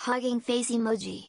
Hugging face emoji.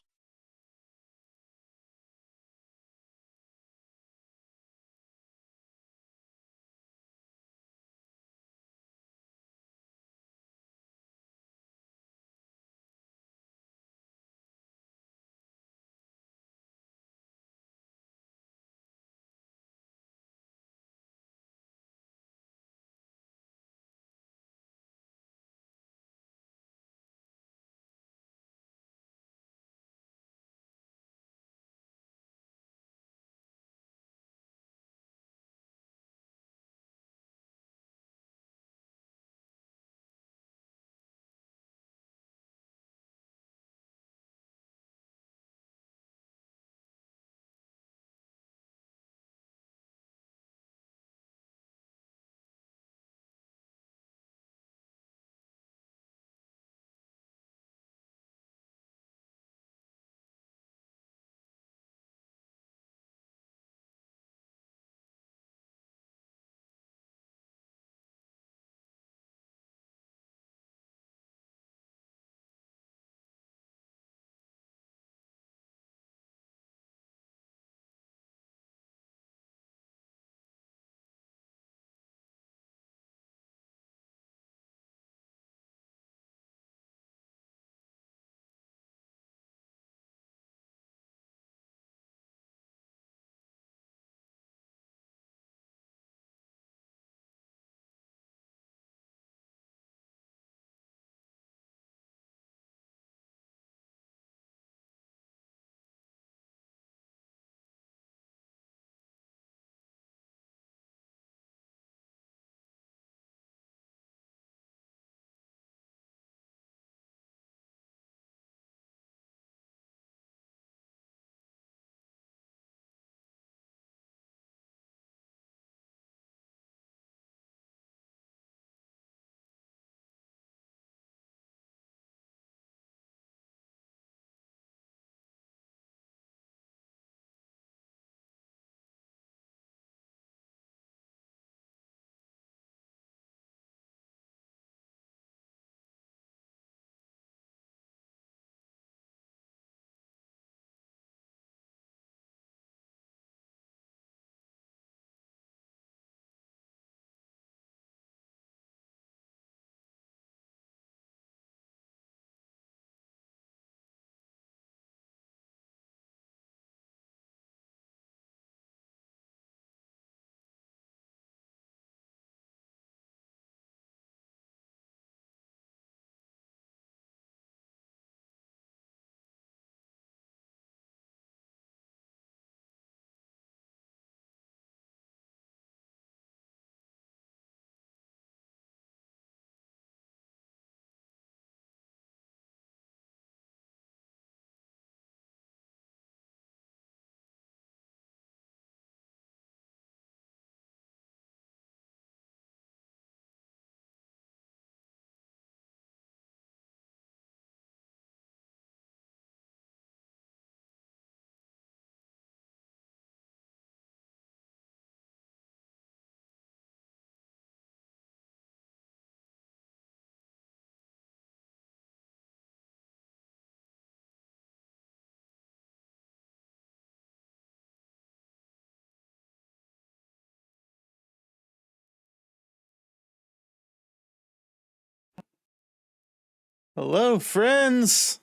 Hello, friends.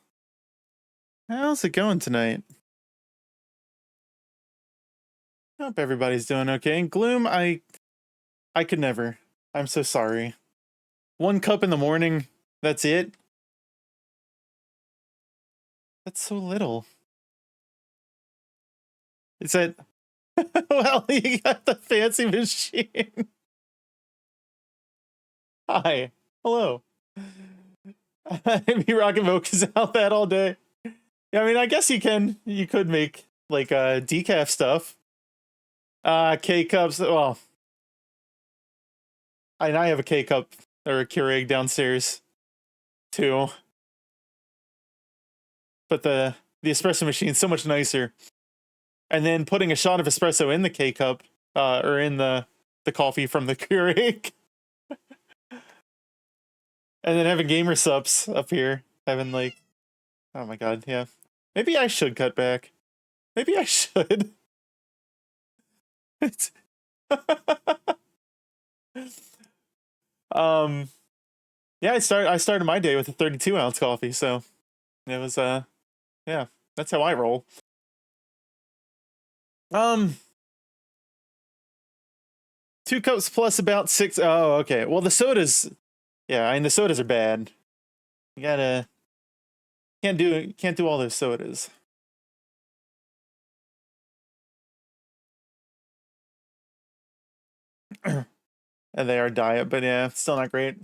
How's it going tonight? Hope everybody's doing okay. Gloom, I could never. I'm so sorry. 1 cup in the morning. That's it. That's so little. Is that? Well, you got the fancy machine. Hi. Hello. Me rocking Vocus out that all day. Yeah, I mean, I guess you could make like decaf stuff. K cups. Well, I have a K cup or a Keurig downstairs too. But the espresso machine's so much nicer. And then putting a shot of espresso in the K cup, or in the coffee from the Keurig, and then having gamer sups up here, having like Oh my god, yeah. Maybe I should cut back. Maybe I should. It's- um, yeah, I started my day with a 32-ounce coffee, so it was yeah, that's how I roll. Um, 2 cups plus about 6. Oh, okay. Well, the sodas, yeah, I mean the sodas are bad. You gotta can't do all those sodas. And they are diet, but yeah, still not great.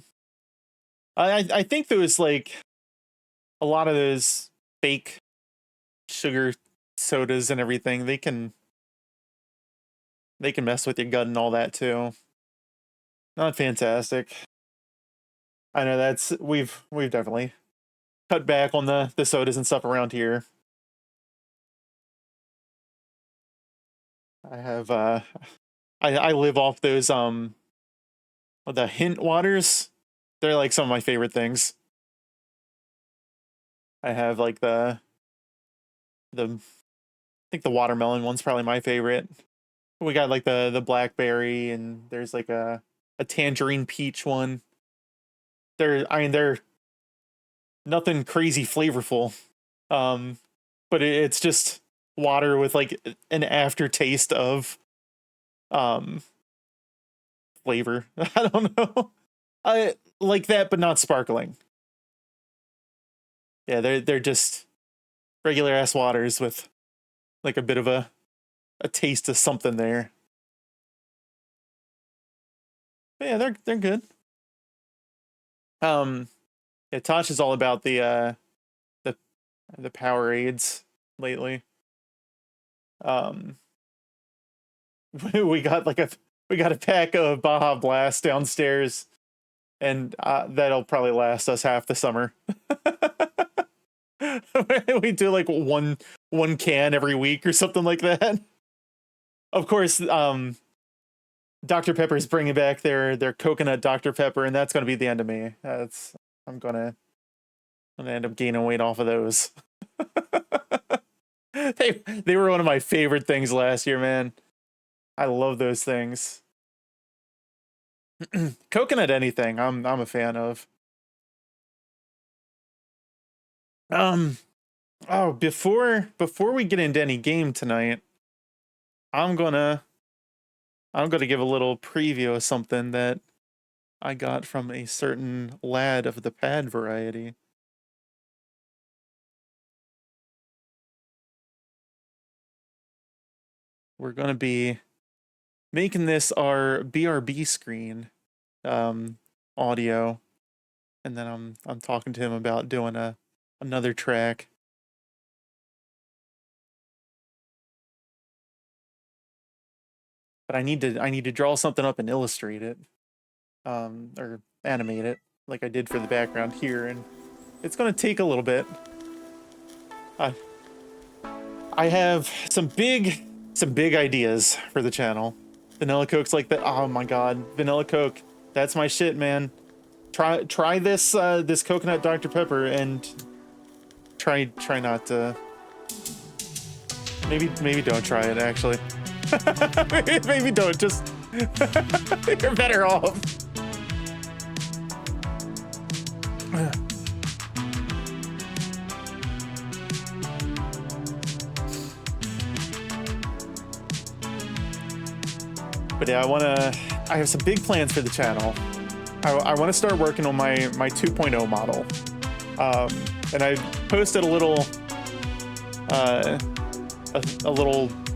I think there was like a lot of those fake sugar sodas and everything. They can mess with your gut and all that too. Not fantastic. I know we've definitely cut back on the sodas and stuff around here. I have I live off those the hint waters. They're like some of my favorite things. I have like the I think the watermelon one's probably my favorite. We got like the blackberry, and there's like a tangerine peach one. They're nothing crazy flavorful. Um but it's just water with like an aftertaste of um flavor. I don't know. I like that, but not sparkling. Yeah, they're just regular ass waters with like a bit of a taste of something there. But yeah, they're good. Um, yeah, Tosh is all about the the Powerades lately. Um, we got like we got a pack of Baja Blast downstairs, and that'll probably last us half the summer. We do like one can every week or something like that. Of course, Dr. Pepper's bringing back their coconut Dr. Pepper, and that's going to be the end of me. That's I'm gonna end up gaining weight off of those. They were one of my favorite things last year, man. I love those things. Coconut anything, I'm a fan of. Um oh, before we get into any game tonight, I'm gonna give a little preview of something that I got from a certain lad of the pad variety. We're gonna be making this our BRB screen audio, and then I'm talking to him about doing another track. But I need to draw something up and illustrate it, or animate it like I did for the background here, and it's gonna take a little bit. I have some big ideas for the channel. Vanilla Coke's like that. Oh my god, Vanilla Coke, that's my shit, man. Try this this coconut Dr. Pepper, and try not to. Maybe don't try it, actually. Maybe don't. Just you're better off. But yeah, I have some big plans for the channel. I want to start working on my 2.0 model. And I posted a little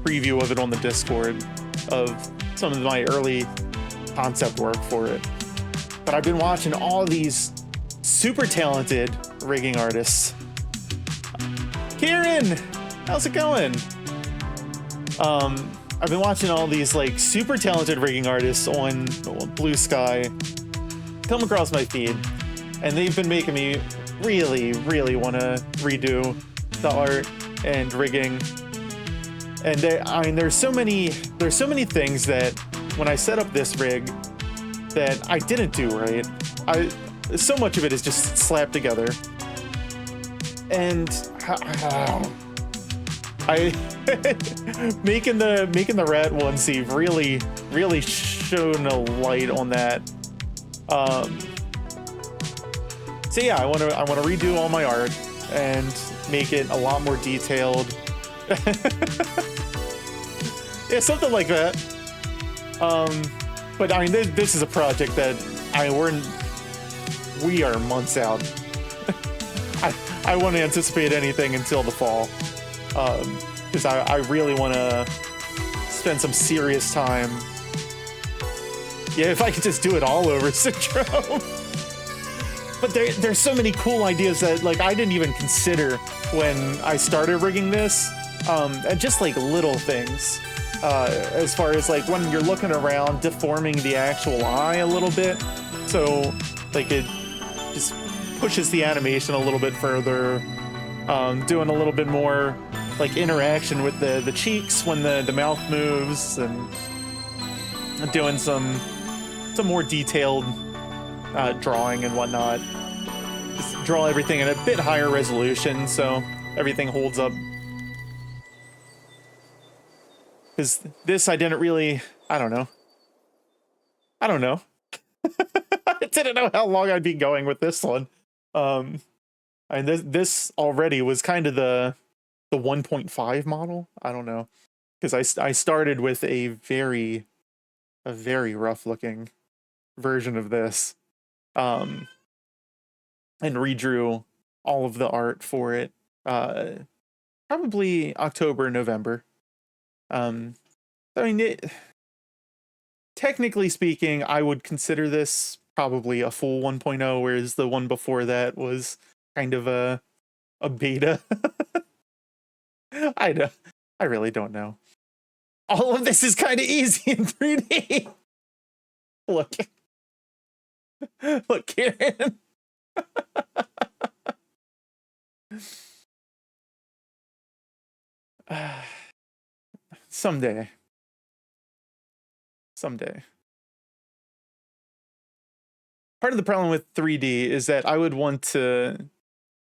preview of it on the Discord of some of my early concept work for it. But I've been watching all these super talented rigging artists. Kieran, how's it going? I've been watching all these like super talented rigging artists on Blue Sky come across my feed, and they've been making me really want to redo the art and rigging. And I mean, there's so many things that when I set up this rig that I didn't do right. So much of it is just slapped together. And I making the rat onesie really shone a light on that. So yeah, I want to redo all my art and make it a lot more detailed. Yeah, something like that. But I mean, this is a project that we are months out. I won't anticipate anything until the fall, because I really want to spend some serious time. Yeah, if I could just do it all over Syndrome. But there's so many cool ideas that like I didn't even consider when I started rigging this, and just like little things, as far as like when you're looking around, deforming the actual eye a little bit, so like it just pushes the animation a little bit further, doing a little bit more like interaction with the cheeks when the mouth moves, and doing some more detailed drawing and whatnot. Just draw everything at a bit higher resolution so everything holds up. Because this I didn't really, I don't know. I didn't know how long I'd be going with this one. And this already was kind of the 1.5 model. I don't know, because I started with a very rough looking version of this, and redrew all of the art for it, probably October, November. I mean, technically speaking, I would consider this probably a full 1.0, whereas the one before that was kind of a beta. I really don't know. All of this is kind of easy in 3D. Look, Karen. Someday. Part of the problem with 3D is that I would want to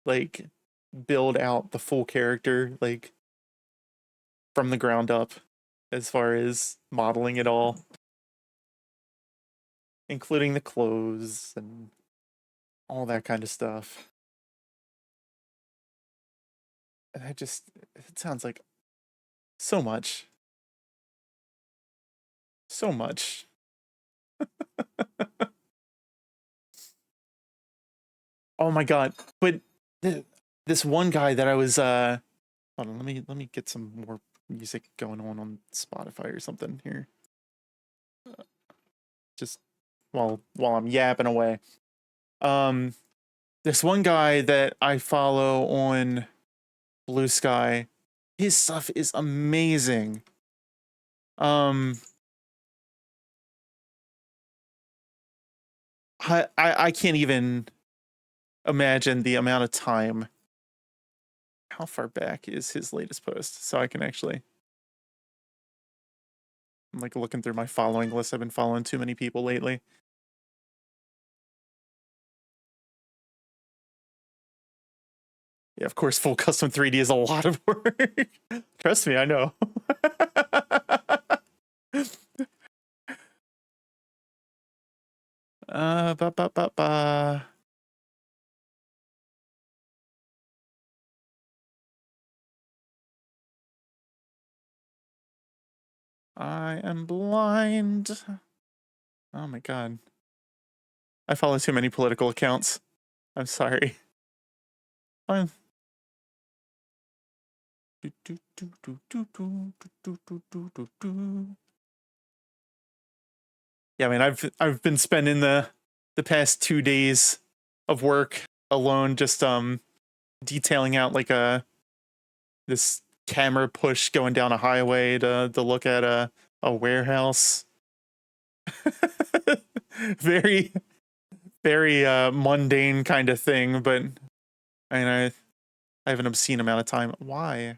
like build out the full character like from the ground up, as far as modeling it all, including the clothes and all that kind of stuff. And it sounds like so much. So much. Oh my god. But this one guy that I was hold on, let me get some more music going on Spotify or something here. Just while I'm yapping away. This one guy that I follow on Blue Sky, his stuff is amazing. I can't even imagine the amount of time. How far back is his latest post? So I can actually, I'm like looking through my following list. I've been following too many people lately. Yeah, of course, full custom 3D is a lot of work. Trust me, I know. Ba ba ba ba. I am blind. Oh my god. I follow too many political accounts. I'm sorry. I'm... Yeah, I mean, I've been spending the past 2 days of work alone just detailing out like this camera push going down a highway to look at a warehouse. very mundane kind of thing, but I mean, I have an obscene amount of time. Why?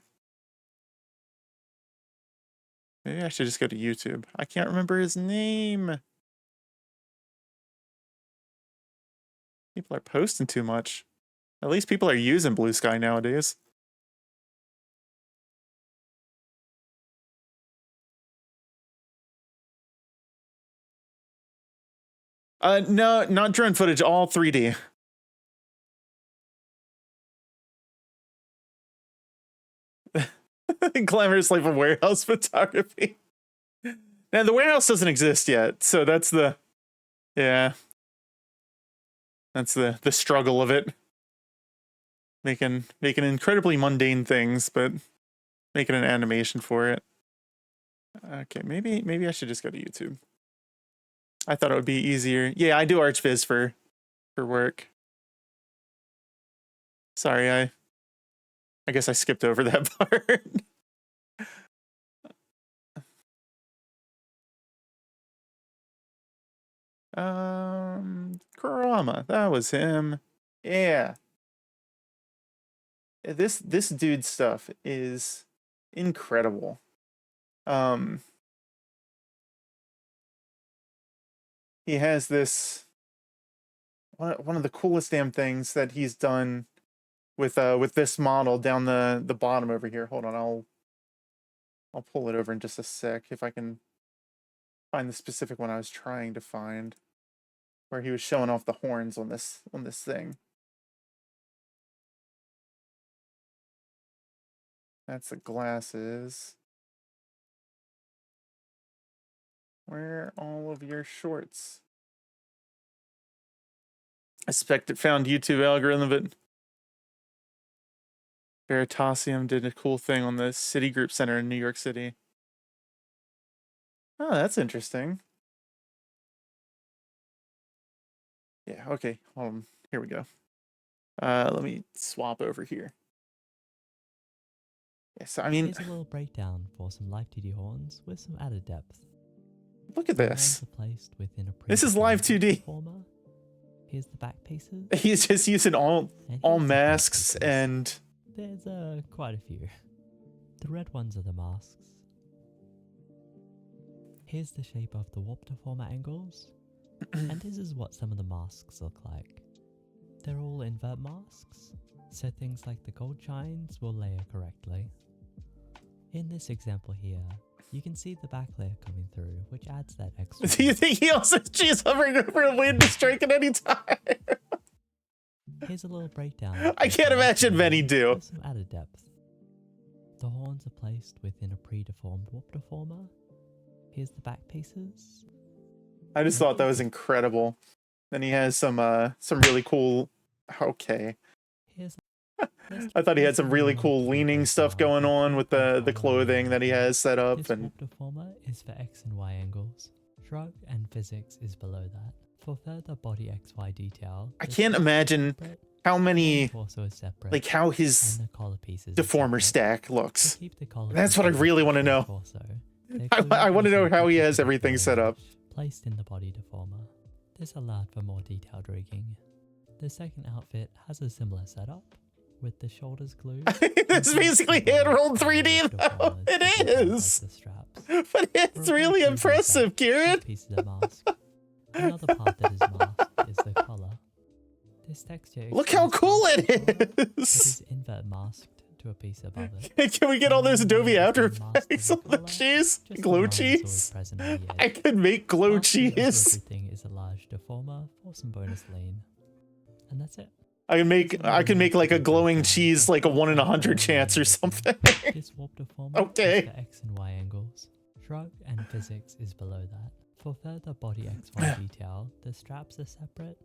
Maybe I should just go to YouTube. I can't remember his name. People are posting too much. At least people are using Blue Sky nowadays. No, not drone footage, all 3D. Glamorous life of warehouse photography. And the warehouse doesn't exist yet, so that's the, yeah. That's the struggle of it. Making incredibly mundane things, but making an animation for it. Okay, maybe I should just go to YouTube. I thought it would be easier. Yeah, I do ArchViz for work. Sorry, I guess I skipped over that part. Kurama, that was him. Yeah. This dude's stuff is incredible. He has this one of the coolest damn things that he's done with this model down the bottom over here. Hold on, I'll pull it over in just a sec if I can find the specific one I was trying to find, where he was showing off the horns on this thing. That's the glasses. Where are all of your shorts? I suspect it found YouTube algorithm, but Veritasium did a cool thing on the Citigroup Center in New York City. Oh, that's interesting. Yeah, okay. Here we go. Let me swap over here. Yes, I mean, here's a little breakdown for some live 2D horns with some added depth. Look at this. Placed within a this is live 2D. Former. Here's the back pieces. He's just using all masks and... There's quite a few. The red ones are the masks. Here's the shape of the warp deformer angles. And this is what some of the masks look like. They're all invert masks, so things like the gold shines will layer correctly. In this example here, you can see the back layer coming through, which adds that extra. Do you think he also she's hovering over a wind to strike at any time? Here's a little breakdown. I can't imagine many do. With some added depth. The horns are placed within a pre-deformed warp deformer. Here's the back pieces. I just thought that was incredible. Then he has some really cool. Okay. I thought he had some really cool leaning stuff going on with the clothing that he has set up. This warp deformer is for X and Y angles. Shrug and physics is below that. For further body XY detail, I can't imagine how many, like how his deformer stack looks. That's what I really want to know. I want to know how he has everything set up. Placed in the body deformer. This allowed for more detailed rigging. The second outfit has a similar setup, with the shoulders glued. This is basically hand-rolled 3D though. It is. But it's really impressive, Kieran. Another part that is masked is the color. This texture. Look how cool it is! It is invert masked to a piece above it. Can we get all those Adobe After Effects on the cheese? Glow cheese? I could make glow cheese. Everything is a large deformer for some bonus lean. And that's it. I can make like a glowing cheese, like a 1 in 100 chance or something. This warp deformer okay. Is for X and Y angles. Shrug and physics is below that. For further body XY detail, the straps are separate,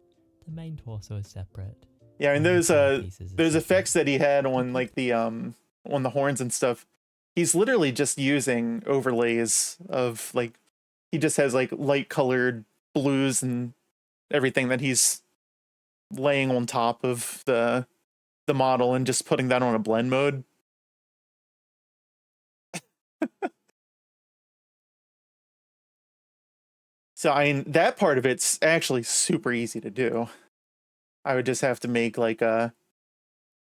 the main torso is separate. Yeah, and those effects that he had on like the on the horns and stuff, he's literally just using overlays of like he just has like light colored blues and everything that he's laying on top of the model and just putting that on a blend mode. So I mean, that part of it's actually super easy to do. I would just have to make like a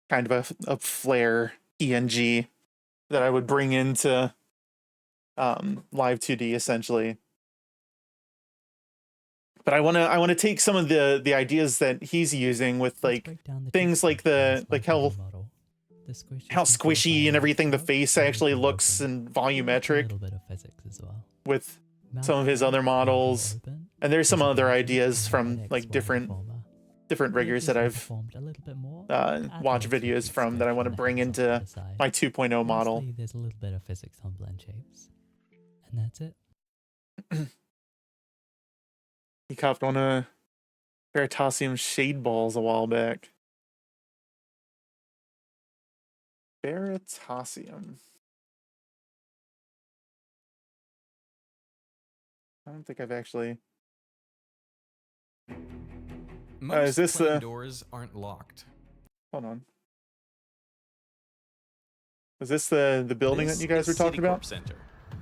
kind of a flare PNG that I would bring into live 2D essentially. But I wanna take some of the ideas that he's using with Let's like break down the things like toothbrush the by how model. The squishy how can feel squishy and everything the biological face or they actually feel looks open. and It's a volumetric little bit of physics as well. with Mouth some of his feel other can feel models. open, And there's some other visibility ideas and from magnetic like swirl in the different former. riggers Ridges that are I've deformed a little bit more to add watched more videos cheeky from that I stiff want to when the bring head's off to into the side. my 2.0 model. Lastly, there's a little bit of physics on blend shapes. And that's it. He copped on a Veritasium shade balls a while back. Veritasium. I don't think I've actually. Most Is this plane the? doors aren't locked. Hold on. Is this the building This that you guys were is talking Citicorp about? Center.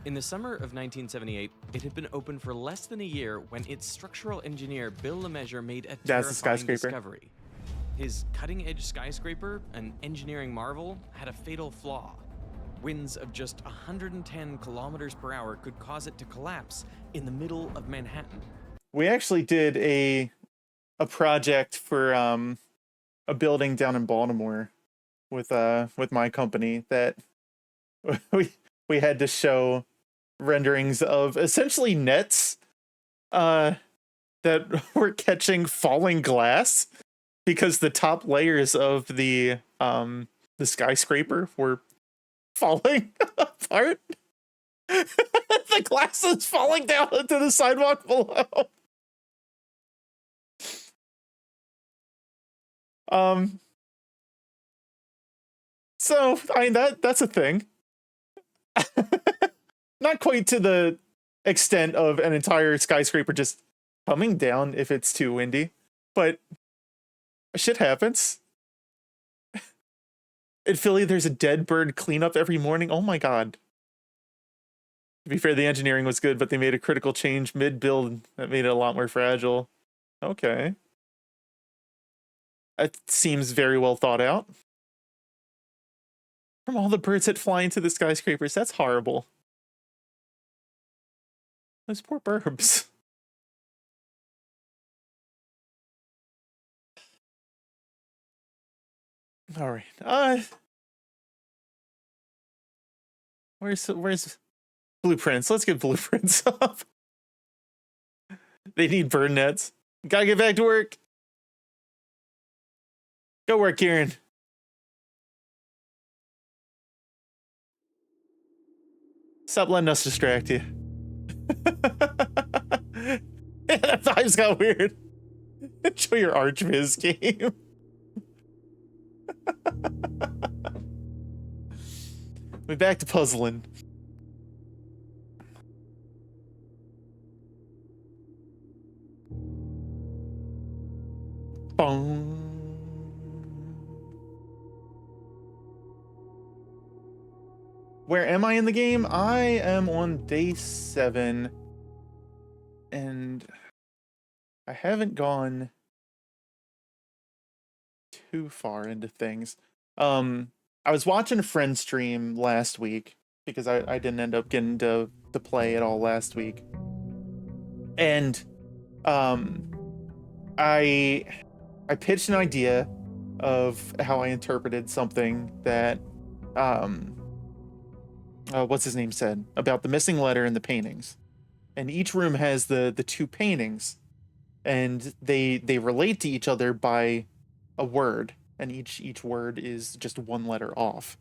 In the summer of 1978, it had been open for less than a year when its structural engineer Bill LeMessurier made a That's the terrifying skyscraper. discovery. His cutting-edge skyscraper, an engineering marvel, had a fatal flaw. Winds of just 110 kilometers per hour could cause it to collapse in the middle of Manhattan. We actually did a project for a building down in Baltimore with my company that we had to show renderings of essentially nets that were catching falling glass because the top layers of the skyscraper were falling apart. The glass is falling down into the sidewalk below. So I mean that's a thing. Not quite to the extent of an entire skyscraper just coming down if it's too windy, but shit happens. In Philly, there's a dead bird cleanup every morning. Oh my god. To be fair, the engineering was good, but they made a critical change mid-build that made it a lot more fragile. Okay. It seems very well thought out. From all the birds that fly into the skyscrapers, that's horrible. Those poor birds. All right. Where's blueprints? Let's get blueprints up. They need bird nets. Gotta get back to work. Go work, Kieran. Stop letting us distract you. Yeah, that vibes got weird. Show your ArchViz game. We're back to puzzling. Boom. Where am I in the game? I am on day 7. And I haven't gone too far into things. I was watching a friend stream last week because I didn't end up getting to play at all last week. And I pitched an idea of how I interpreted something that what's his name said about the missing letter in the paintings. And each room has the 2 paintings, and they relate to each other by a word, and each word is just 1 letter off.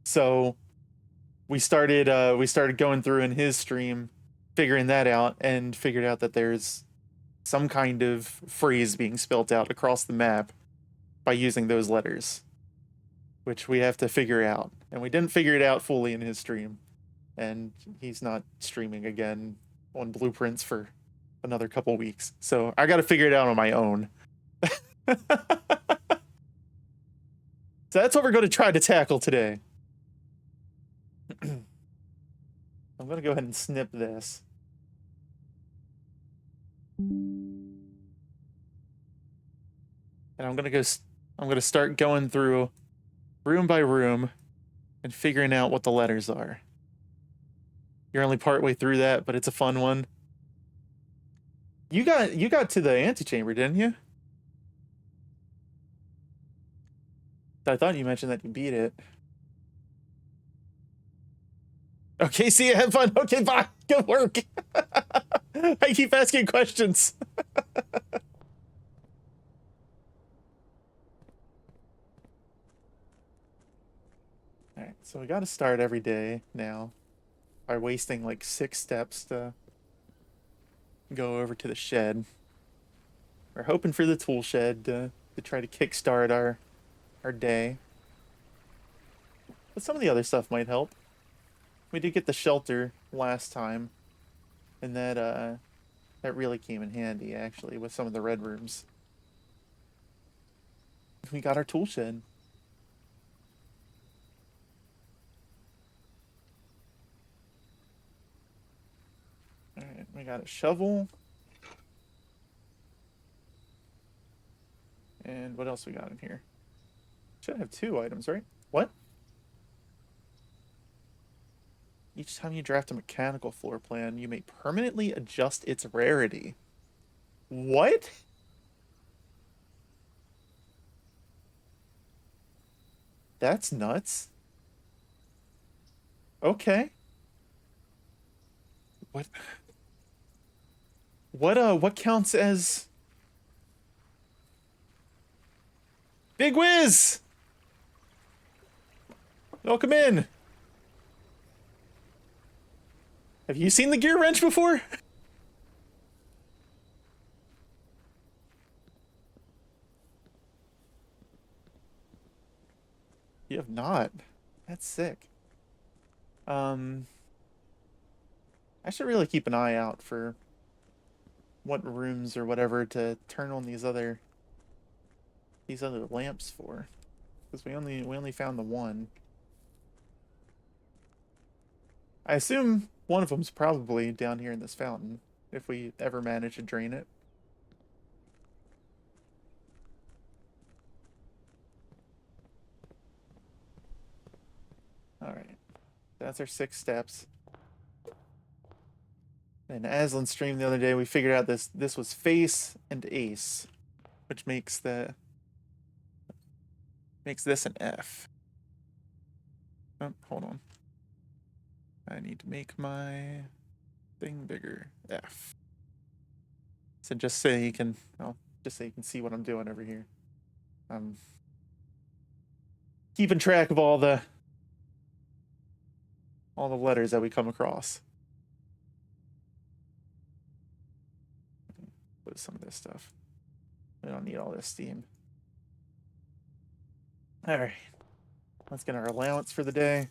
So we started going through in his stream, figuring that out, and figured out that there's some kind of phrase being spelt out across the map by using those letters, which we have to figure out. And we didn't figure it out fully in his stream, and he's not streaming again on Blueprints for another couple weeks. So I got to figure it out on my own. So that's what we're going to try to tackle today. I'm going to go ahead and snip this. And I'm going to start going through room by room and figuring out what the letters are. You're only partway through that, but it's a fun one. You got to the antechamber, didn't you? I thought you mentioned that you beat it. Okay, see you, have fun. Okay, bye. Good work. I keep asking questions. Alright, so we gotta start every day now by wasting like 6 steps to go over to the shed. We're hoping for the tool shed to try to kickstart our day. But some of the other stuff might help. We did get the shelter last time, and that really came in handy actually with some of the red rooms. We got our tool shed. Alright, we got a shovel. And what else we got in here? Should have 2 items, right? What? Each time you draft a mechanical floor plan, you may permanently adjust its rarity. What? That's nuts. Okay. What? What counts as... Big Whiz! Welcome in! Have you seen the gear wrench before? You have not. That's sick. I should really keep an eye out for what rooms or whatever to turn on these other lamps for. Because we only found the one. I assume one of them's probably down here in this fountain, if we ever manage to drain it. Alright. That's our 6 steps. In Aslan stream the other day, we figured out this was face and ace, which makes this an F. Oh, hold on. I need to make my thing bigger. F. So just so you can, well, just so you can see what I'm doing over here. I'm keeping track of all the letters that we come across. What is some of this stuff? We don't need all this steam. Alright. Let's get our allowance for the day.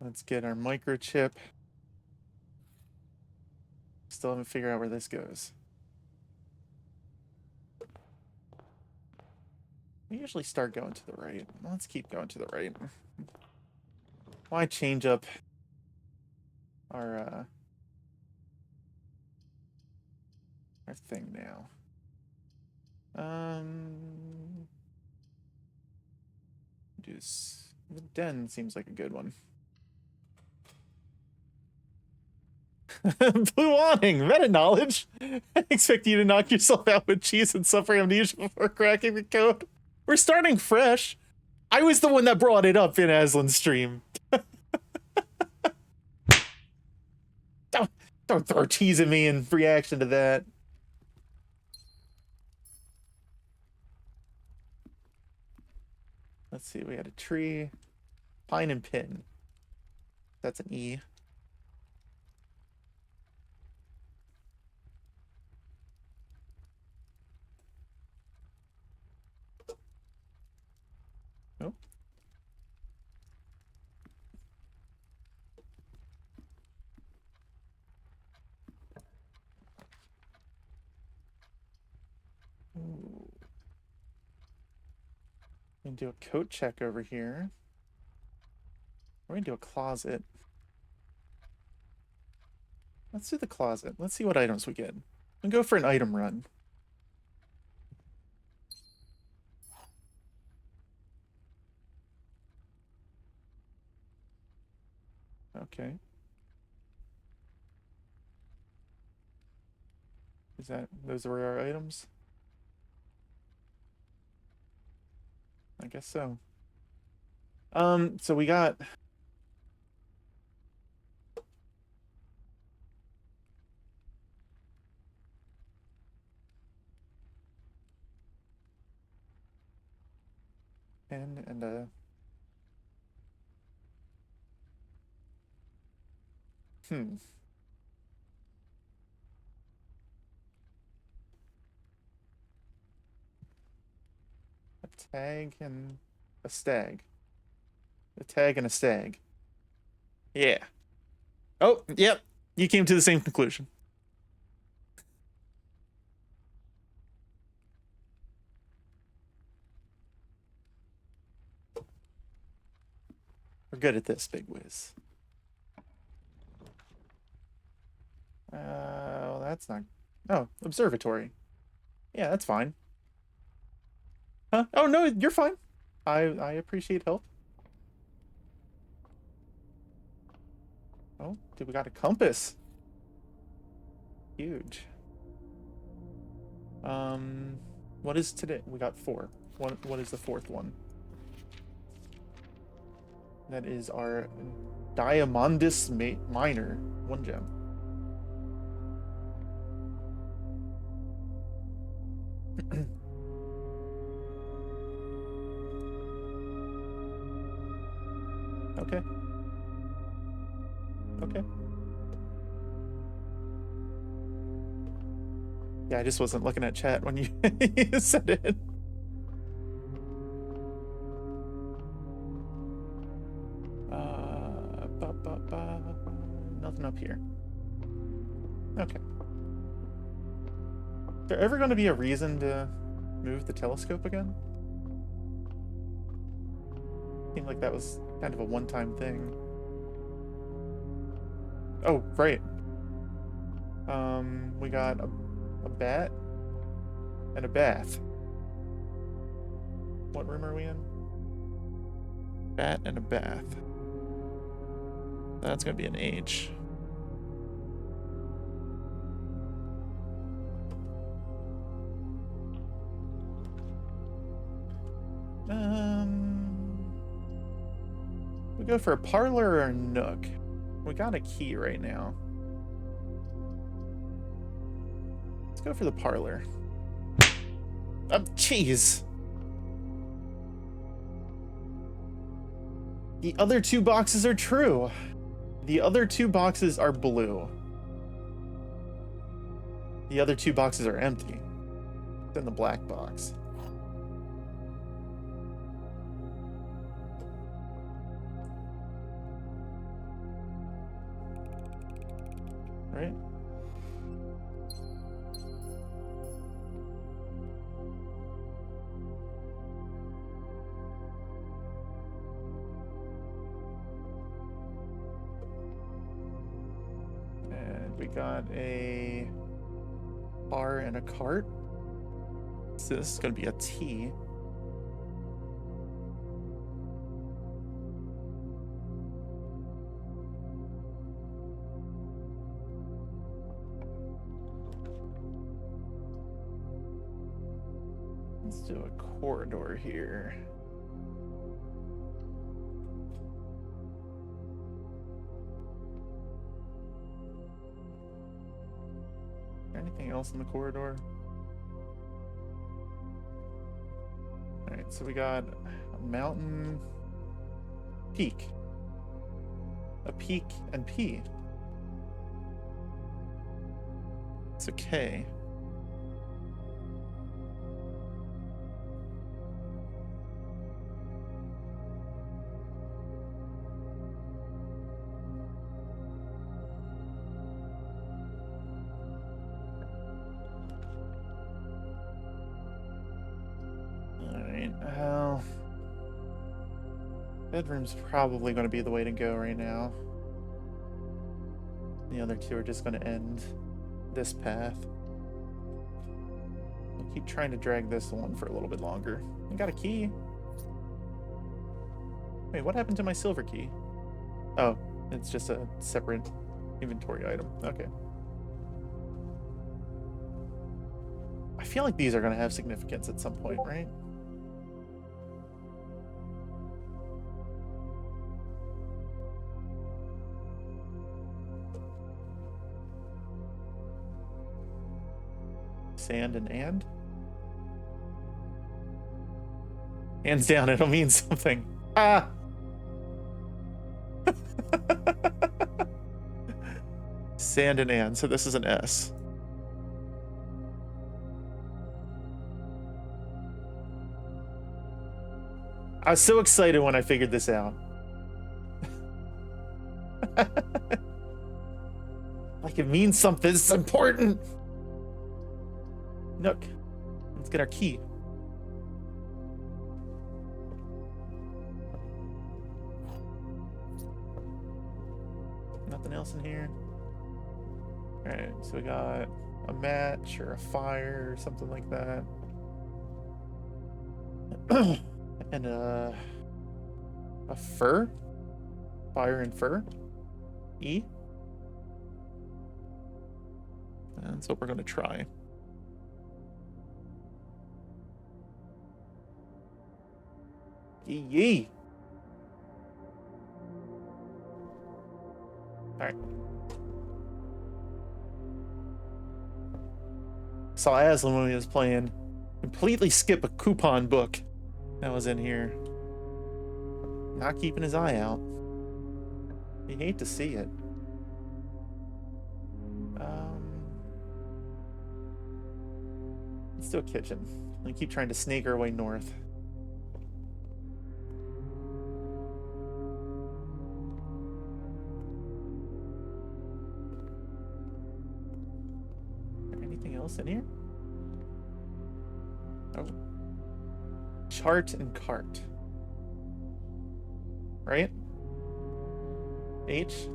Let's get our microchip. Still haven't figured out where this goes. We usually start going to the right. Let's keep going to the right. Why change up our thing now? Just the den seems like a good one. Blue awning, meta knowledge. I expect you to knock yourself out with cheese and suffer amnesia before cracking the code. We're starting fresh. I was the one that brought it up in Aslan's stream. Don't throw cheese at me in reaction to that. Let's see, we had a tree. Pine and pin. That's an E. Nope. Ooh. We can do a coat check over here. We're gonna do a closet. Let's do the closet. Let's see what items we get. We'll go for an item run. Okay. those were our items? I guess so. So we got pen and a a tag and a stag. A tag and a stag. Yeah. Oh, yep. You came to the same conclusion. We're good at this, Big Wiz. Well, that's not... Oh, observatory. Yeah, that's fine. Huh? Oh, no, you're fine. I appreciate help. Oh, dude, we got a compass. Huge. What is today? We got 4. What is the 4th one? That is our Diamondus Miner. 1 gem. Okay. Okay. Yeah, I just wasn't looking at chat when you, you said it. Nothing up here. Okay. Is there ever going to be a reason to move the telescope again? Seemed like that was kind of a one-time thing. Oh, right. We got a bat and a bath. What room are we in? Bat and a bath. That's gonna be an H. We go for a parlor or a nook. We got a key right now. Let's go for the parlor. Jeez. The other 2 boxes are true. The other 2 boxes are blue. The other 2 boxes are empty. It's in the black box. Right? And we got a bar and a cart. So this is going to be a T. Let's do a corridor here. Anything else in the corridor? Alright, so we got a mountain peak. A peak and P. It's a K. Bedroom's probably going to be the way to go right now. The other 2 are just going to end this path. We'll keep trying to drag this one for a little bit longer. I got a key. Wait, what happened to my silver key? Oh, it's just a separate inventory item. Okay. I feel like these are going to have significance at some point, right? Sand and? Hands down, it'll mean something. Ah! Sand and, so this is an S. I was so excited when I figured this out. Like it means something, it's important. Nook, let's get our key. Nothing else in here. Alright, so we got a match or a fire or something like that. And a fur? Fire and fur? E? That's what we're going to try. Yee. Alright. Saw Aslan when he was playing. Completely skip a coupon book that was in here. Not keeping his eye out. You hate to see it. Let's do a kitchen. We keep trying to snake our way north. Anything else in here? Oh. Chart and cart. Right? H.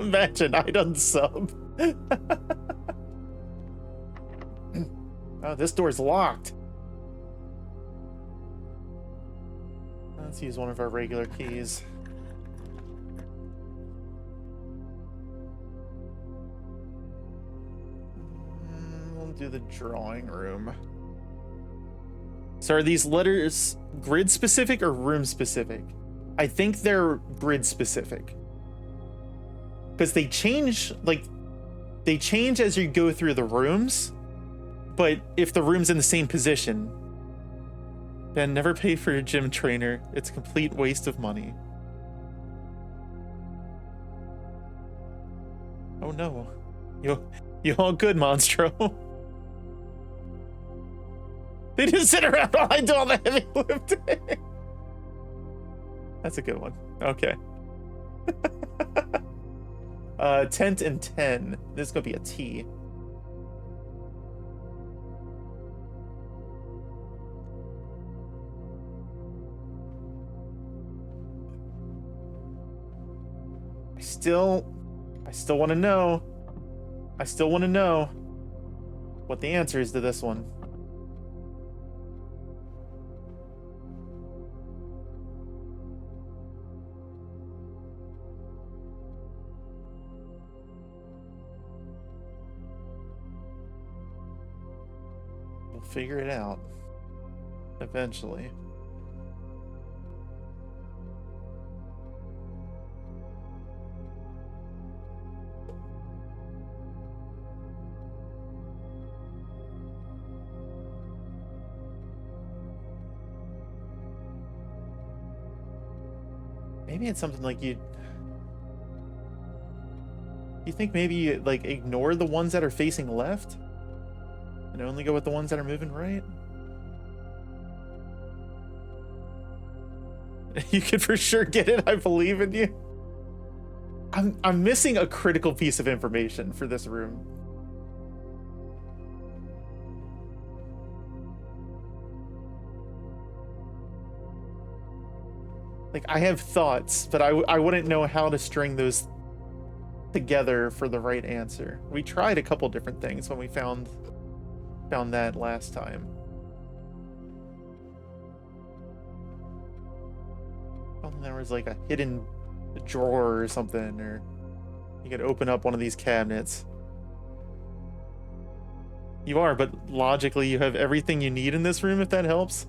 Imagine I done sub. Oh, this door's locked. Let's use one of our regular keys. We'll do the drawing room. So are these letters grid specific or room specific? I think they're grid specific. Because they change, like, they change as you go through the rooms, but if the room's in the same position, then never pay for your gym trainer. It's a complete waste of money. Oh no. You all good, Monstro? They just sit around while I do all the heavy lifting. That's a good one. Okay. Tent and 10. This is gonna be a T. I still want to know. I still want to know what the answer is to this one. We'll figure it out eventually. Maybe it's something like you think maybe you like ignore the ones that are facing left and only go with the ones that are moving right? You could for sure get it. I believe in you. I'm missing a critical piece of information for this room. Like, I have thoughts, but I wouldn't know how to string those together for the right answer. We tried a couple different things when we found that last time. And there was like a hidden drawer or something, or you could open up one of these cabinets. You are, but logically you have everything you need in this room, if that helps.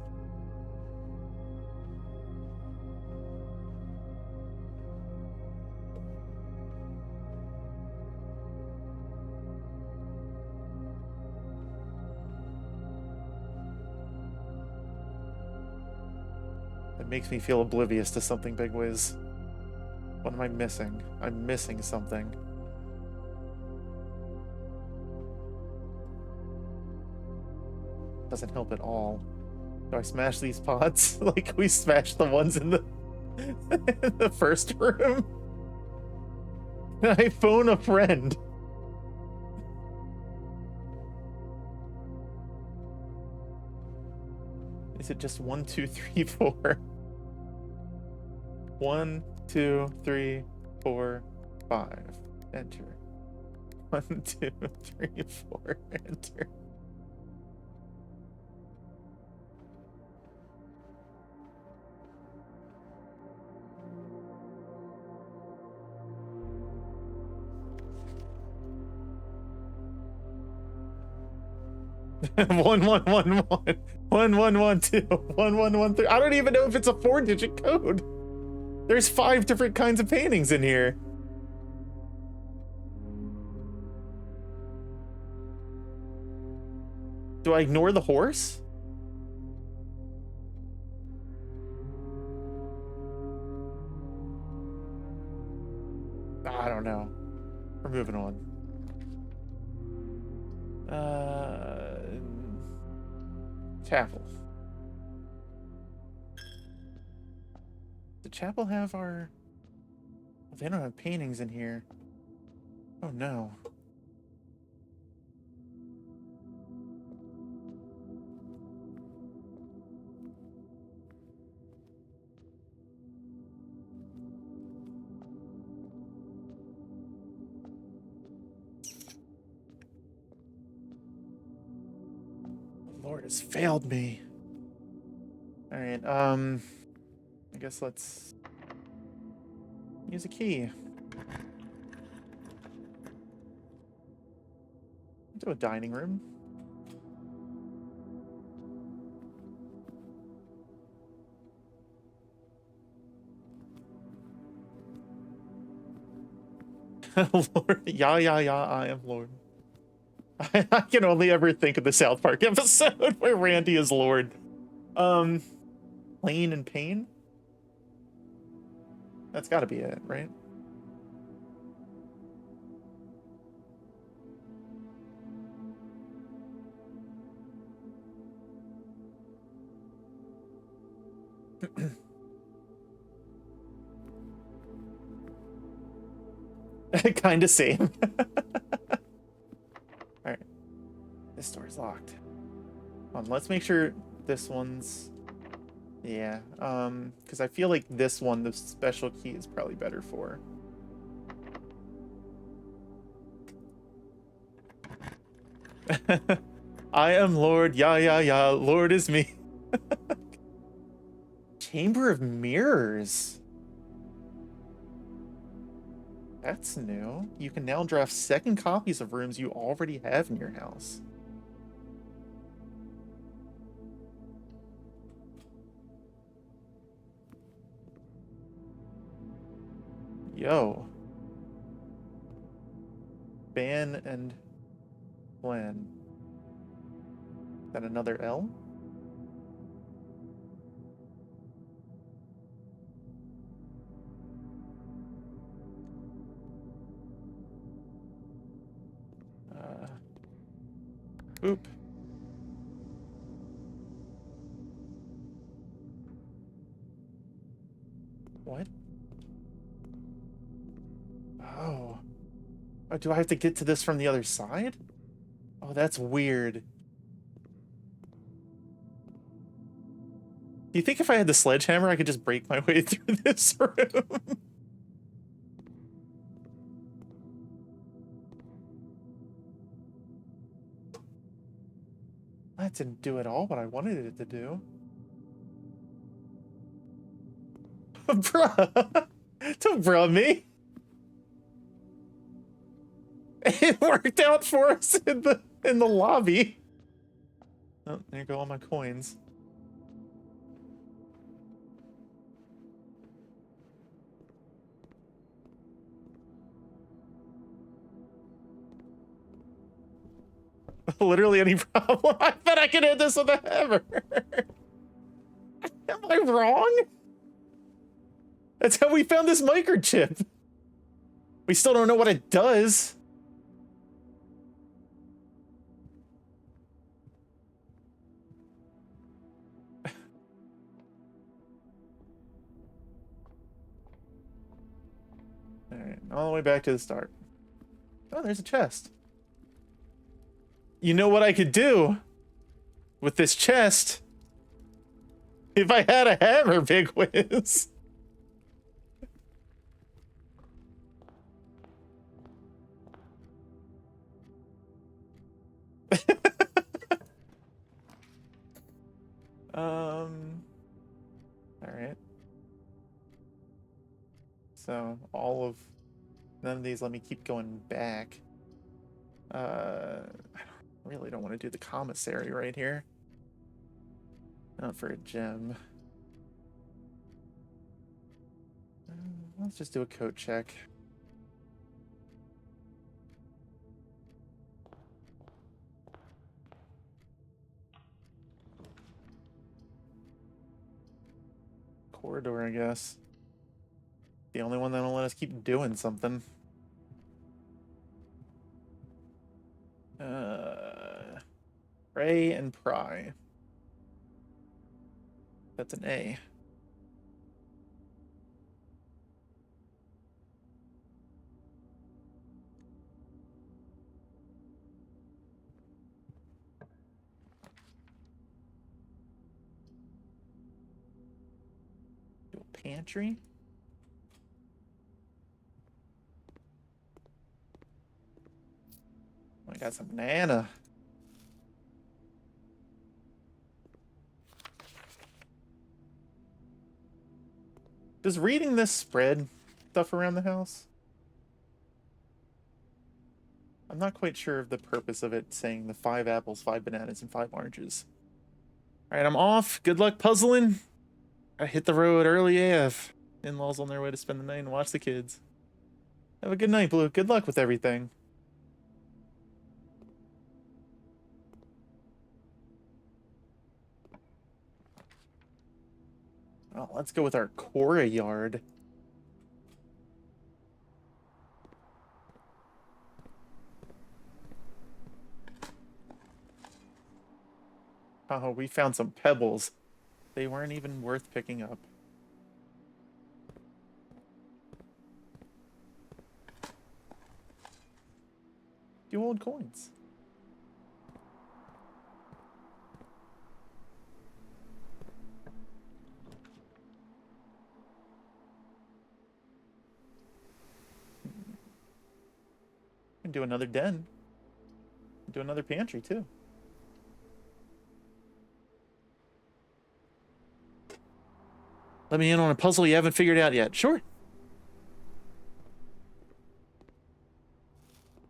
It makes me feel oblivious to something, Big Wiz. What am I missing? I'm missing something. Doesn't help at all. Do I smash these pots like we smashed the ones in the in the first room? I phone a friend. Is it just 1, 2, 3, 4? 1, 2, 3, 4, 5. Enter. 1, 2, 3, 4. Enter. One, 1, 1, 1. 1, 1, 1, 2. 1, 1, 1, 3. I don't even know if it's a 4-digit code. There's 5 different kinds of paintings in here. Do I ignore the horse? I don't know. We're moving on. Chapel. The chapel have our... Oh, they don't have paintings in here. Oh no. Lord has failed me. All right, I guess let's use a key. Into a dining room. Lord, yeah, I am Lord. I can only ever think of the South Park episode where Randy is Lord. Plain and pain? That's gotta be it, right? Kinda same. Alright. This door's locked. Let's make sure this one's... Yeah, because I feel like this one, the special key, is probably better for. I am Lord, yeah, Lord is me. Chamber of Mirrors. That's new. You can now draft second copies of rooms you already have in your house. Yo. Ban and plan. Is that another L? Oop. What? Oh. Oh, do I have to get to this from the other side? Oh, that's weird. Do you think if I had the sledgehammer, I could just break my way through this room? That didn't do at all what I wanted it to do. Bruh! Don't bruh me! It worked out for us in the lobby. Oh, there go all my coins. Literally any problem. I bet I can hit this with a hammer. Am I wrong? That's how we found this microchip. We still don't know what it does. Alright, all the way back to the start. Oh, there's a chest. You know what I could do with this chest? If I had a hammer, Big Wiz. Alright. So, none of these let me keep going back. I really don't want to do the commissary right here. Not for a gem. Let's just do a coat check. Corridor, I guess. The only one that'll let us keep doing something. Pray and pry. That's an A. Do a pantry. I got some banana. Does reading this spread stuff around the house? I'm not quite sure of the purpose of it saying the 5 apples, 5 bananas, and 5 oranges. Alright, I'm off. Good luck puzzling. I hit the road early AF. In-laws on their way to spend the night and watch the kids. Have a good night, Blue. Good luck with everything. Oh, let's go with our Cora yard. Oh, we found some pebbles. They weren't even worth picking up. Few old coins. Can do another den. Do another pantry too. Let me in on a puzzle you haven't figured out yet. Sure.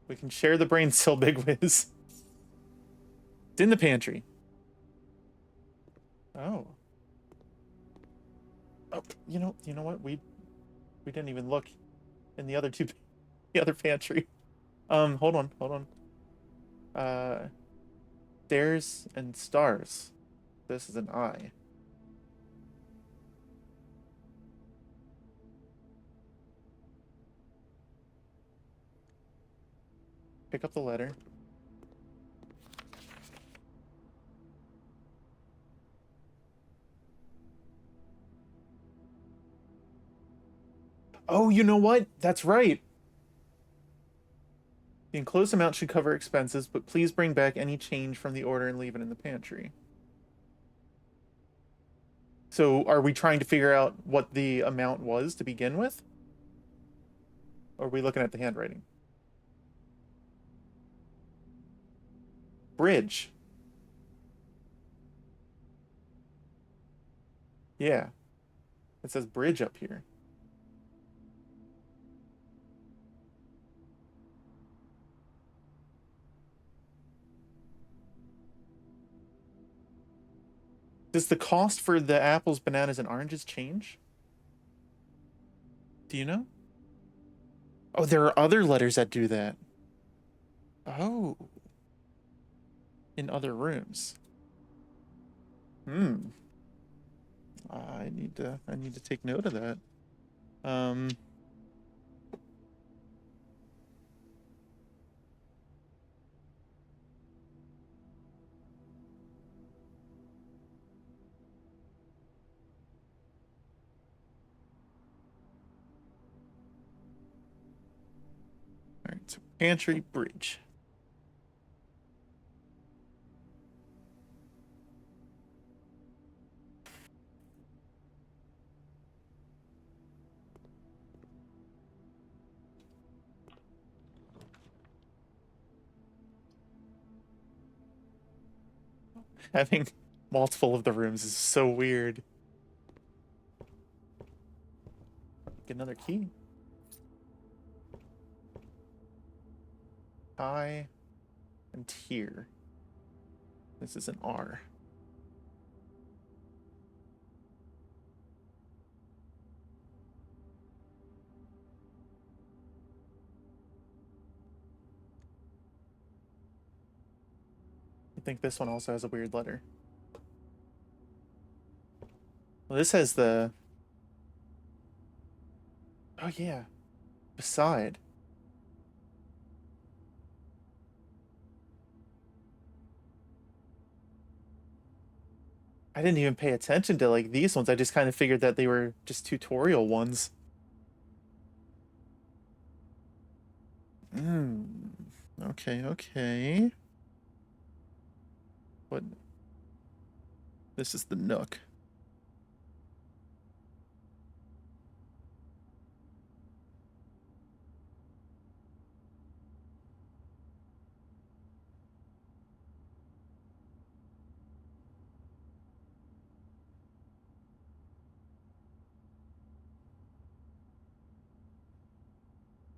We can share the brain cell, Big Wiz. It's in the pantry. Oh. Oh, you know what? We didn't even look in the other pantry. Hold on. Stairs and stars. This is an I. Pick up the letter. Oh, you know what? That's right. The enclosed amount should cover expenses, but please bring back any change from the order and leave it in the pantry. So, are we trying to figure out what the amount was to begin with? Or are we looking at the handwriting? Bridge. Yeah. It says bridge up here. Does the cost for the apples, bananas, and oranges change? Do you know? Oh, there are other letters that do that. Oh. In other rooms. Hmm. I need to take note of that. All right, so pantry bridge. Having multiple of the rooms is so weird. Get another key. I and here. This is an R. I think this one also has a weird letter. Well, this has the... Oh, yeah. Beside. I didn't even pay attention to, like, these ones. I just kind of figured that they were just tutorial ones. Okay, okay. What? This is the Nook.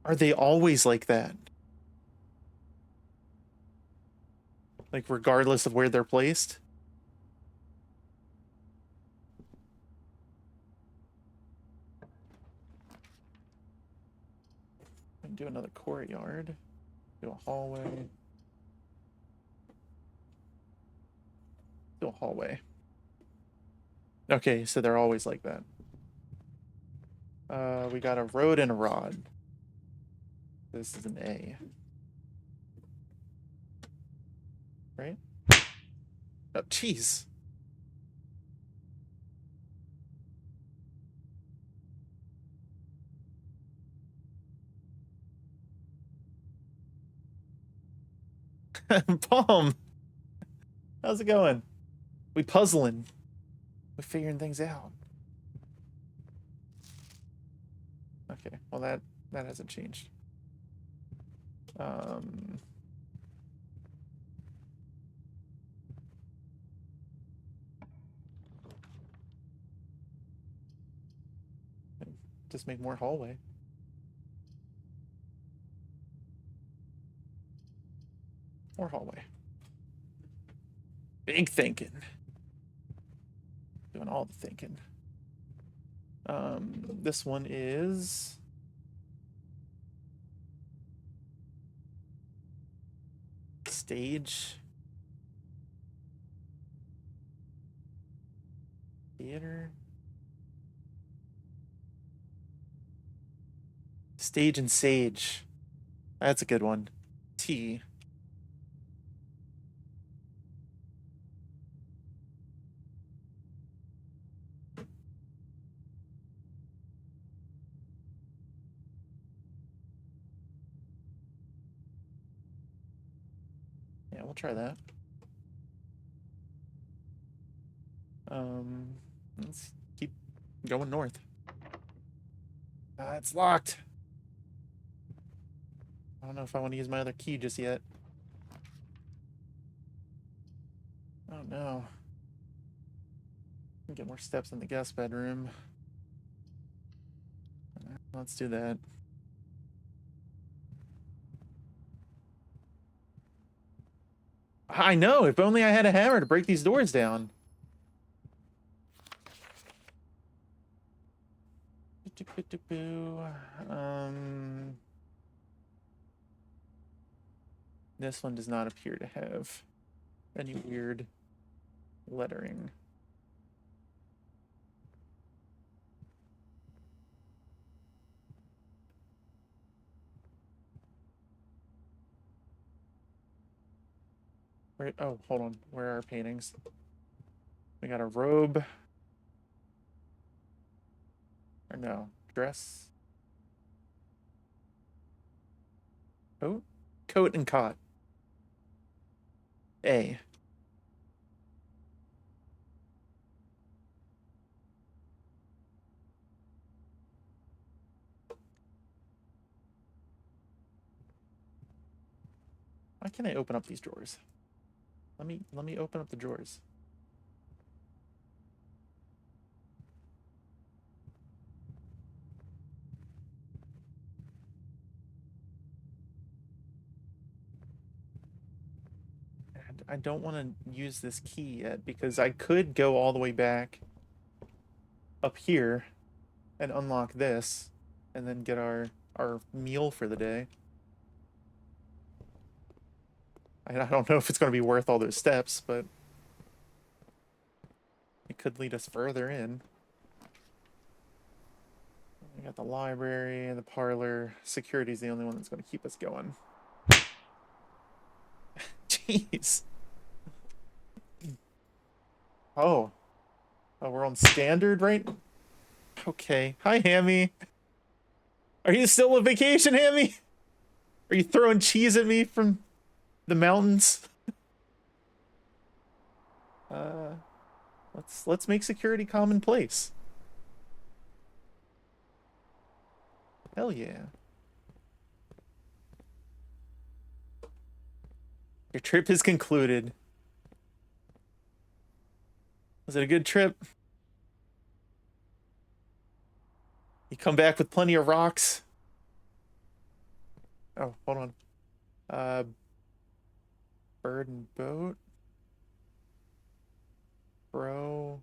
Are they always like that? Like, regardless of where they're placed? I can do another courtyard. Do a hallway. Do a hallway. Okay, so they're always like that. We got a road and a rod. This is an A. Right? Oh, jeez. Palm! How's it going? We puzzling. We figuring things out. Okay, well that hasn't changed. Just make more hallway. More hallway. Big thinking. Doing all the thinking. This one is stage. Theater. Stage and sage. That's a good one. T. Yeah, we'll try that. Let's keep going north. It's locked. I don't know if I want to use my other key just yet. Oh no. Get more steps in the guest bedroom. Let's do that. I know, if only I had a hammer to break these doors down. This one does not appear to have any weird lettering. Where, oh, hold on. Where are our paintings? We got a robe. Or no, dress. Coat? Coat and cot. A. Why can't I open up these drawers? Let me open up the drawers. And I don't want to use this key yet because I could go all the way back up here and unlock this and then get our meal for the day. I don't know if it's going to be worth all those steps, but it could lead us further in. We got the library and the parlor. Security's the only one that's going to keep us going. Jeez. Oh. Oh, we're on standard, right? Okay. Hi, Hammy. Are you still on vacation, Hammy? Are you throwing cheese at me from the mountains? Let's make security commonplace. Hell yeah. Your trip is concluded. Was it a good trip? You come back with plenty of rocks? Oh, hold on. Bird and boat? Pro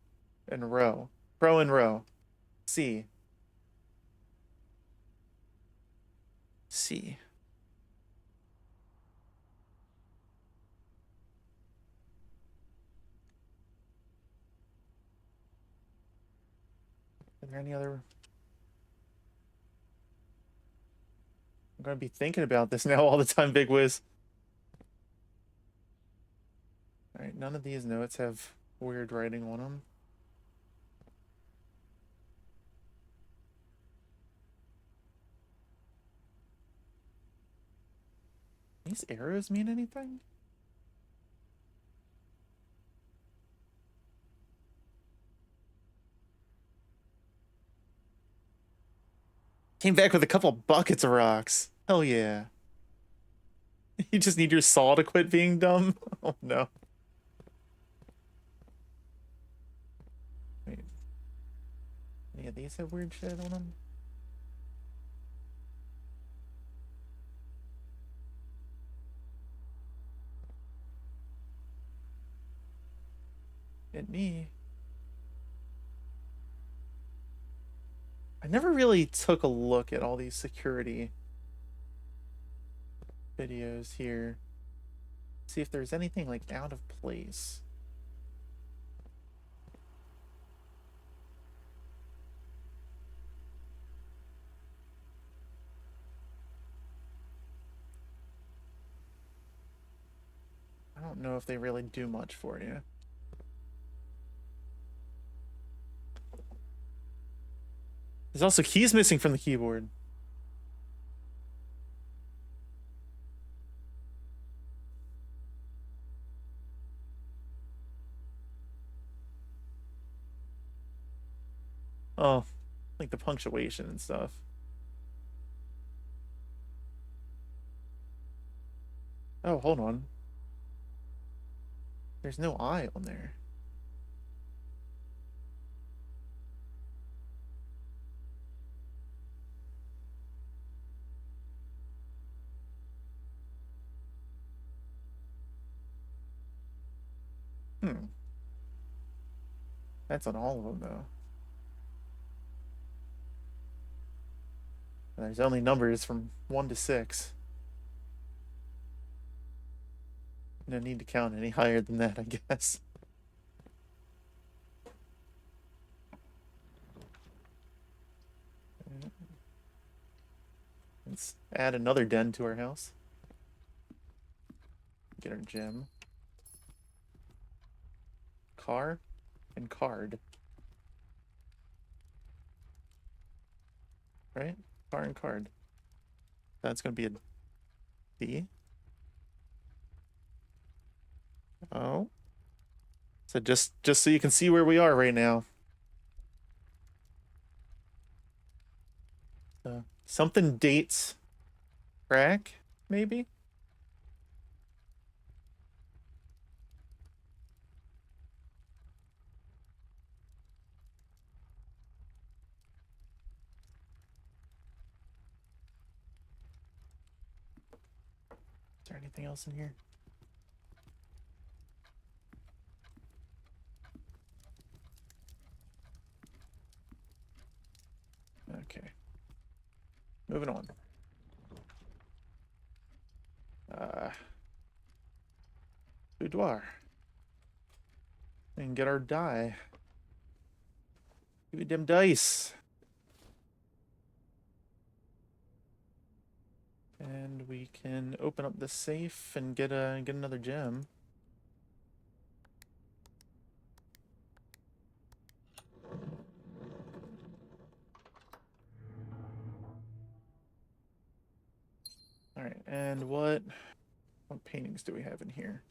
and row. Pro and row. C. C. Are there any other... I'm gonna be thinking about this now all the time, Big Wiz. Alright, none of these notes have weird writing on them. These arrows mean anything? Came back with a couple buckets of rocks. Hell yeah. You just need your saw to quit being dumb? Oh no. Wait. Yeah, these have weird shit on them. At me. I never really took a look at all these security videos here. See if there's anything like out of place. I don't know if they really do much for you. There's also keys missing from the keyboard. Oh, like the punctuation and stuff. Oh, hold on. There's no I on there. Hmm. That's on all of them, though. And there's only numbers from 1 to 6. No need to count any higher than that, I guess. Let's add another den to our house. Get our gem. Car and card. Right? Car and card. That's going to be a D. Oh. So just so you can see where we are right now. Something dates crack, maybe? Is there anything else in here? Okay. Moving on. Boudoir. And get our die. Give me them dice. And we can open up the safe and get another gem. All right, and what paintings do we have in here?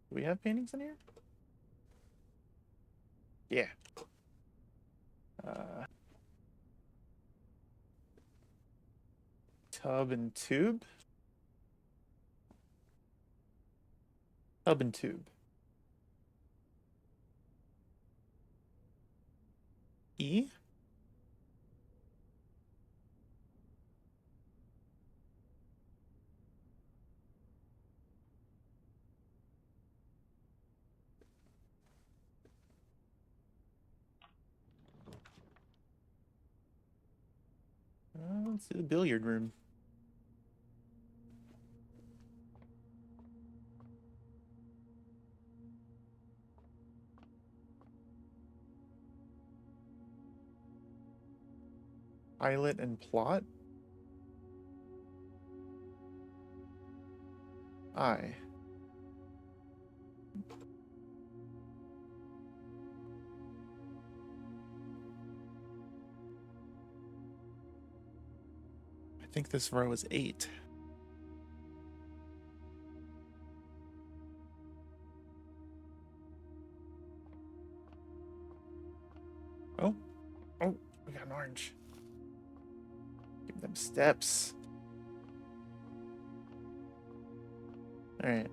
Do we have paintings in here? Yeah. Tub and tube? Tub and tube. E? Let's see the billiard room. Pilot and plot? I. I think this row is 8. Oh. Oh, we got an orange. Give them steps. All right.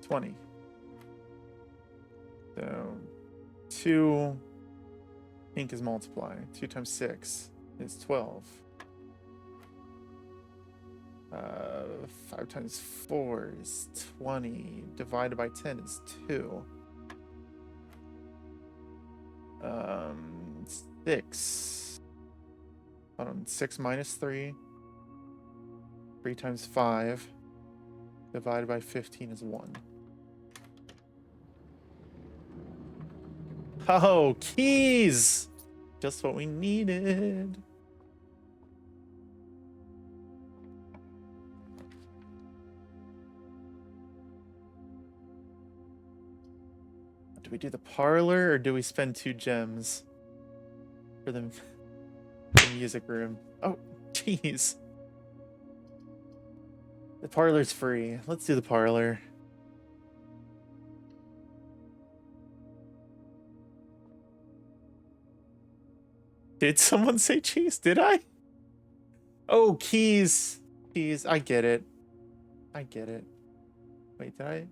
20. So 2 pink is multiply. 2 times 6 is 12. 5 times 4 is 20. Divided by 10 is 2. 6. Hold on. 6 minus 3. 3 times 5 divided by 15 is 1. Oh, keys! Just what we needed. Do we do the parlor or do we spend 2 gems for the music room? Oh, jeez. The parlor's free. Let's do the parlor. Did someone say cheese? Did I? Oh, keys. Keys. I get it. I get it. Wait, did I?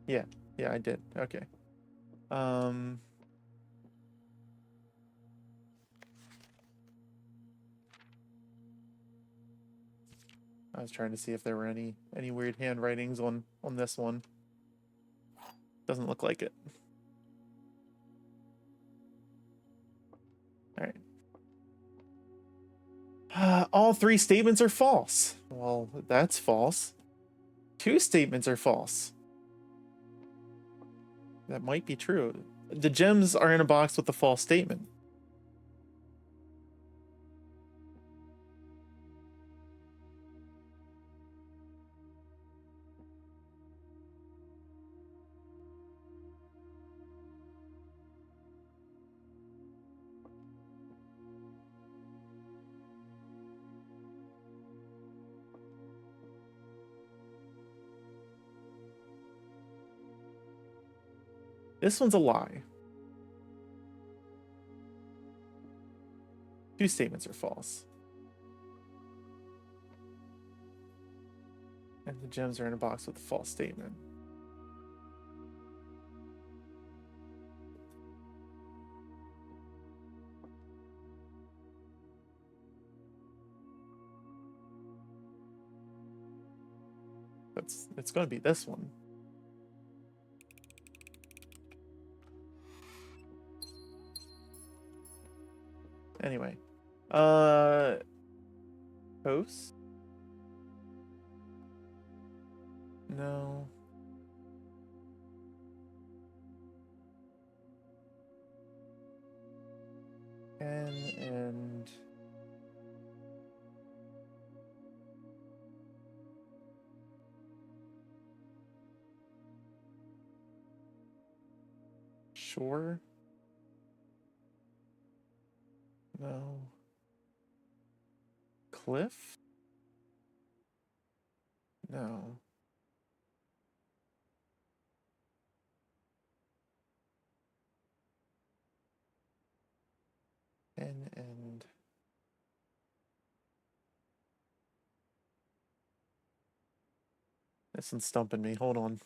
Yeah. Yeah, I did. Okay. I was trying to see if there were any weird handwritings on this one. Doesn't look like it. All right. All 3 statements are false. Well, that's false. 2 statements are false. That might be true. The gems are in a box with a false statement. This one's a lie. 2 statements are false. And the gems are in a box with a false statement. It's going to be this one. Anyway, host? No. And shore? No. Cliff? No. And this one's stumping me. Hold on.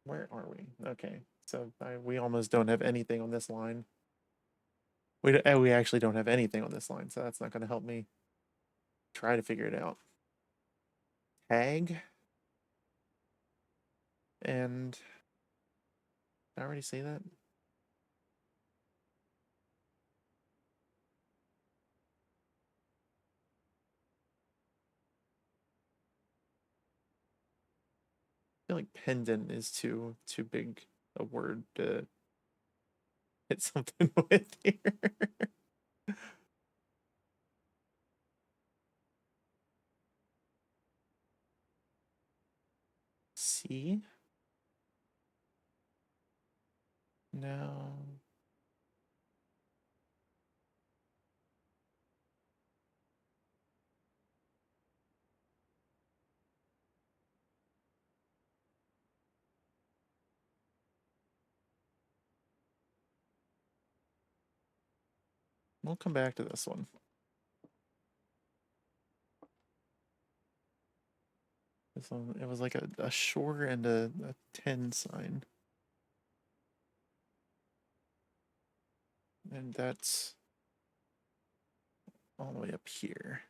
Where are we? Okay, so we almost don't have anything on this line. We actually don't have anything on this line, so that's not going to help me try to figure it out. Tag. And did I already say that? I feel like pendant is too big a word to hit something with here. See? No. We'll come back to this one. This one, it was like a shore and a 10 sign. And that's all the way up here.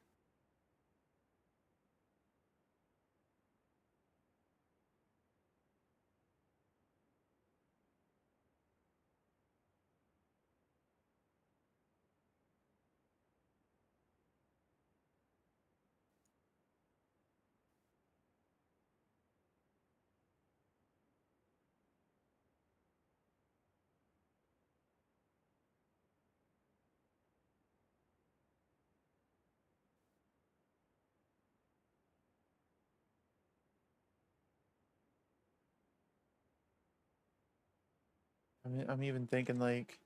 I mean, I'm even thinking like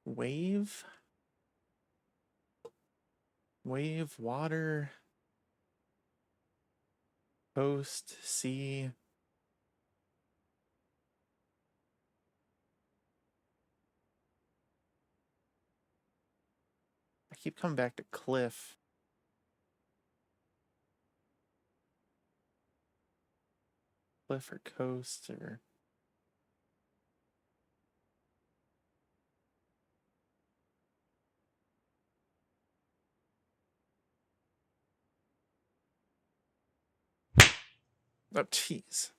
wave, water, coast, sea. keep coming back to Cliff. Cliff or Coast or... Oh, jeez.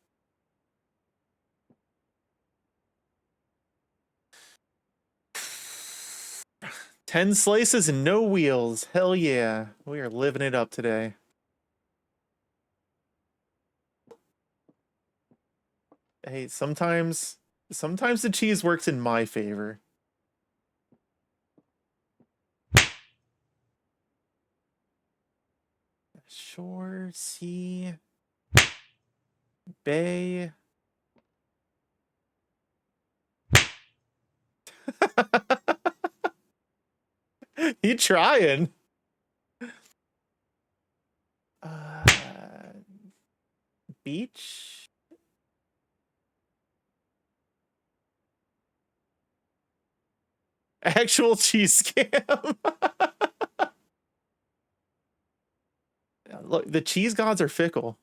Ten slices and no wheels. Hell yeah. We are living it up today. Hey, sometimes the cheese works in my favor. Shore, sea, bay. You trying? Beach. Actual cheese scam. Look, the cheese gods are fickle.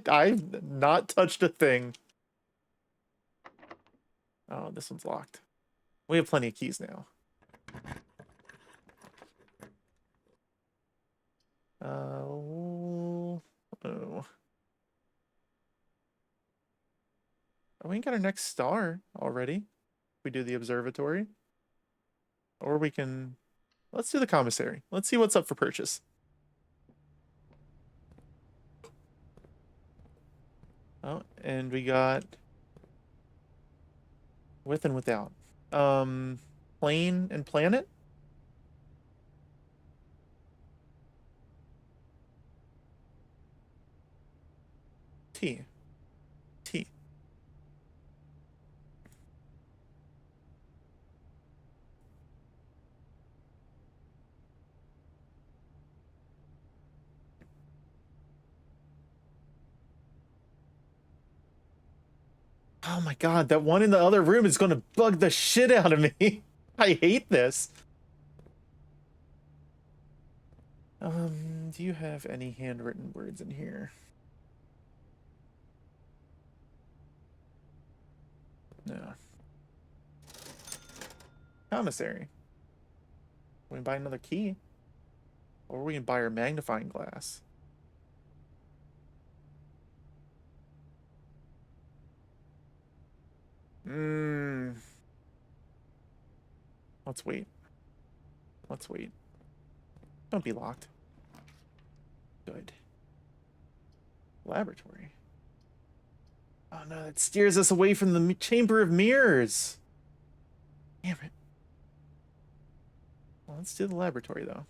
I've not touched a thing. Oh, this one's locked. We have plenty of keys now. Oh. Oh, we ain't got our next star already. We do the observatory. Or we can... Let's do the commissary. Let's see what's up for purchase. Oh, and we got... With and without. Plane and planet? T. T. Oh my god, that one in the other room is gonna bug the shit out of me. I hate this. Do you have any handwritten words in here? No. Commissary. We can buy another key. Or we can buy our magnifying glass. Let's wait. Let's wait. Don't be locked. Good. Laboratory. Oh no, that steers us away from the Chamber of Mirrors. Damn it. Well, let's do the laboratory, though.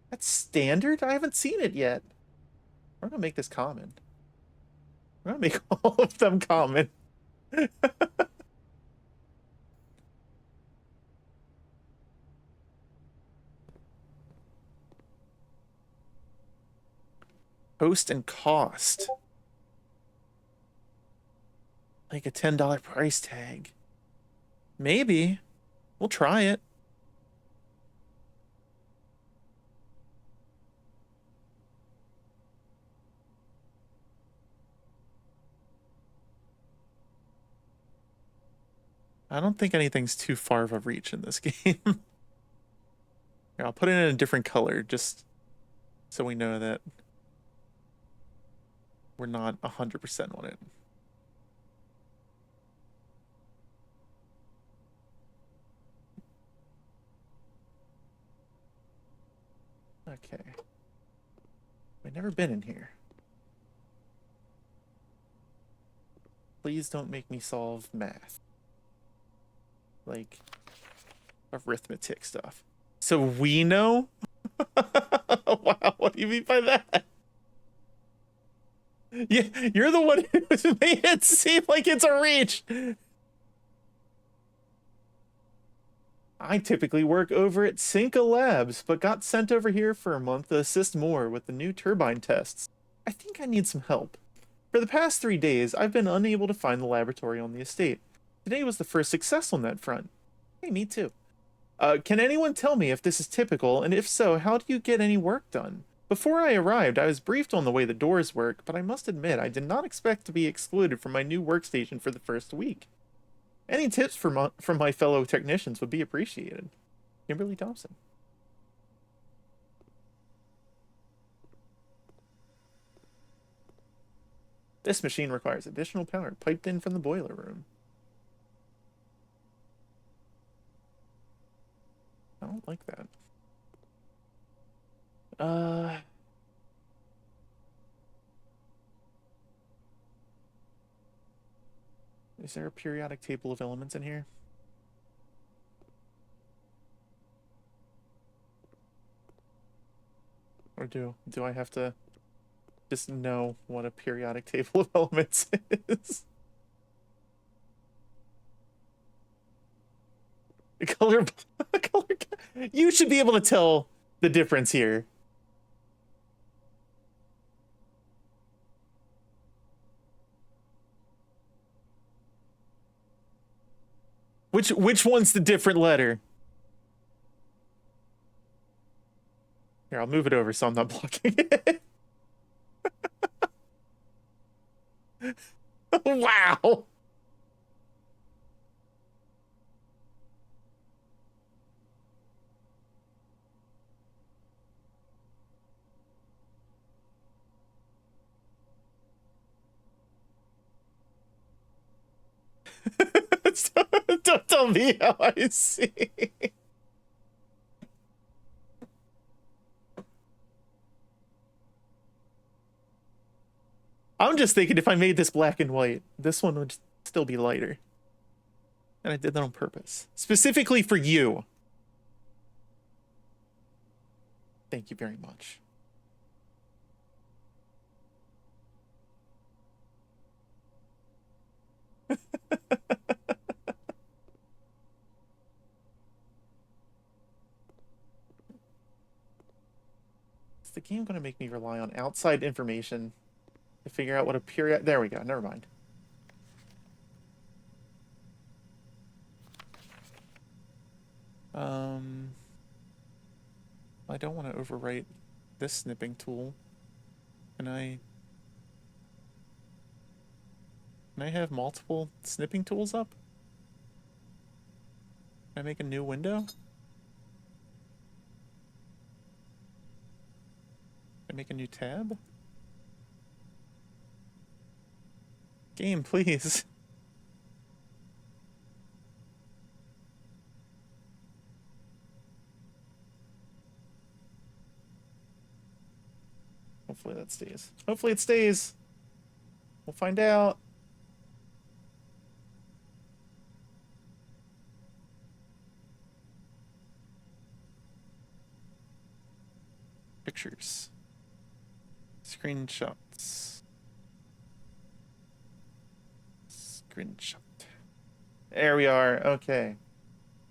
That's standard? I haven't seen it yet. We're gonna make this common. We're gonna make all of them common. Host and cost. Like a $10 price tag. Maybe. We'll try it. I don't think anything's too far of a reach in this game. Here, I'll put it in a different color just so we know that we're not 100% on it. Okay. I've never been in here. Please don't make me solve math. Like, arithmetic stuff. So we know? Wow, what do you mean by that? Yeah, you're the one who made it seem like it's a reach. I typically work over at Cinca Labs, but got sent over here for a month to assist more with the new turbine tests. I think I need some help. For the past 3 days, I've been unable to find the laboratory on the estate. Today was the first success on that front. Hey, me too. Can anyone tell me if this is typical, and if so, how do you get any work done? Before I arrived, I was briefed on the way the doors work, but I must admit I did not expect to be excluded from my new workstation for the first week. Any tips from my fellow technicians would be appreciated. Kimberly Thompson. This machine requires additional power piped in from the boiler room. I don't like that. Is there a periodic table of elements in here? Or do I have to just know what a periodic table of elements is? Color. You should be able to tell the difference here. Which one's the different letter? Here, I'll move it over so I'm not blocking it. Wow. Don't tell me how I see. I'm just thinking if I made this black and white, this one would still be lighter. And I did that on purpose. Specifically for you. Thank you very much. Is the game going to make me rely on outside information to figure out what a period... There we go. Never mind. I don't want to overwrite this snipping tool. Can I have multiple snipping tools up? Can I make a new window? Can I make a new tab? Game, please. Hopefully that stays. Hopefully it stays. We'll find out. Pictures. Screenshots. Screenshot. There we are. Okay.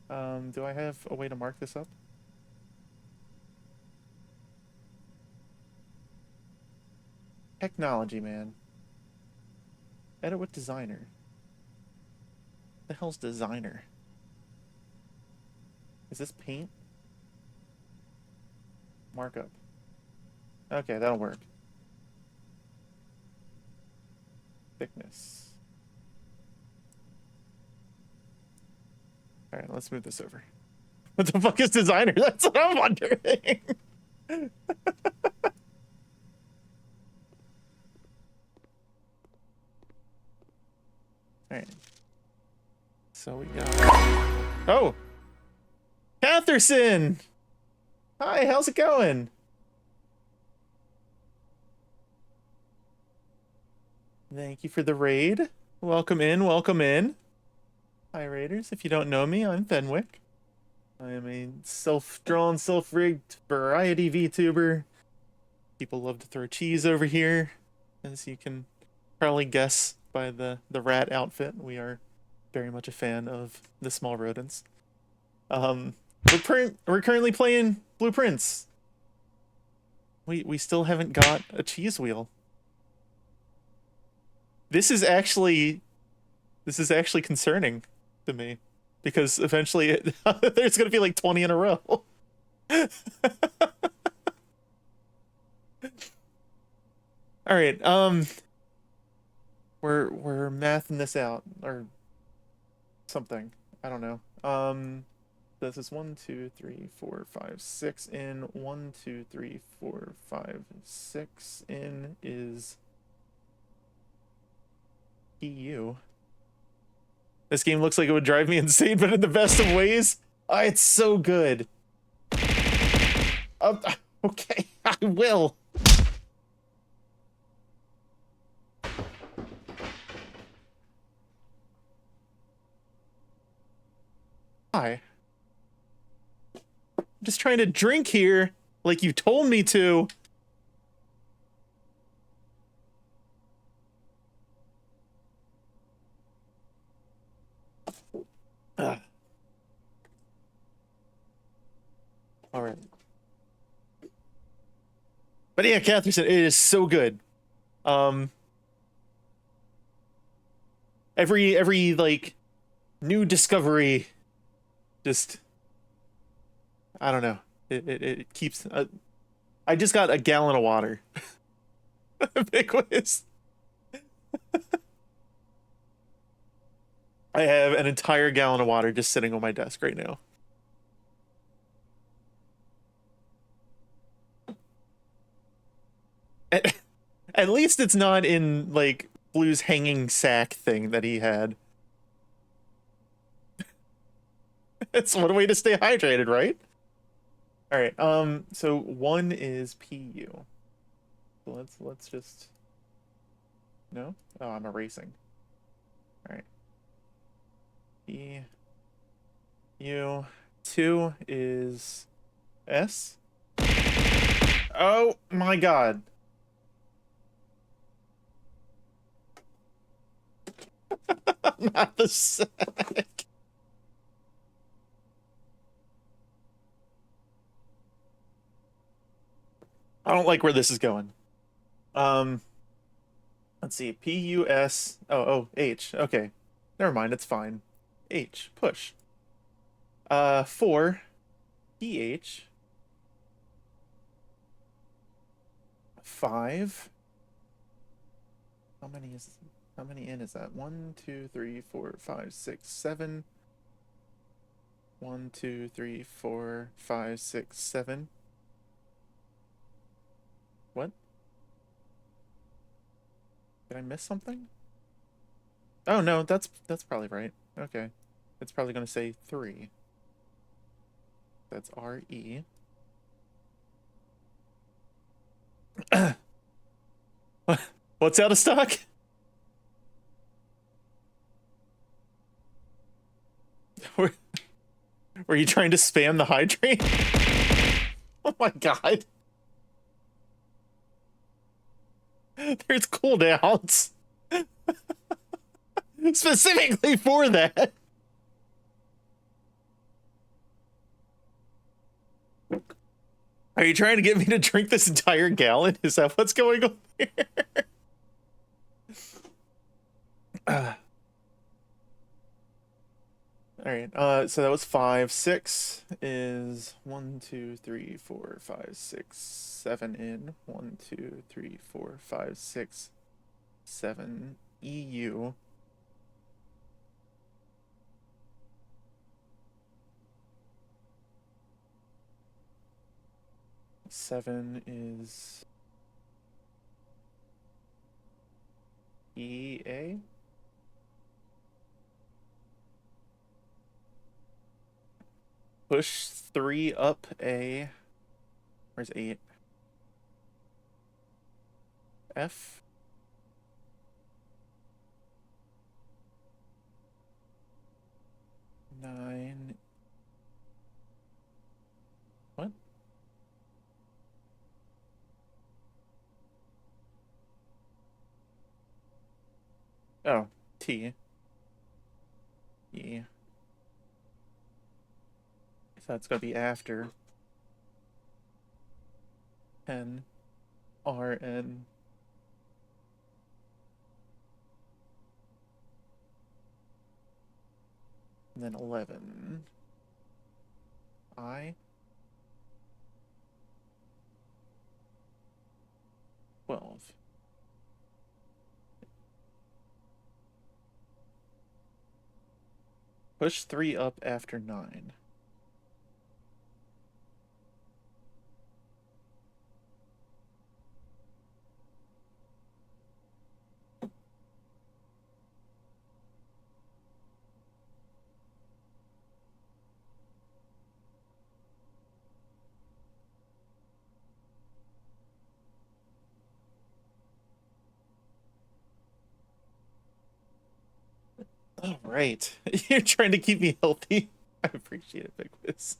Do I have a way to mark this up? Technology, man. Edit with designer. What the hell's designer? Is this paint? Markup. Okay, that'll work. Thickness. Alright, let's move this over. What the fuck is designer? That's what I'm wondering. Alright. So we got... Oh! Catherson! Hi, how's it going? Thank you for the raid. Welcome in, welcome in. Hi, Raiders. If you don't know me, I'm Venwyk. I am a self-drawn, self-rigged variety VTuber. People love to throw cheese over here, as you can probably guess by the rat outfit. We are very much a fan of the small rodents. We're currently playing Blueprints. We still haven't got a cheese wheel. This is actually concerning to me because eventually there's gonna be like 20 in a row. All right, we're mathing this out or something. I don't know. This is 1, 2, 3, 4, 5, 6 in. 1, 2, 3, 4, 5, 6 in is EU. This game looks like it would drive me insane, but in the best of ways. It's so good. Okay, I will. Hi. I'm just trying to drink here, like you told me to. All right. But yeah, Catherine said it is so good. Every like new discovery, just I don't know. It keeps. I just got a gallon of water. Big quiz. I have an entire gallon of water just sitting on my desk right now. At least it's not in like Blue's hanging sack thing that he had. It's one way to stay hydrated, right? All right. So 1 is PU. So let's just. No? Oh, I'm erasing. All right. PU. 2 is S. Oh my God. Not the sack. I don't like where this is going. Let's see. P-U-S. Oh, H. Okay. Never mind. It's fine. H. Push. 4. P-H. 5. How many in is that? 1, 2, 3, 4, 5, 6, 7. 1, 2, 3, 4, 5, 6, 7. What? Did I miss something? Oh no, that's probably right. Okay. It's probably gonna say 3. That's R-E. What's out of stock? Were you trying to spam the hydrate? Oh my God. There's cooldowns. Specifically for that. Are you trying to get me to drink this entire gallon? Is that what's going on here? All right. So that was 5. 6 is 1, 2, 3, 4, 5, 6, 7 in. 1, 2, 3, 4, 5, 6, 7 EU. Seven is EA. Push 3 up A. Where's 8? F. Nine. What? Oh, T. E. that's gonna be after 10 RN. And then 11 I 12. Push 3 up after 9. All right. You're trying to keep me healthy. I appreciate it, Big Wiz.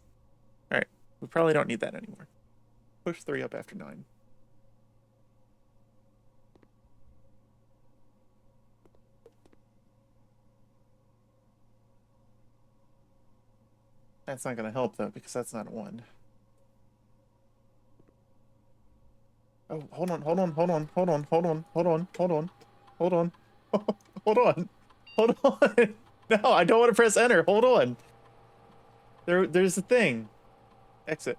All right. We probably don't need that anymore. Push 3 up after 9. That's not going to help, though, because that's not a 1. Oh, hold on. Hold on. No, I don't want to press enter. Hold on. There's a thing. Exit.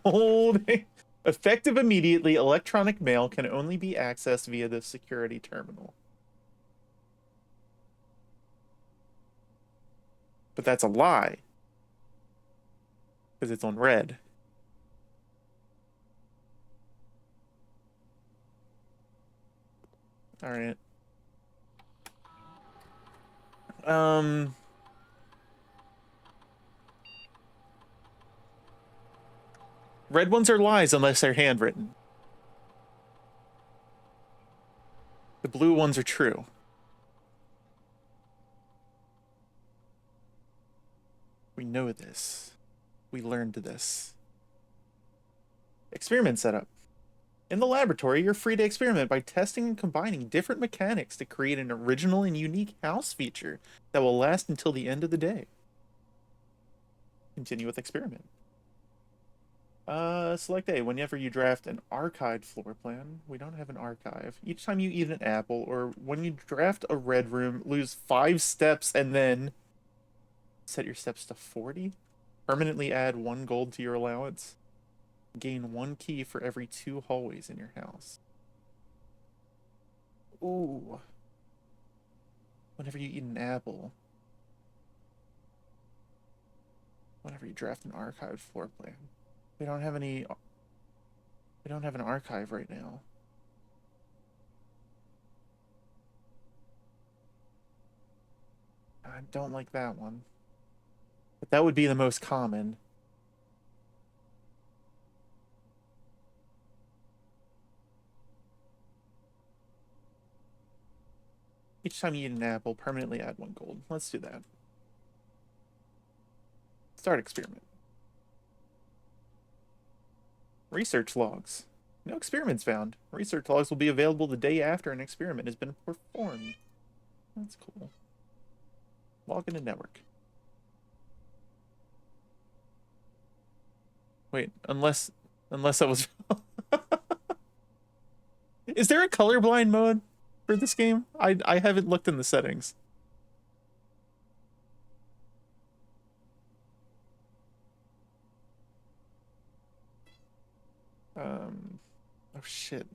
Holding. Effective immediately, electronic mail can only be accessed via the security terminal. But that's a lie. Because it's on red. All right. Red ones are lies unless they're handwritten. The blue ones are true. We know this. We learned this. Experiment setup. In the laboratory, you're free to experiment by testing and combining different mechanics to create an original and unique house feature that will last until the end of the day. Continue with experiment. Select A. Whenever you draft an archived floor plan, we don't have an archive. Each time you eat an apple, or when you draft a red room, lose 5 steps and then set your steps to 40. Permanently add 1 gold to your allowance. Gain 1 key for every 2 hallways in your house. Ooh. Whenever you eat an apple. Whenever you draft an archived floor plan. We don't have any... We don't have an archive right now. I don't like that one. But that would be the most common. Each time you eat an apple, permanently add 1 gold. Let's do that. Start experiment. Research logs. No experiments found. Research logs will be available the day after an experiment has been performed. That's cool. Log into network. Wait, unless that was... Is there a colorblind mode for this game? I haven't looked in the settings. Oh shit.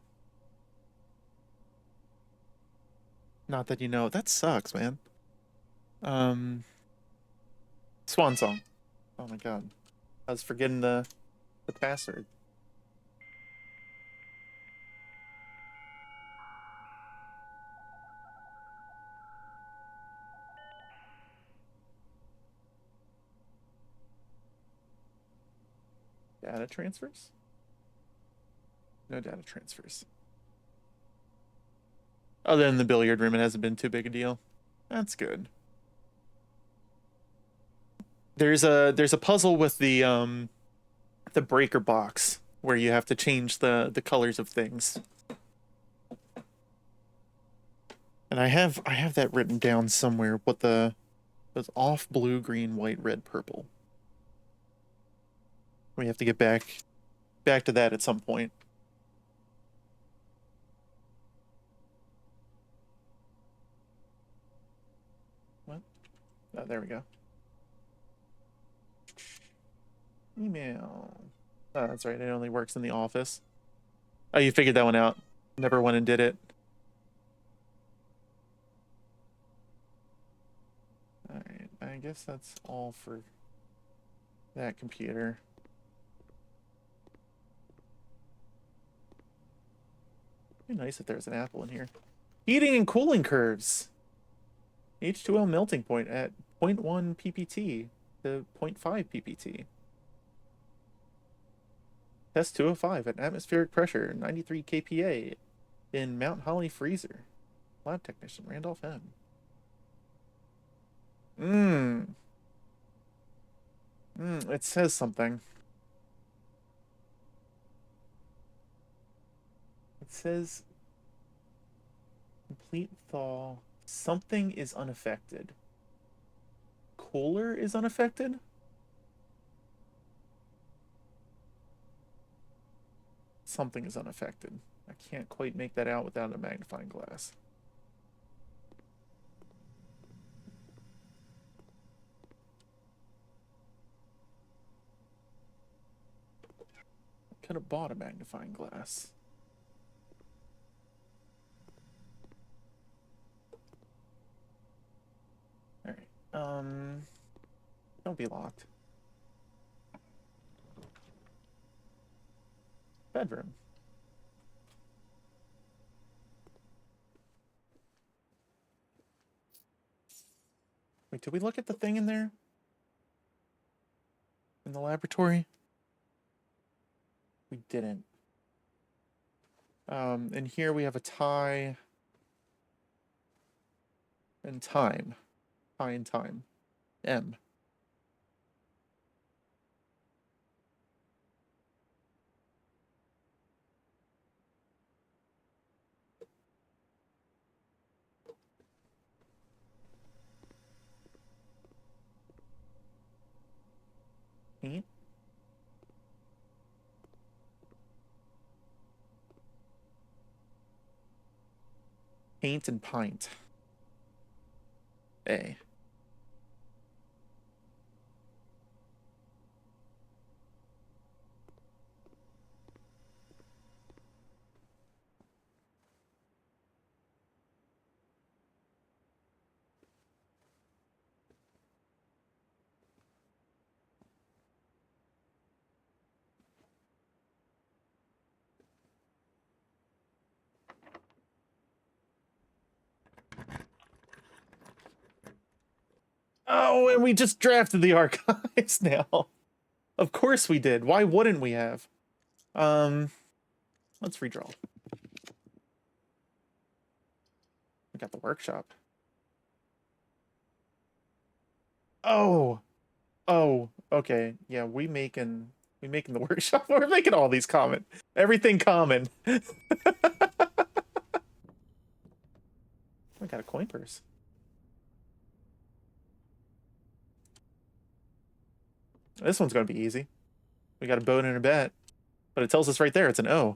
Not that you know. That sucks, man. Swan song. Oh my god. I was forgetting the password. Data transfers? No data transfers. Other than the billiard room, it hasn't been too big a deal. That's good. There's a puzzle with the breaker box where you have to change the colors of things. And And I have that written down somewhere. What the was off blue, green, white, red, purple. We have to get back to that at some point. What? Oh, there we go. Email. Oh, that's right. It only works in the office. Oh, you figured that one out. Never went and did it. Alright, I guess that's all for that computer. It'd be nice if there's an apple in here. Heating and cooling curves. H2O melting point at 0.1 ppt to 0.5 ppt. Test 205 at atmospheric pressure, 93 kPa in Mount Holly freezer. Lab technician, Randolph M. It says something. It says complete thaw. Something is unaffected. Cooler is unaffected? Something is unaffected. I can't quite make that out without a magnifying glass. Could have bought a magnifying glass. Alright. Don't be locked. Bedroom. Wait, did we look at the thing in there? In the laboratory? We didn't. And here we have a tie and time. Tie and time. M. Paint. Paint and pint. A. Oh, and we just drafted the archives now. Of course we did. Why wouldn't we have? Let's redraw. We got the workshop. Oh. Oh, okay. Yeah, we making the workshop. We're making all these common. Everything common. We got a coin purse. This one's gonna be easy. We got a bone and a bet. But it tells us right there it's an O.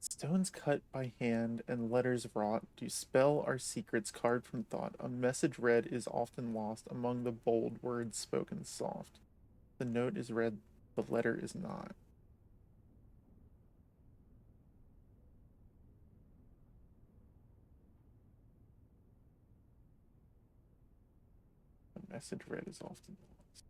Stones cut by hand and letters wrought to spell our secrets carved from thought. A message read is often lost among the bold words spoken soft. The note is read, the letter is not. A message read is often lost.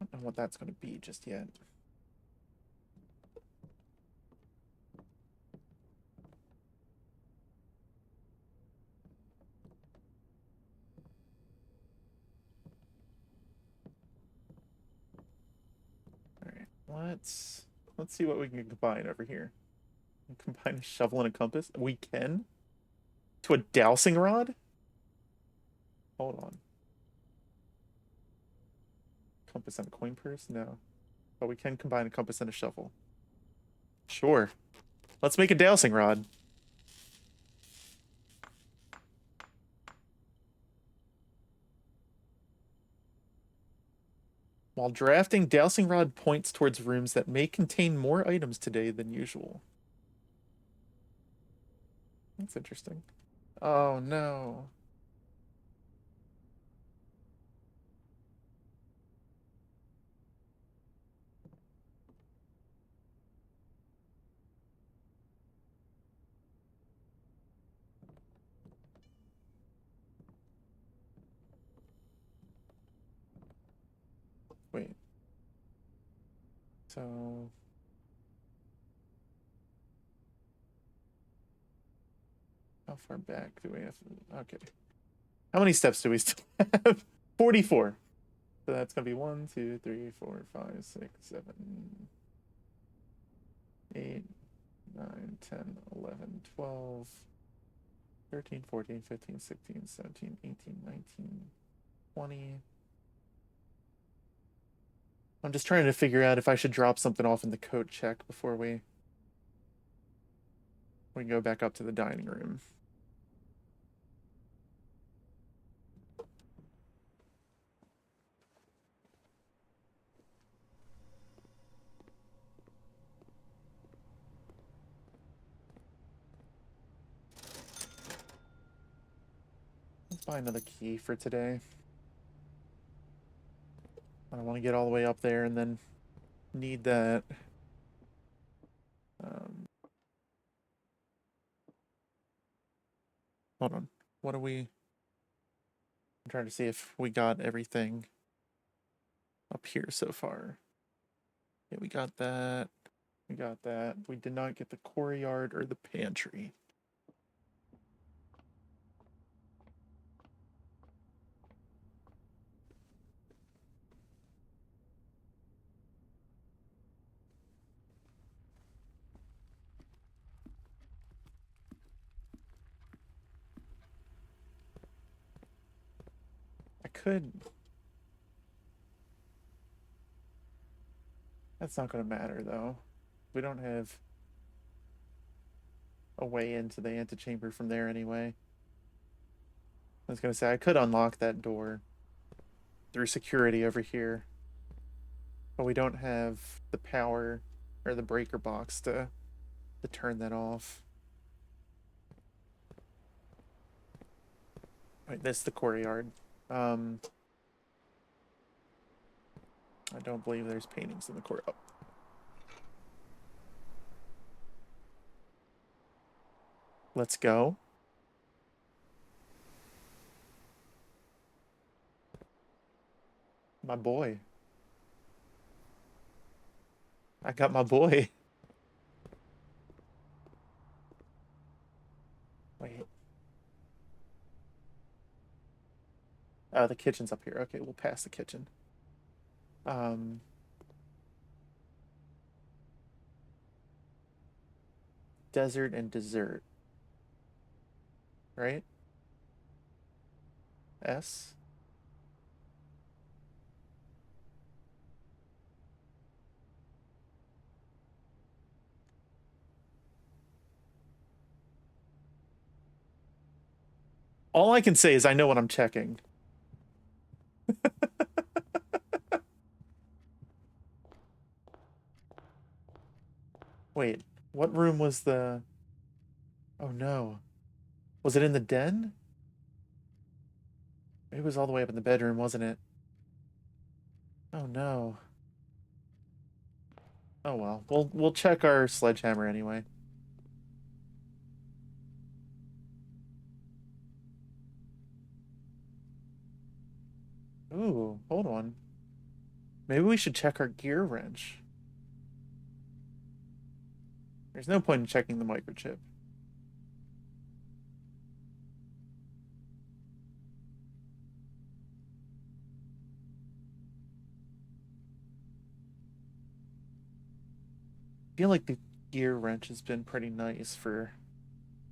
I don't know what that's going to be just yet. let's see what we can combine over here. Combine a shovel and a compass. We can? To a dowsing rod? Hold on. Compass and a coin purse? No. But we can combine a compass and a shovel. Sure. Let's make a dowsing rod. While drafting, dowsing rod points towards rooms that may contain more items today than usual. That's interesting. Oh no. Wait. So... how far back do we have to... okay. How many steps do we still have? 44. So that's going to be 1, 2, 3, 4, 5, 6, 7, 8, 9, 10, 11, 12, 13, 14, 15, 16, 17, 18, 19, 20. I'm just trying to figure out if I should drop something off in the code check before we go back up to the dining room. Let's buy another key for today. I don't want to get all the way up there and then need that. Hold on. What are we... I'm trying to see if we got everything up here so far. Yeah, we got that. We got that. We did not get the courtyard or the pantry. I could... that's not going to matter, though. We don't have a way into the antechamber from there anyway. I was going to say, I could unlock that door through security over here. But we don't have the power or the breaker box to turn that off. Wait, this is the courtyard. I don't believe there's paintings in the court. Oh. Let's go. My boy. I got my boy. Wait. Oh, the kitchen's up here. Okay, we'll pass the kitchen. Desert and dessert. Right? S. All I can say is I know what I'm checking. Wait, what room was the... oh no. Was it in the den? It was all the way up in the bedroom, wasn't it? Oh no. Oh well. We'll check our sledgehammer anyway. Ooh, hold on. Maybe we should check our gear wrench. There's no point in checking the microchip. feel like the gear wrench has been pretty nice for,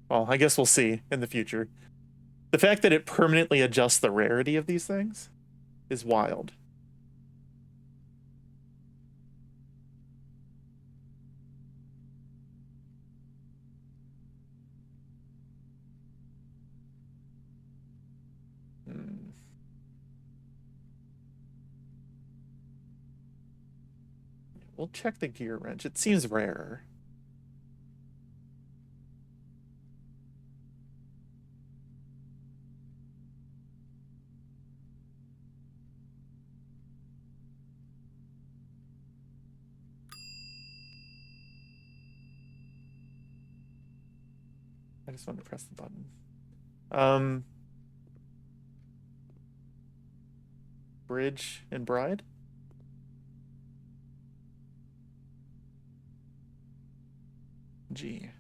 well, I guess we'll see in the future. The fact that it permanently adjusts the rarity of these things is wild. We'll check the gear wrench. It seems rarer. I just wanted to press the button. Bridge and Bride? G.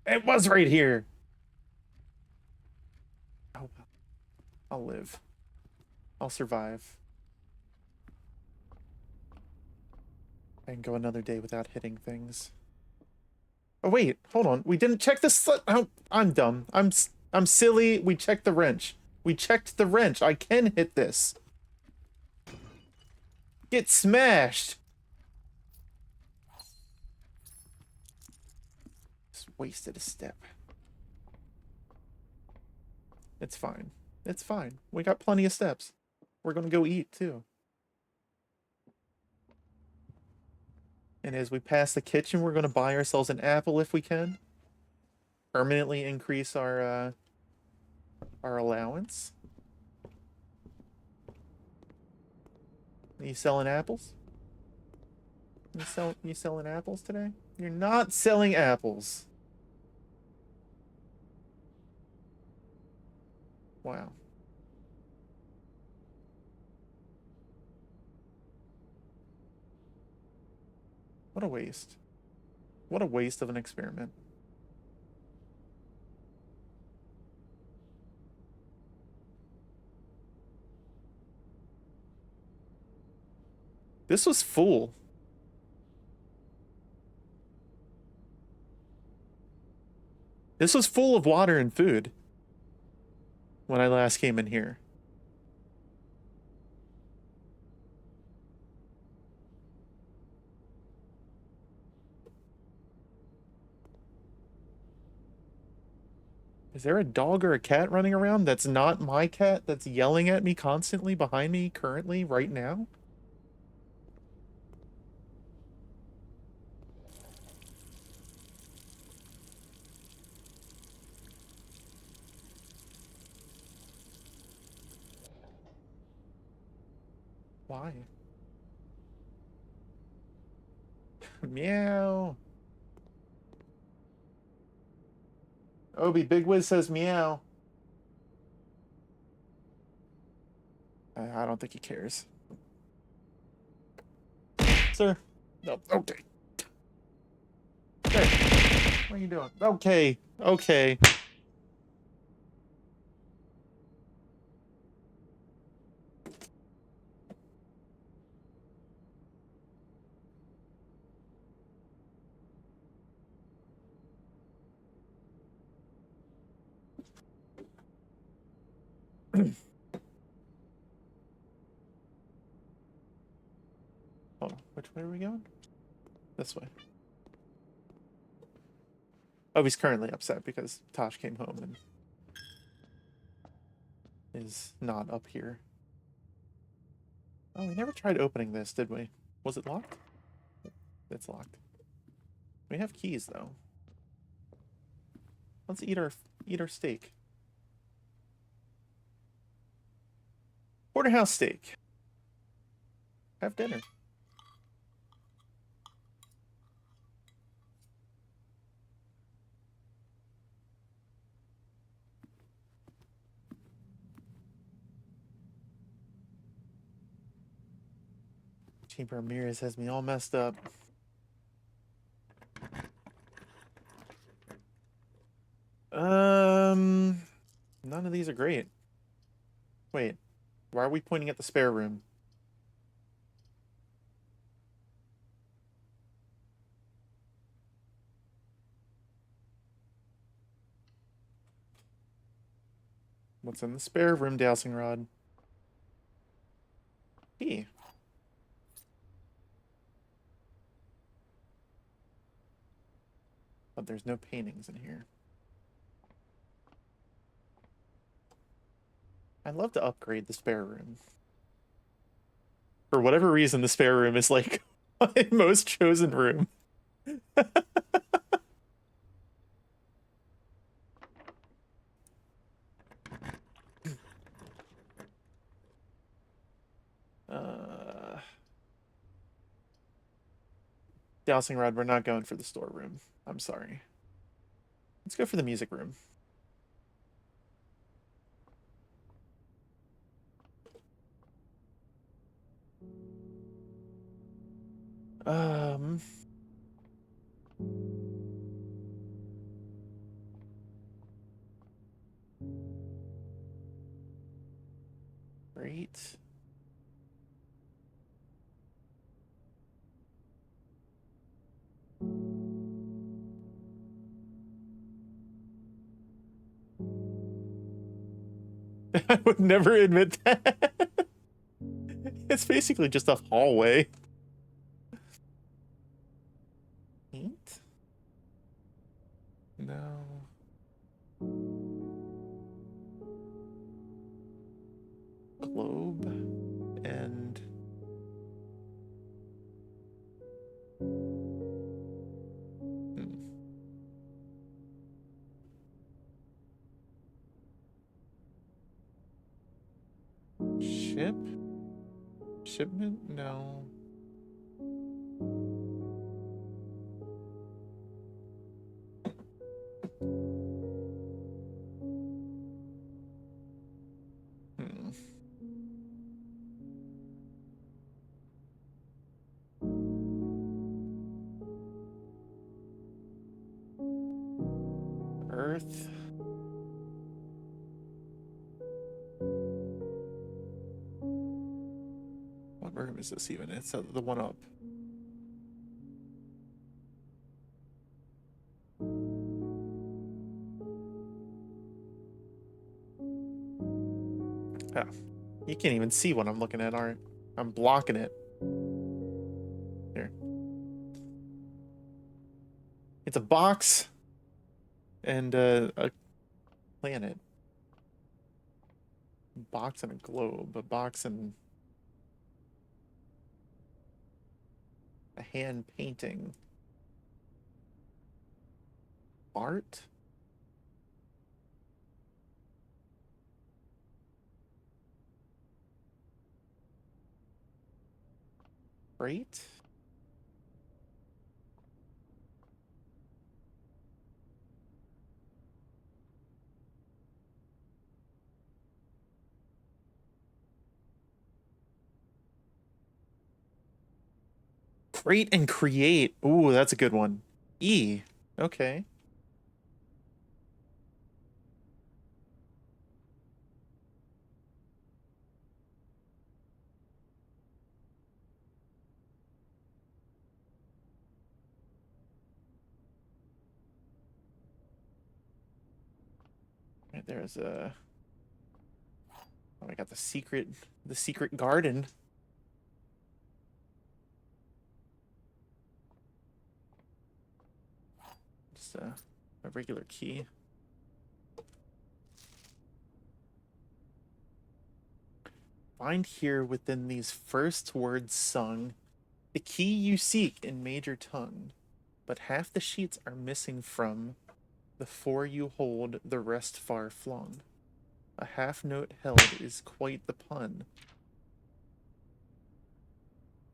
It was right here. Oh, I'll live. I'll survive. I can go another day without hitting things. Oh wait, hold on. We didn't check this. Oh, I'm dumb. I'm silly. We checked the wrench. We checked the wrench. I can hit this. Get smashed. Just wasted a step. It's fine. It's fine. We got plenty of steps. We're gonna go eat too. And as we pass the kitchen, we're gonna buy ourselves an apple if we can. Permanently increase our allowance. You selling apples? You selling apples today? You're not selling apples. Wow. What a waste. What a waste of an experiment. This was full. This was full of water and food when I last came in here. Is there a dog or a cat running around that's not my cat that's yelling at me constantly behind me currently right now? Why? Meow. Obi, Big Wiz says meow. I don't think he cares. Sir? No, okay. Hey, what are you doing? Okay, okay. Hold on, which way are we going? This way. Oh, he's currently upset because Tosh came home and is not up here. Oh, we never tried opening this, did we? Was it locked? It's locked. We have keys though. Let's eat our steak. Porterhouse steak. Have dinner. Chamber of Mirrors has me all messed up. None of these are great. Wait, why are we pointing at the spare room? What's in the spare room, dowsing rod? Key. But there's no paintings in here. I'd love to upgrade the spare room. For whatever reason, the spare room is like my most chosen room. Dowsing rod, we're not going for the storeroom. I'm sorry. Let's go for the music room. Um. Great. I would never admit that. It's basically just a hallway. Paint? No. Globe and ship? Shipment? No. Hmm. Earth? What room is this even? It's the one up. Oh, you can't even see what I'm looking at, Art. I'm blocking it. Here. It's a box and a planet. A box and a globe. A box and a hand painting. Art? Great. Create and create. Ooh, that's a good one. E. Okay. Right, there's a. Oh, I got the secret garden. Just a regular key. Find here within these first words sung the key you seek in major tongue, but half the sheets are missing from the four you hold, the rest far flung. A half note held is quite the pun.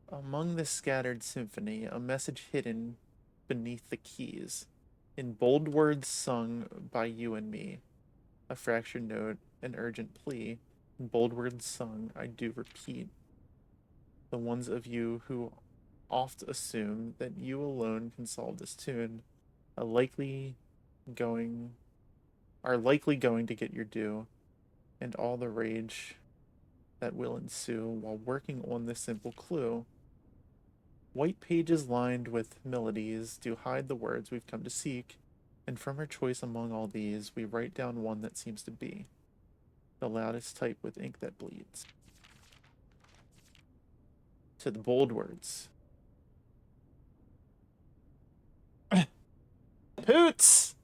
Among the scattered symphony, a message hidden beneath the keys, in bold words sung by you and me. A fractured note, an urgent plea, in bold words sung, I do repeat. The ones of you who oft assume that you alone can solve this tune, a likely going are likely going to get your due, and all the rage that will ensue while working on this simple clue. White pages lined with melodies do hide the words we've come to seek, and from our choice among all these, we write down one that seems to be the loudest type with ink that bleeds. To the bold words. Poots!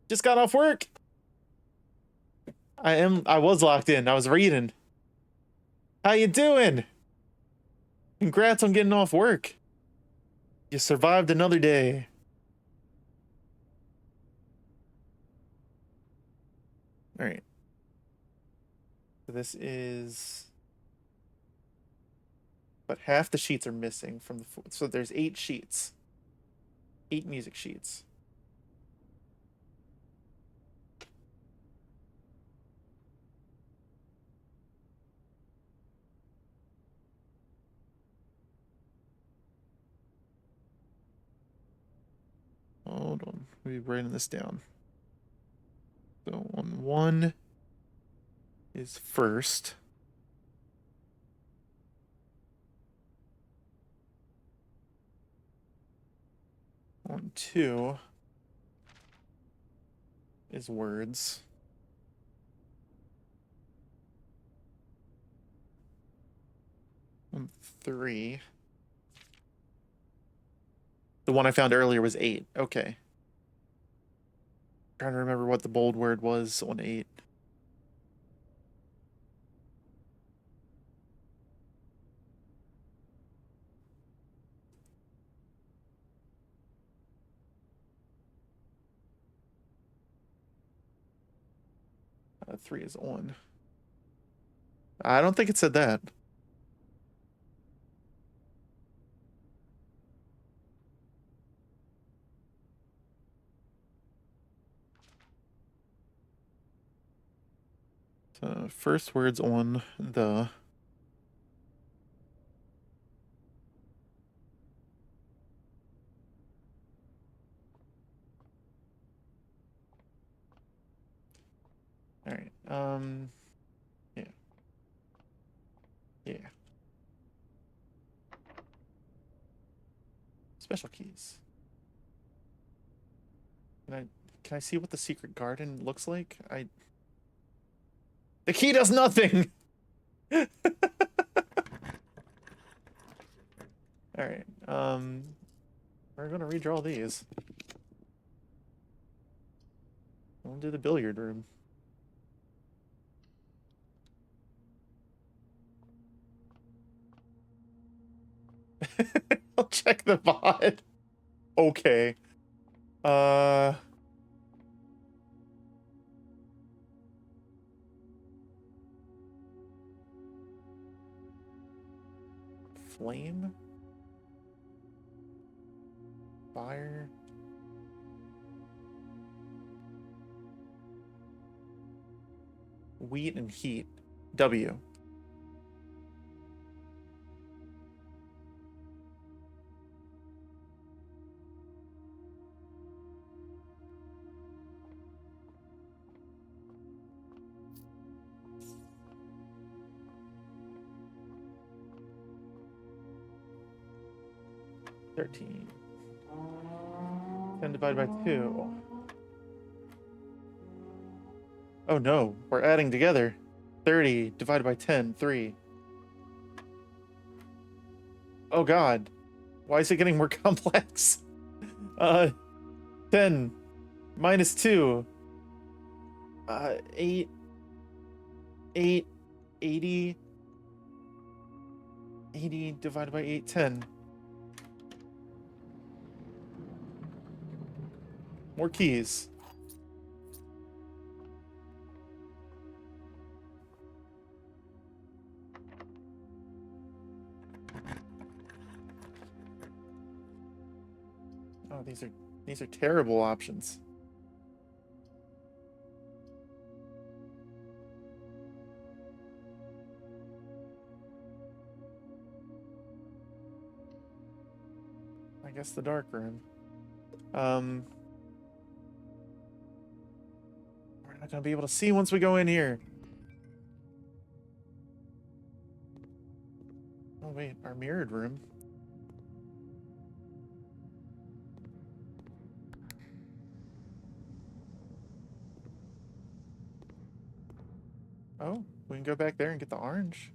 Just got off work. I was locked in. I was reading. How you doing? Congrats on getting off work. You survived another day. All right. So this is, but half the sheets are missing from the, so there's 8 sheets. 8 music sheets. Hold on. We'll be writing this down. So on 1 is first. On 2 is words. On 3. The one I found earlier was 8. Okay. Trying to remember what the bold word was on 8. Three is on. I don't think it said that. First words on the. All right. Yeah. Yeah. Special keys. Can I see what the secret garden looks like? The key does nothing. All right. We're gonna redraw these. We'll do the billiard room. I'll check the VOD. Okay. Flame? Fire? Wheat and heat. W. $13. 10 divided by 2. Oh no, we're adding together. 30 divided by 10, 3. Oh god. Why is it getting more complex? 10 minus 2. 8. 8. 80. 80 divided by 8, 10. More keys. Oh, these are terrible options. I guess the dark room. Not gonna be able to see once we go in here. Oh wait, our mirrored room. Oh, we can go back there and get the orange.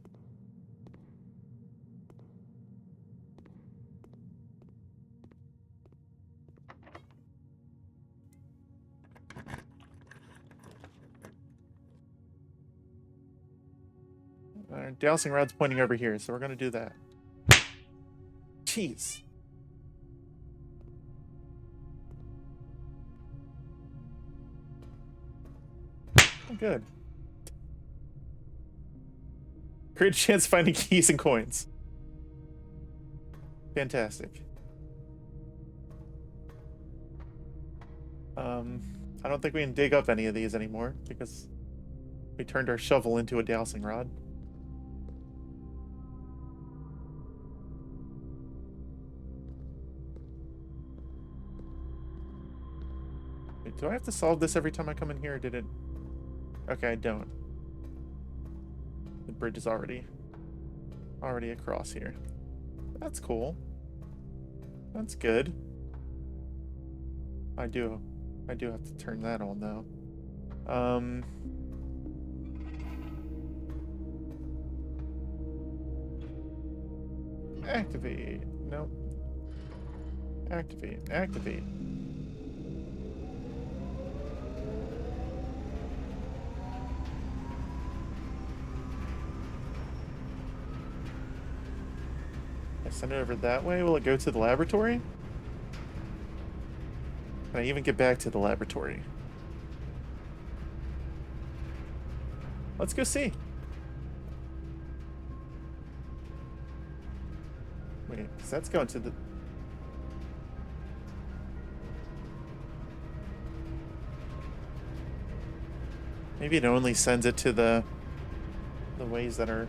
Our dowsing rod's pointing over here, so we're gonna do that. Jeez. Oh, good. Great chance finding keys and coins. Fantastic. I don't think we can dig up any of these anymore because we turned our shovel into a dowsing rod. Wait, do I have to solve this every time I come in here, or did it... Okay, I don't. The bridge is already across here. That's cool. That's good. I do have to turn that on though. Activate. Nope. Activate. Activate. I send it over that way. Will it go to the laboratory? Can I even get back to the laboratory? Let's go see. Wait, because that's going to the... Maybe it only sends it to the ways that are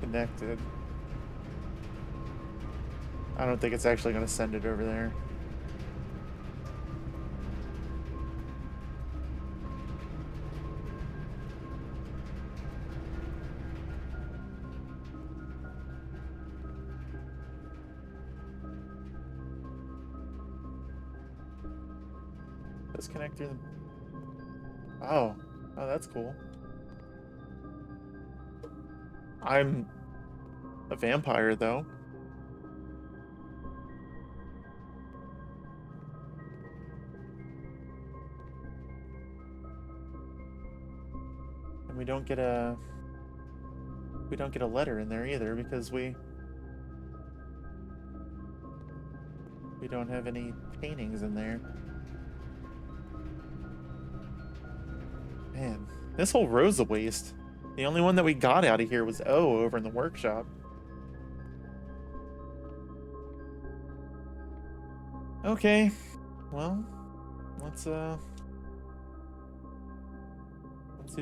connected. I don't think it's actually going to send it over there. Let's connect through the... Oh, that's cool. I'm a vampire, though. And we don't get a letter in there either because we don't have any paintings in there. Man, this whole road's a waste. The only one that we got out of here was O over in the workshop. Okay, well, let's do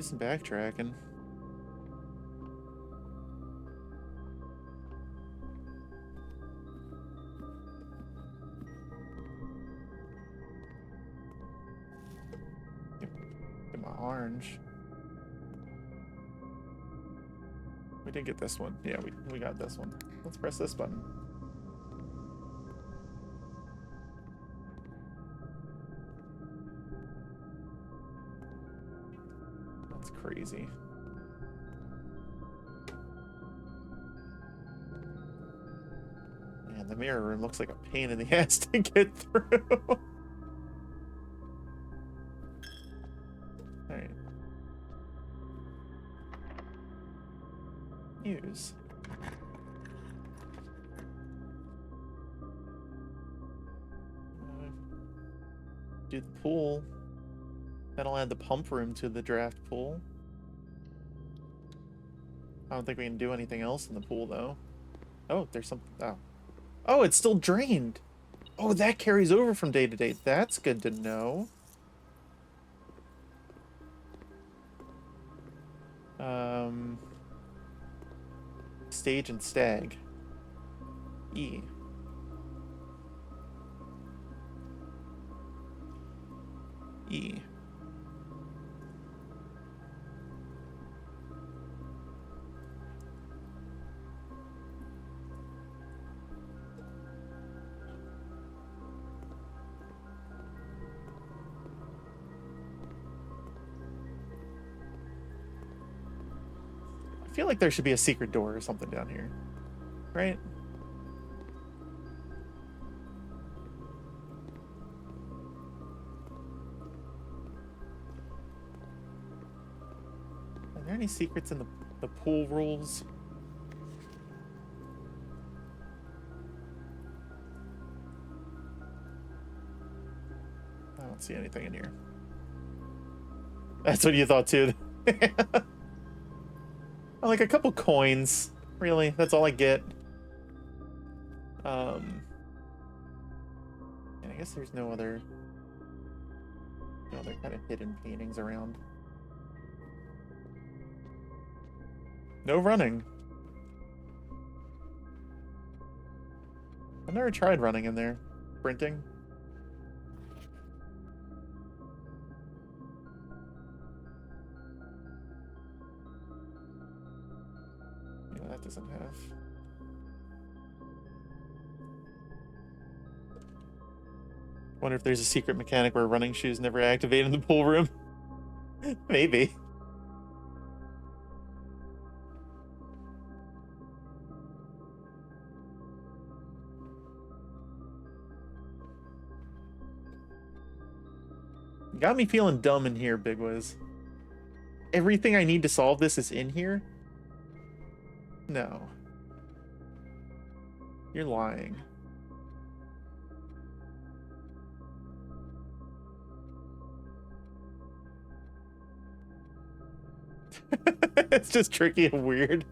some backtracking. Get my orange. We did get this one. Yeah, we got this one. Let's press this button. That's crazy. Man, the mirror room looks like a pain in the ass to get through. Alright. Use. Do the pool. That'll add the pump room to the draft pool. I don't think we can do anything else in the pool, though. Oh, there's something... Oh. Oh, it's still drained! Oh, that carries over from day to day. That's good to know. Stage and stag. E. E. I feel like there should be a secret door or something down here, right? Are there any secrets in the pool rules? I don't see anything in here. That's what you thought too. Like a couple coins, really. That's all I get. And I guess there's no other kind of hidden paintings around. No running. I've never tried running in there. Sprinting. Yeah, that doesn't have. Wonder if there's a secret mechanic where running shoes never activate in the pool room. Maybe. Got me feeling dumb in here, Big Wiz. Everything I need to solve this is in here? No. You're lying. It's just tricky and weird.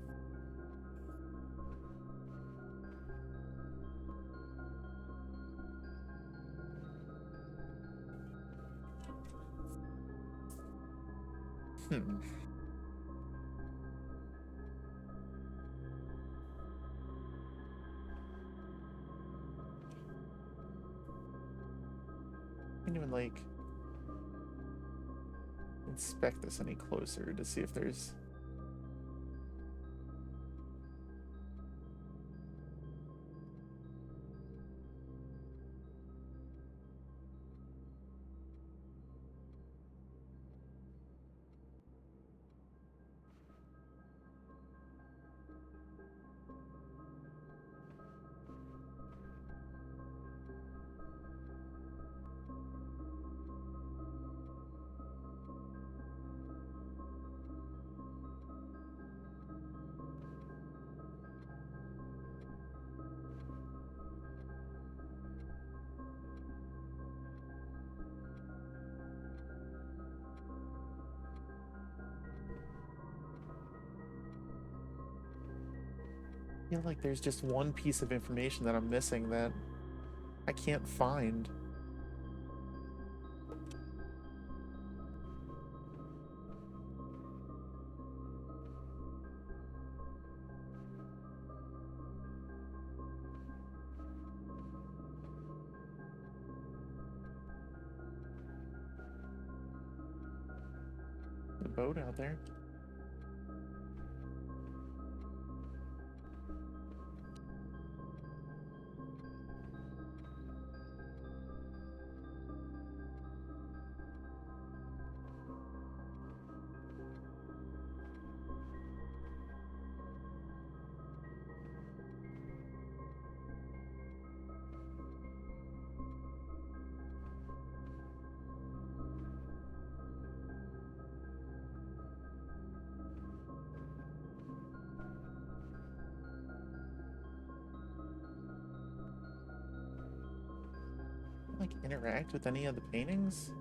Can't even like inspect this any closer to see if there's I feel like there's just one piece of information that I'm missing that I can't find. The boat out there. Like interact with any of the paintings?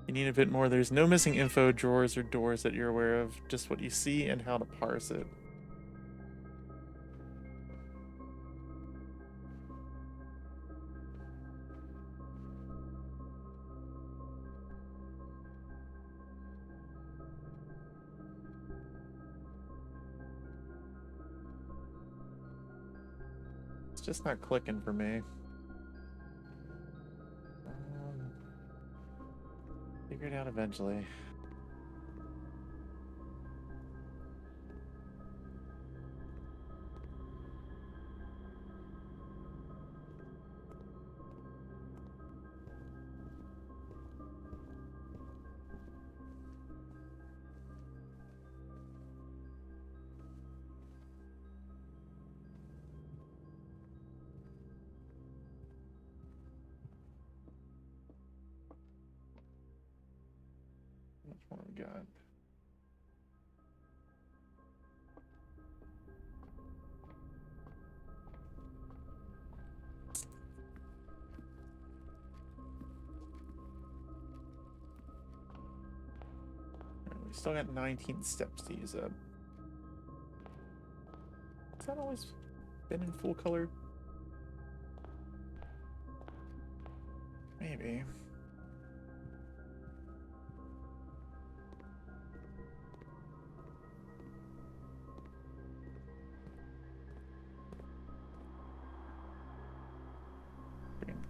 You need a bit more. There's no missing info, drawers, or doors that you're aware of. Just what you see and how to parse it. just not clicking for me. Figure it out eventually. What we got? We still got 19 steps to use up. Has that always been in full color? Maybe.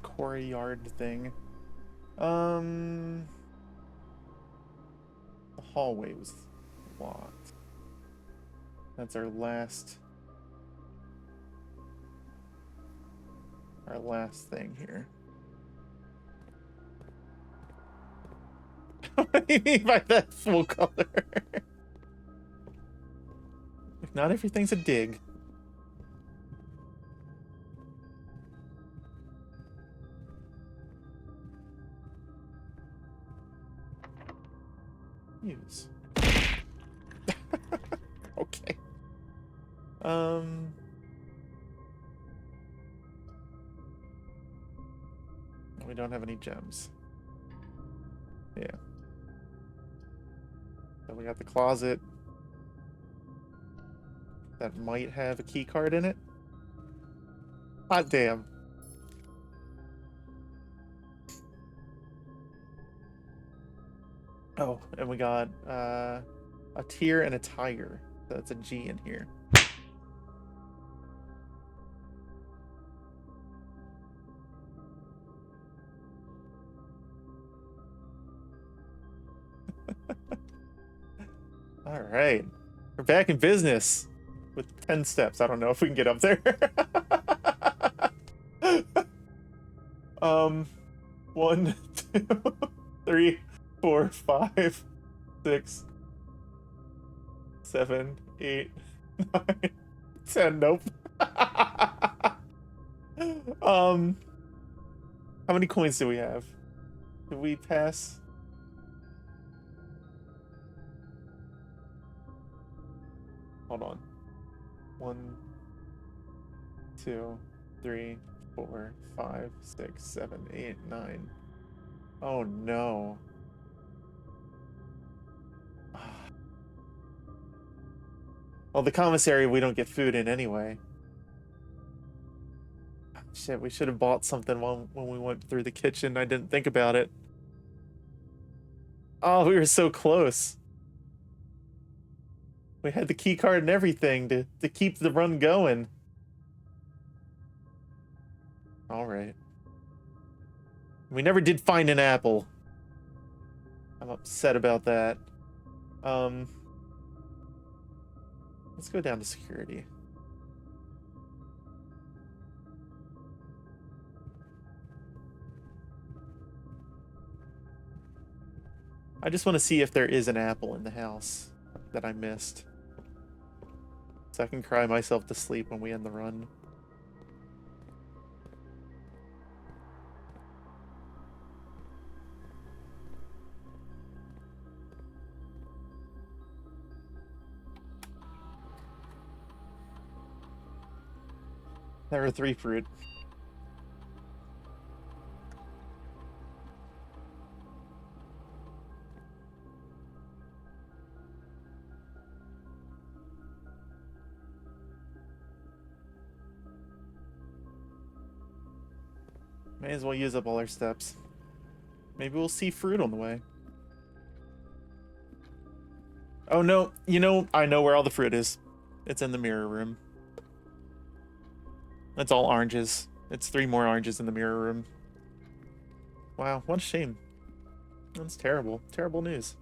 Quarry yard thing. The hallway was locked. That's our last thing here. What do you mean by that full color? Not everything's a dig. Use. Okay. We don't have any gems. Yeah. So we got the closet that might have a key card in it. Hot damn. Oh, and we got a tier and a tire. That's a G in here. All right, we're back in business with 10 steps. I don't know if we can get up there. 1, 2, 3, 4, 5, 6, 7, 8, 9, 10. Nope. How many coins do we have? Did we pass? Hold on. 1, 2, 3, 4, 5, 6, 7, 8, 9. Oh no. Well, the commissary we don't get food in anyway. Shit, we should have bought something when we went through the kitchen. I didn't think about it. Oh, we were so close. We had the key card and everything to keep the run going. All right. We never did find an apple. I'm upset about that. Let's go down to security. I just want to see if there is an apple in the house that I missed. So I can cry myself to sleep when we end the run. There are 3 fruit. May as well use up all our steps. Maybe we'll see fruit on the way. Oh no, you know, I know where all the fruit is. It's in the mirror room. That's all oranges. It's 3 more oranges in the mirror room. Wow, what a shame. That's terrible. Terrible news.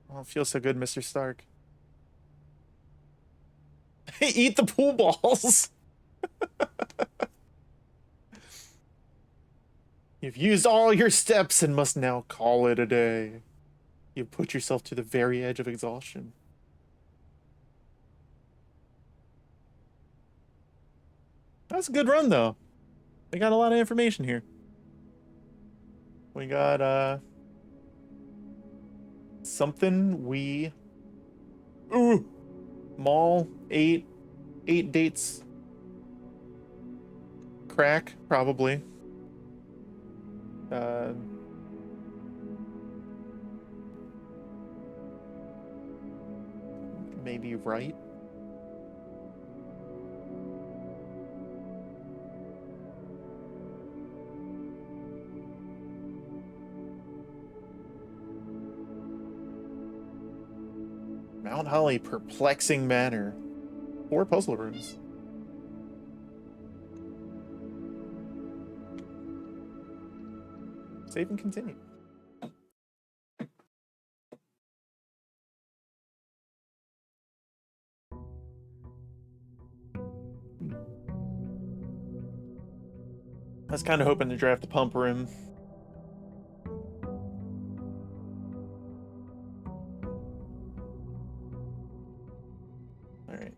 Oh, it feels so good, Mr. Stark. Eat the pool balls! You've used all your steps and must now call it a day. You've put yourself to the very edge of exhaustion. That's a good run, though. We got a lot of information here. We got, something we... Ooh! Mall, 8 dates. Crack, probably. Maybe right. Mount Holly, perplexing manner. 4 puzzle rooms. Save and continue. I was kind of hoping to draft the pump room. Alright.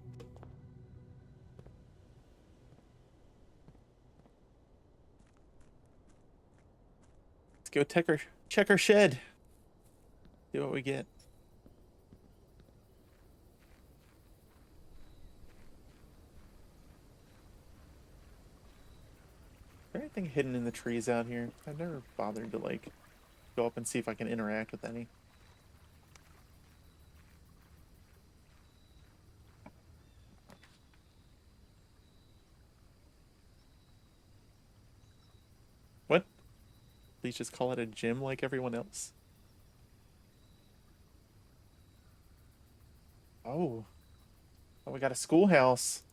Let's go check our shed. See what we get. Is there anything hidden in the trees out here? I've never bothered to, like, go up and see if I can interact with any. What? Please just call it a gym like everyone else. Oh. Oh, we got a schoolhouse.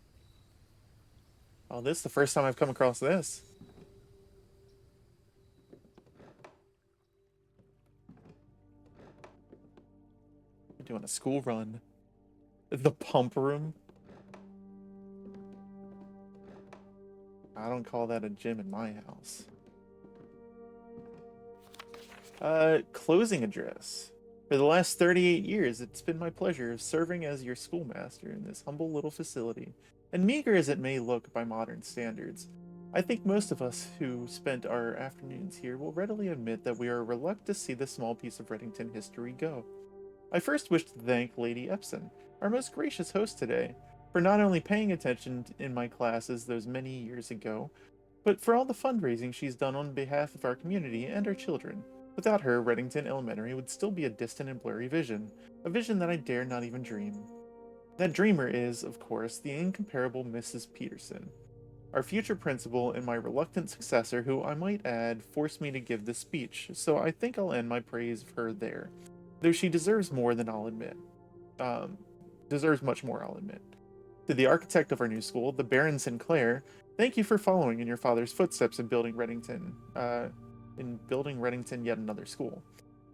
Oh, this is the first time I've come across this. We're doing a school run. The pump room. I don't call that a gym in my house. Closing address. For the last 38 years, it's been my pleasure serving as your schoolmaster in this humble little facility. And meager as it may look by modern standards, I think most of us who spent our afternoons here will readily admit that we are reluctant to see this small piece of Reddington history go. I first wish to thank Lady Epson, our most gracious host today, for not only paying attention in my classes those many years ago, but for all the fundraising she's done on behalf of our community and our children. Without her, Reddington Elementary would still be a distant and blurry vision, a vision that I dare not even dream. That dreamer is, of course, the incomparable Mrs. Peterson, our future principal and my reluctant successor, who, I might add, forced me to give this speech, so I think I'll end my praise of her there, though she deserves more than I'll admit. Deserves much more, I'll admit. To the architect of our new school, the Baron Sinclair, thank you for following in your father's footsteps in building Reddington yet another school,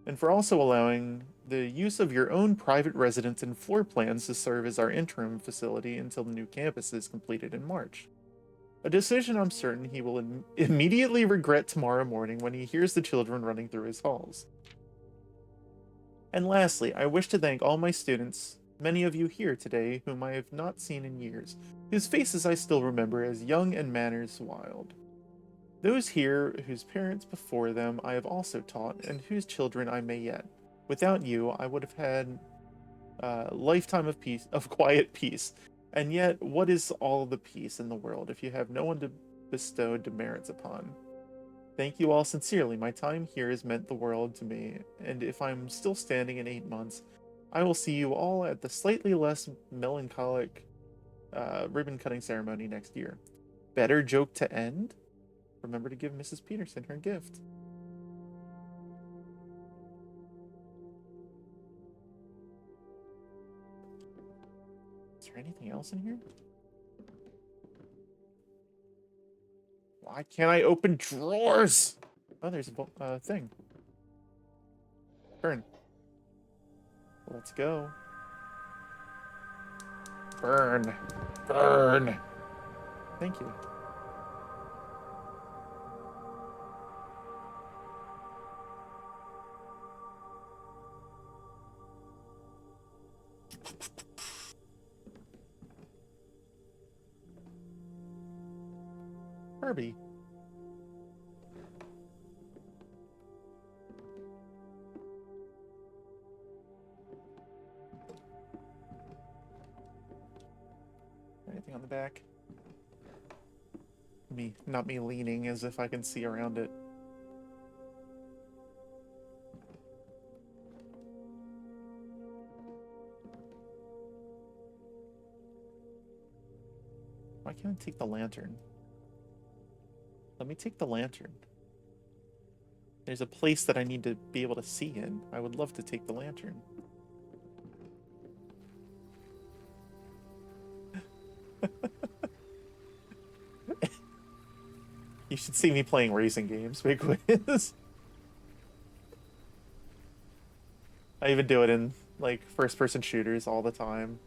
and for also allowing the use of your own private residence and floor plans to serve as our interim facility until the new campus is completed in March. A decision I'm certain he will immediately regret tomorrow morning when he hears the children running through his halls. And lastly, I wish to thank all my students, many of you here today whom I have not seen in years, whose faces I still remember as young and manners wild. Those here whose parents before them I have also taught, and whose children I may yet. Without you, I would have had a lifetime of quiet peace. And yet, what is all the peace in the world if you have no one to bestow demerits upon? Thank you all sincerely. My time here has meant the world to me, and if I'm still standing in 8 months, I will see you all at the slightly less melancholic ribbon cutting ceremony next year. Better joke to end? Remember to give Mrs. Peterson her gift. Is there anything else in here? Why can't I open drawers? Oh, there's a thing. Burn. Let's go. Burn. Burn. Thank you. Herbie. Anything on the back? Not me leaning as if I can see around it. Why can't I take the lantern? Let me take the lantern. There's a place that I need to be able to see in. I would love to take the lantern. You should see me playing racing games, Big Quiz. I even do it in, like, first-person shooters all the time.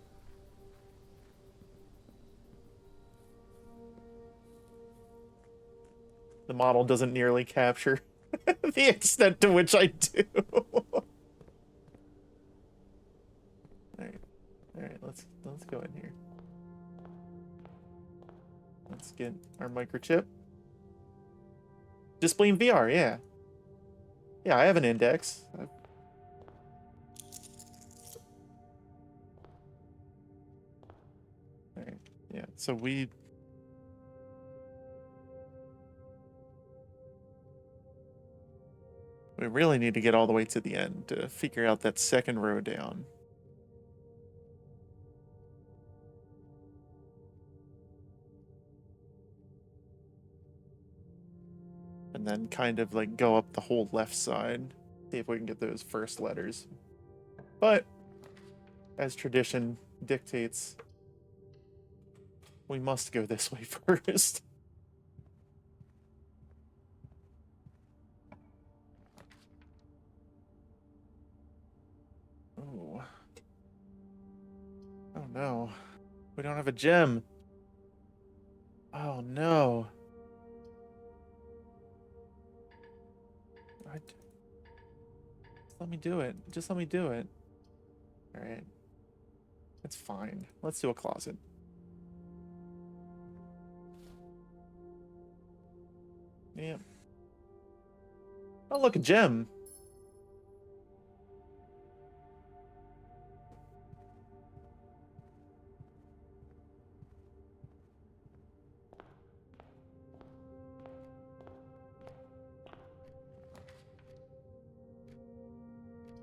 The model doesn't nearly capture the extent to which I do. Alright, let's go in here. Let's get our microchip. Display in VR, yeah. Yeah, I have an index. Alright, yeah, so we really need to get all the way to the end to figure out that second row down. And then kind of like go up the whole left side. See if we can get those first letters. But, as tradition dictates, we must go this way first. Oh. Oh no. We don't have a gem. Oh no. Just let me do it. Just let me do it. Alright. It's fine. Let's do a closet. Yep. Oh, look, a gem.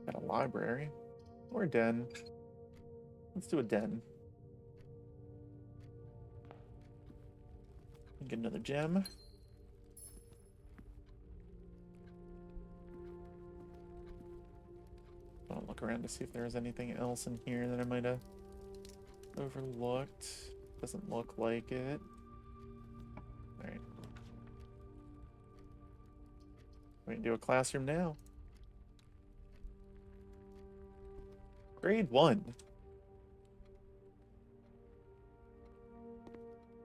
Got a library. Or a den. Let's do a den. Get another gem. I'll look around to see if there's anything else in here that I might have overlooked. Doesn't look like it. Alright. We can do a classroom now. Grade 1.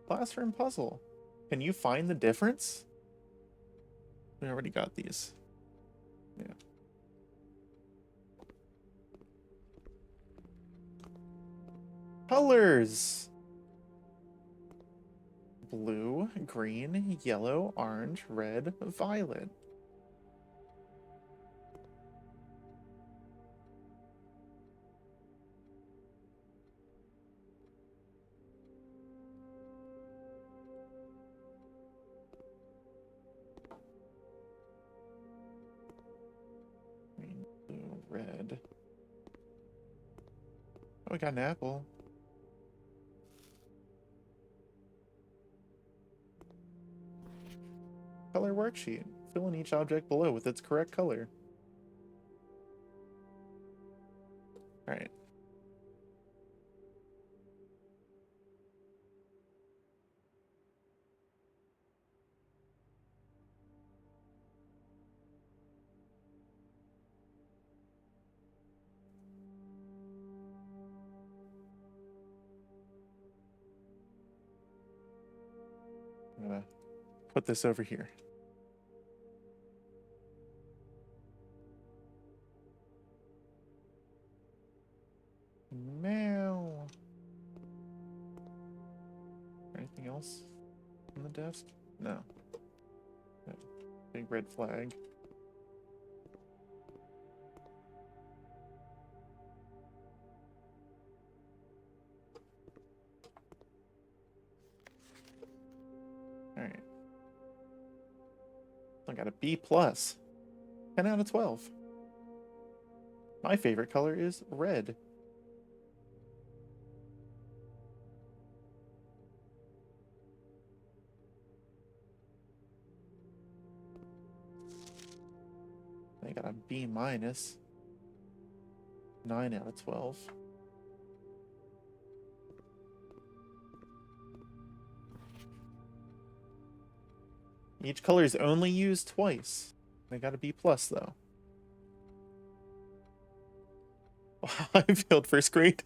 Classroom puzzle. Can you find the difference? We already got these. Yeah. Colors. Blue, green, yellow, orange, red, violet. Green, blue, red. Oh, we got an apple. Color worksheet. Fill in each object below with its correct color. Alright. I'm gonna put this over here. Meow. Anything else on the desk? No. Okay. Big red flag. Alright. I got a B plus. 10 out of 12. My favorite color is red. I got a B minus. 9 out of 12. Each color is only used twice. I got a B plus though. Wow, I failed first grade.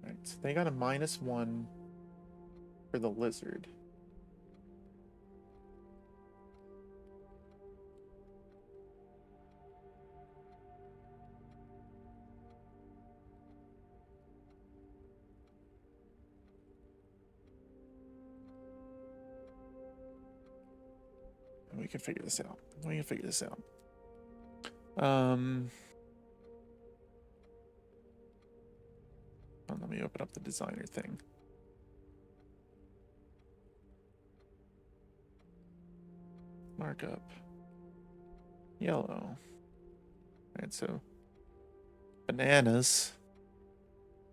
Alright, so they got a -1 for the lizard. We can figure this out. We can figure this out. Let me open up the designer thing. Markup. Yellow. Alright, so bananas.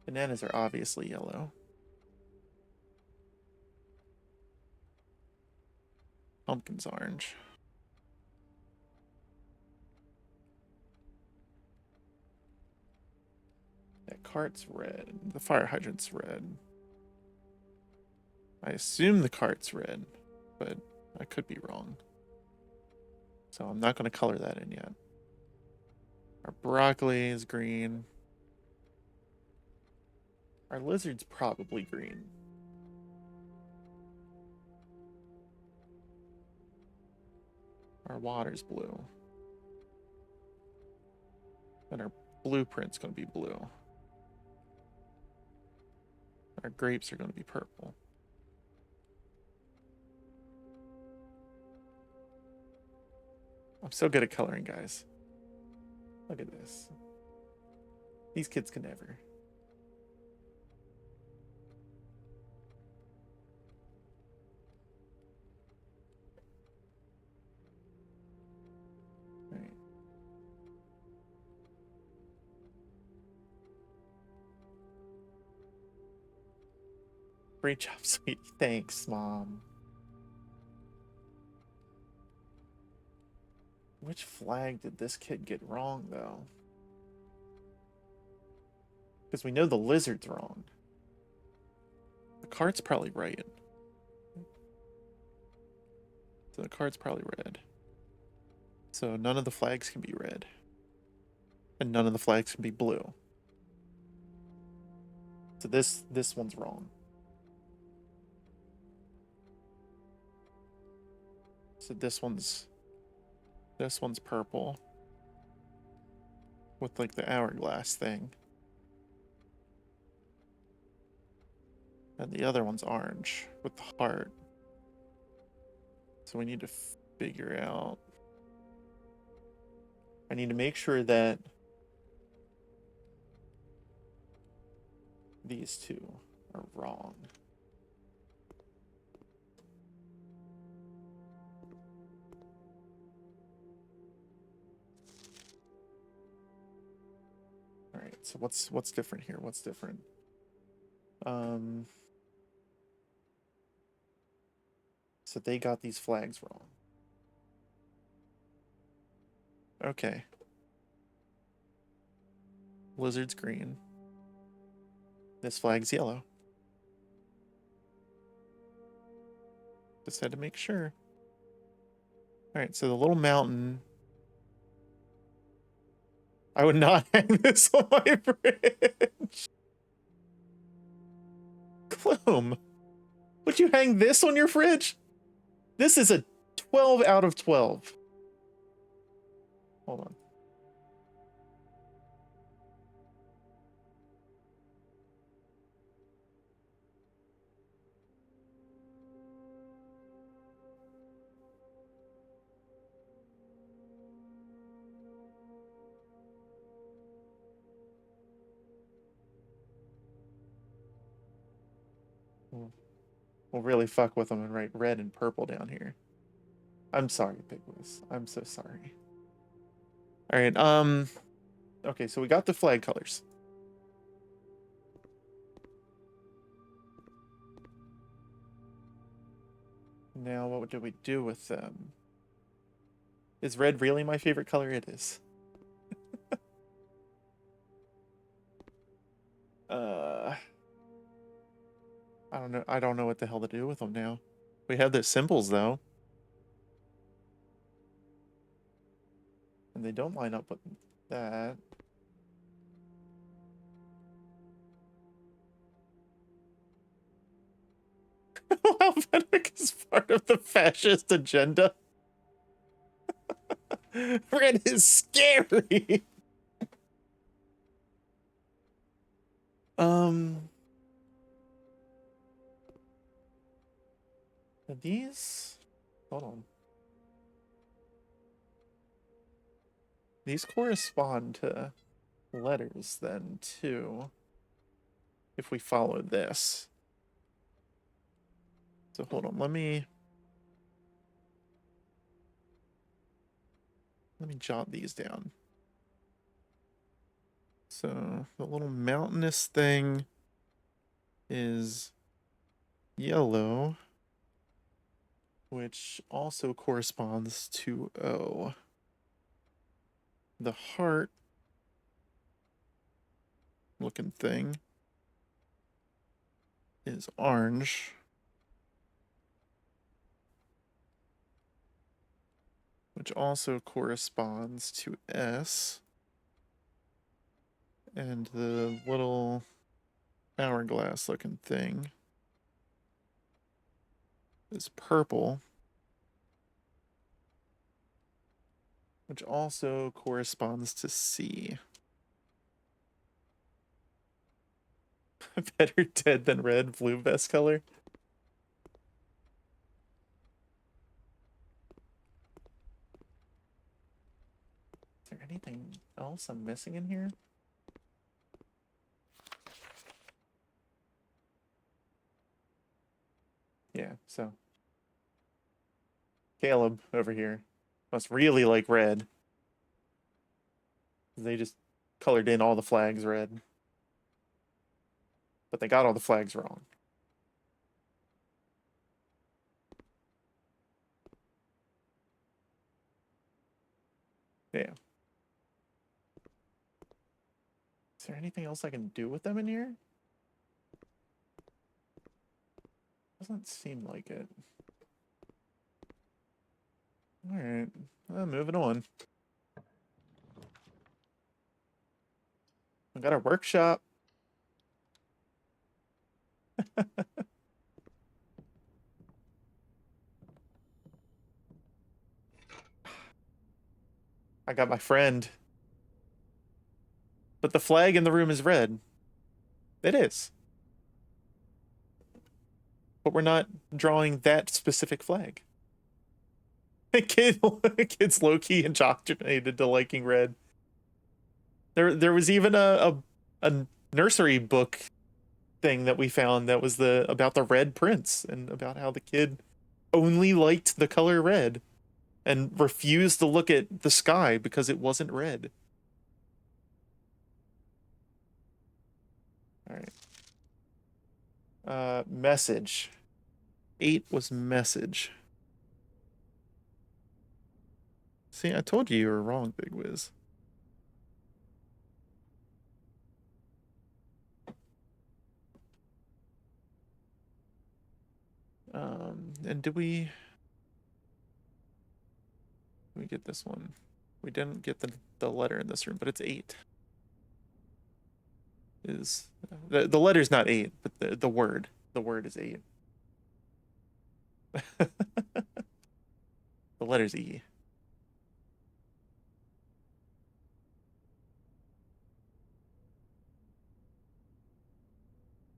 Bananas are obviously yellow. Pumpkin's orange. That cart's red. The fire hydrant's red. I assume the cart's red, but I could be wrong. So I'm not going to color that in yet. Our broccoli is green. Our lizard's probably green. Our water's blue. And our blueprint's going to be blue. Our grapes are going to be purple. I'm so good at coloring, guys. Look at this. These kids can never. All right. Great job, sweetie. Thanks, Mom. Which flag did this kid get wrong, though? Because we know the lizard's wrong. The cart's probably right. So the cart's probably red. So none of the flags can be red. And none of the flags can be blue. So this one's wrong. So this one's purple. With like the hourglass thing. And the other one's orange with the heart. So we need to figure out. I need to make sure that these two are wrong. So what's different here? What's different? So they got these flags wrong. Okay. Blizzard's green. This flag's yellow. Just had to make sure. Alright, so the little mountain. I would not hang this on my fridge. Gloom. Would you hang this on your fridge? This is a 12 out of 12. Hold on. We'll really fuck with them and write red and purple down here. I'm sorry, Pigless. I'm so sorry. All right. Okay, so we got the flag colors. Now, what do we do with them? Is red really my favorite color? It is. I don't know. I don't know what the hell to do with them now. We have their symbols though. And they don't line up with that. Wow, Venwyk is part of the fascist agenda. Red is scary. These, hold on. These correspond to letters then too, if we follow this. So hold on, let me jot these down. So the little mountainous thing is yellow, which also corresponds to O. The heart looking thing is orange. Which also corresponds to S. And the little hourglass looking thing is purple. Which also corresponds to C. Better dead than red, blue best color. Is there anything else I'm missing in here? Yeah, so Caleb over here must really like red. They just colored in all the flags red. But they got all the flags wrong. Yeah. Is there anything else I can do with them in here? Doesn't seem like it. Alright, moving on. We got our workshop. I got my friend. But the flag in the room is red. It is. But we're not drawing that specific flag. Kid's low-key indoctrinated to liking red. There was even a nursery book thing that we found that was about the Red Prince and about how the kid only liked the color red and refused to look at the sky because it wasn't red. Message. 8 was message. See, I told you were wrong, Big Wiz. And did we get this one? We didn't get the letter in this room, but it's 8. Is the letter's not 8, but the word is 8. The letter's E.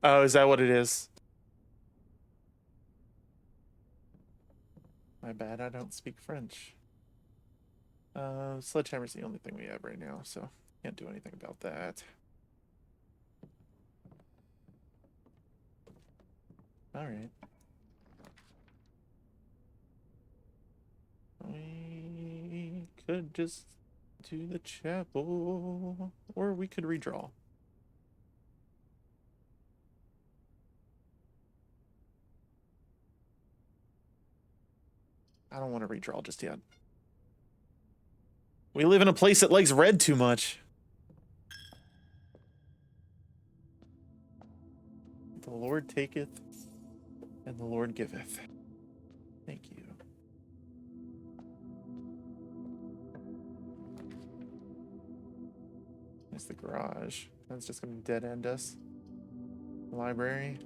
Oh, is that what it is? My bad, I don't speak French. Sledgehammer's the only thing we have right now, so can't do anything about that. Alright. We could just do the chapel, or we could redraw. I don't want to redraw just yet. We live in a place that likes red too much. The Lord taketh, and the Lord giveth. Thank you. There's the garage. That's just going to dead end us. Library.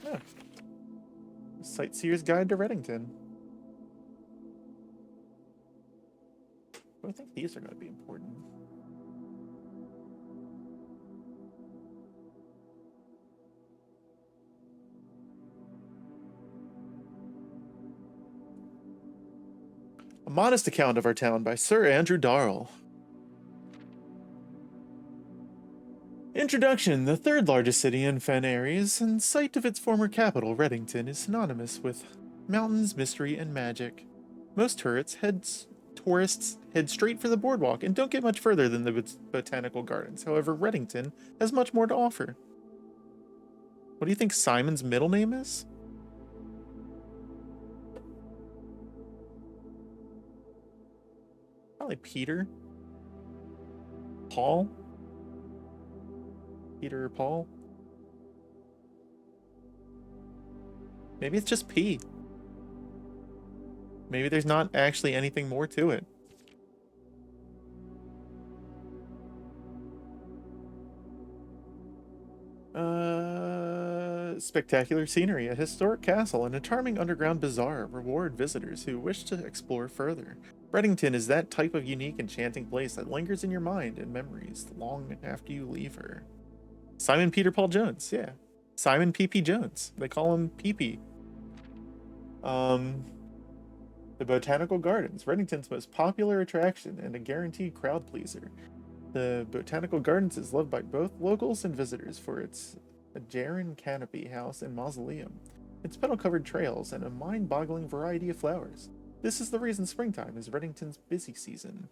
Oh. Sightseer's Guide to Reddington. I think these are going to be important. A modest account of our town by Sir Andrew Darrell. Introduction. The third largest city in Fen Aries, and site of its former capital, Reddington, is synonymous with mountains, mystery, and magic. Most tourists head straight for the boardwalk and don't get much further than the botanical gardens. However, Reddington has much more to offer. What do you think Simon's middle name is? Probably Peter. Paul? Peter or Paul? Maybe it's just P. Maybe there's not actually anything more to it. Spectacular scenery, a historic castle, and a charming underground bazaar reward visitors who wish to explore further. Reddington is that type of unique, enchanting place that lingers in your mind and memories long after you leave her. Simon Peter Paul Jones, yeah. Simon P.P. Jones. They call him P.P. The Botanical Gardens, Reddington's most popular attraction and a guaranteed crowd pleaser. The Botanical Gardens is loved by both locals and visitors for its Ajaran canopy house and mausoleum, its petal-covered trails, and a mind-boggling variety of flowers. This is the reason springtime is Reddington's busy season.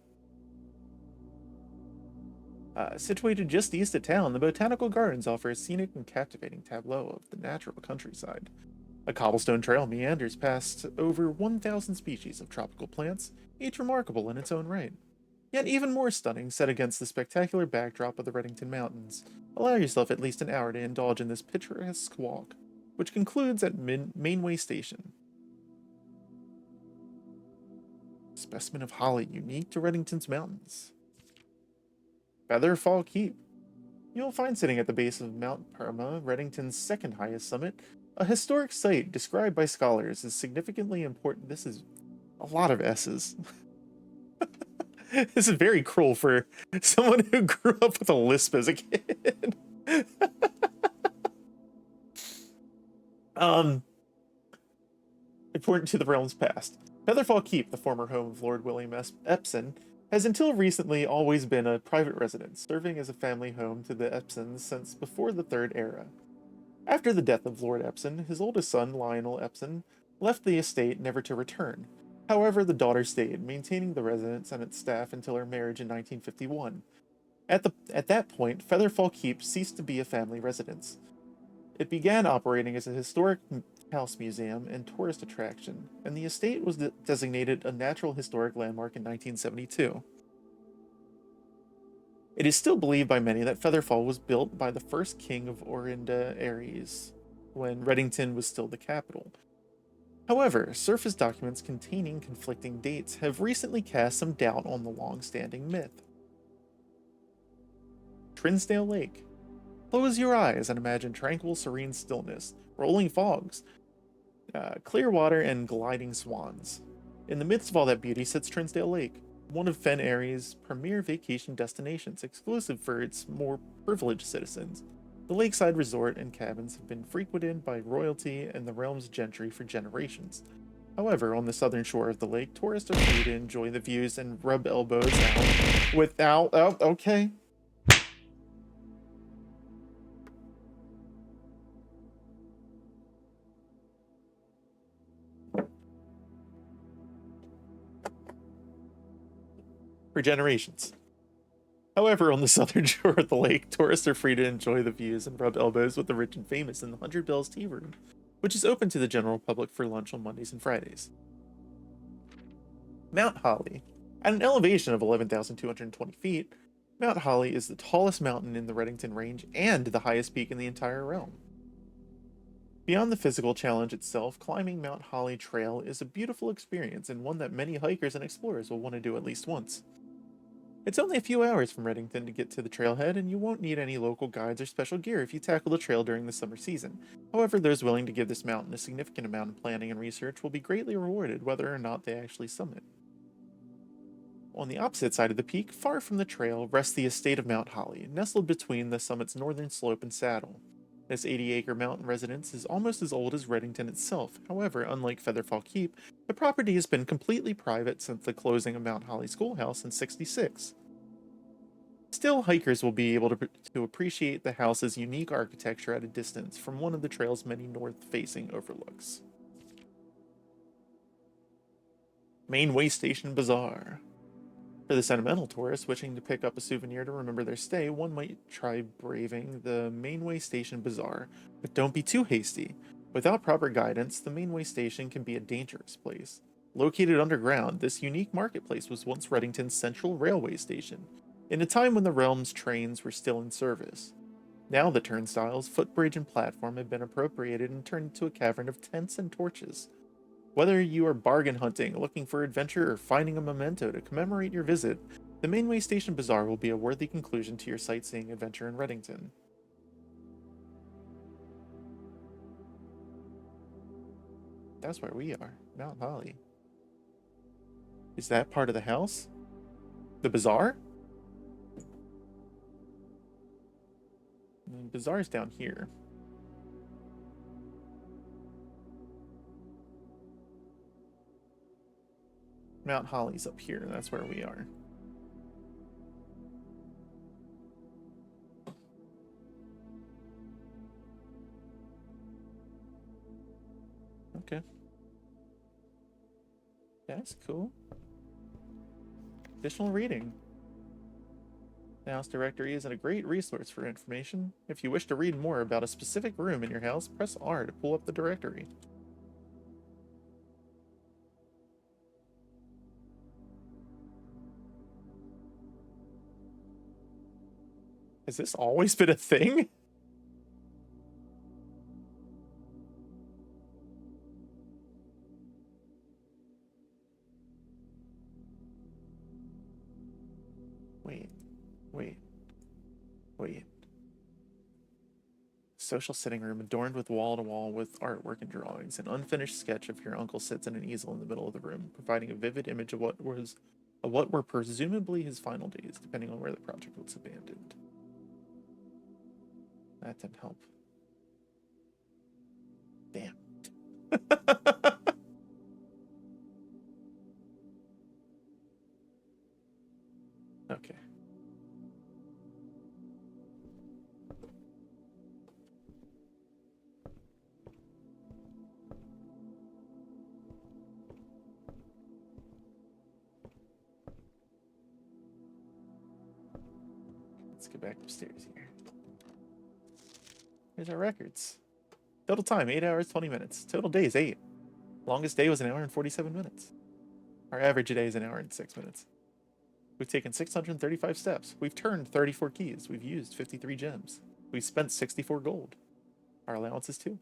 Situated just east of town, the Botanical Gardens offer a scenic and captivating tableau of the natural countryside. A cobblestone trail meanders past over 1,000 species of tropical plants, each remarkable in its own right. Yet even more stunning set against the spectacular backdrop of the Reddington Mountains. Allow yourself at least an hour to indulge in this picturesque walk, which concludes at Mainway Station. Specimen of holly unique to Reddington's mountains. Featherfall Keep. You'll find sitting at the base of Mount Perma, Reddington's second highest summit, a historic site described by scholars as significantly important. This is a lot of S's. This is very cruel for someone who grew up with a lisp as a kid. Important to the realm's past. Featherfall Keep, the former home of Lord William Epson, has until recently always been a private residence, serving as a family home to the Epsons since before the Third Era. After the death of Lord Epson, his oldest son, Lionel Epson, left the estate never to return. However, the daughter stayed, maintaining the residence and its staff until her marriage in 1951. At that point, Featherfall Keep ceased to be a family residence. It began operating as a historic house museum and tourist attraction, and the estate was designated a Natural Historic Landmark in 1972. It is still believed by many that Featherfall was built by the first king of Orinda Aries, when Reddington was still the capital. However, surface documents containing conflicting dates have recently cast some doubt on the long-standing myth. Trinsdale Lake. Close your eyes and imagine tranquil, serene stillness, rolling fogs, clear water, and gliding swans. In the midst of all that beauty sits Trinsdale Lake, one of Fen Area's premier vacation destinations, exclusive for its more privileged citizens. The lakeside resort and cabins have been frequented by royalty and the realm's gentry for generations. However, on the southern shore of the lake, tourists are free to enjoy the views and rub elbows out without... Oh, okay. For generations. However, on the southern shore of the lake, tourists are free to enjoy the views and rub elbows with the rich and famous in the 100 Bells Tea Room, which is open to the general public for lunch on Mondays and Fridays. Mount Holly. At an elevation of 11,220 feet, Mount Holly is the tallest mountain in the Reddington Range and the highest peak in the entire realm. Beyond the physical challenge itself, climbing Mount Holly Trail is a beautiful experience and one that many hikers and explorers will want to do at least once. It's only a few hours from Reddington to get to the trailhead, and you won't need any local guides or special gear if you tackle the trail during the summer season. However, those willing to give this mountain a significant amount of planning and research will be greatly rewarded whether or not they actually summit. On the opposite side of the peak, far from the trail, rests the estate of Mount Holly, nestled between the summit's northern slope and saddle. This 80-acre mountain residence is almost as old as Reddington itself. However, unlike Featherfall Keep, the property has been completely private since the closing of Mount Holly Schoolhouse in '66. Still, hikers will be able to appreciate the house's unique architecture at a distance from one of the trail's many north-facing overlooks. Main Way Station Bazaar. For the sentimental tourist wishing to pick up a souvenir to remember their stay, one might try braving the Mainway Station Bazaar, but don't be too hasty. Without proper guidance, the Mainway Station can be a dangerous place. Located underground, this unique marketplace was once Reddington's central railway station, in a time when the realm's trains were still in service. Now the turnstiles, footbridge, and platform have been appropriated and turned into a cavern of tents and torches. Whether you are bargain hunting, looking for adventure, or finding a memento to commemorate your visit, the Mainway Station Bazaar will be a worthy conclusion to your sightseeing adventure in Reddington. That's where we are, Mount Holly. Is that part of the house? The bazaar? The bazaar's down here. Mount Holly's up here, that's where we are. Okay. That's cool. Additional reading. The house directory is a great resource for information. If you wish to read more about a specific room in your house, press R to pull up the directory. Has this always been a thing? Wait. Social sitting room adorned with wall-to-wall with artwork and drawings. An unfinished sketch of your uncle sits in an easel in the middle of the room, providing a vivid image of what were presumably his final days, depending on where the project was abandoned. That didn't help. Damn. Okay. Let's get back upstairs here. Here's our records. Total time, 8 hours, 20 minutes. Total days, 8. Longest day was 1 hour and 47 minutes. Our average day is 1 hour and 6 minutes. We've taken 635 steps. We've turned 34 keys. We've used 53 gems. We've spent 64 gold. Our allowance is 2.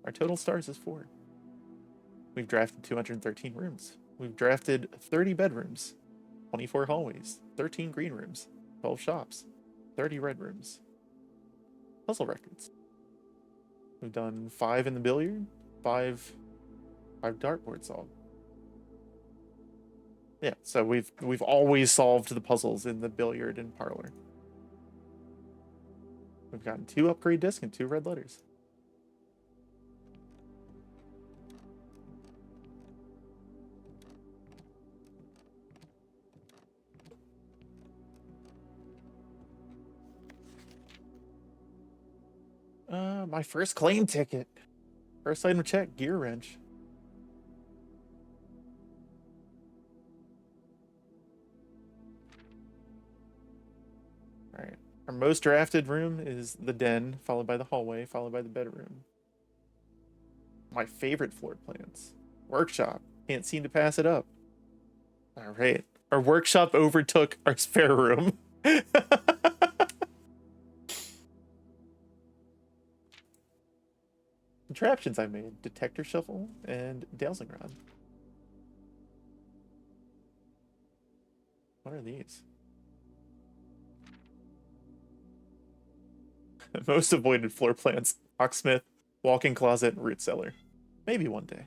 Our total stars is 4. We've drafted 213 rooms. We've drafted 30 bedrooms, 24 hallways, 13 green rooms, 12 shops, 30 red rooms. Puzzle records. We've done 5 in the billiard, 5 dartboard solved. Yeah, so we've always solved the puzzles in the billiard and parlor. We've gotten 2 upgrade discs and 2 red letters. My first claim ticket. First item check, gear wrench. Alright. Our most drafted room is the den, followed by the hallway, followed by the bedroom. My favorite floor plans. Workshop. Can't seem to pass it up. Alright. Our workshop overtook our spare room. Contraptions I made. Detector shuffle and dowsing rod. What are these? Most avoided floor plans. Locksmith, walk-in closet, root cellar. Maybe one day.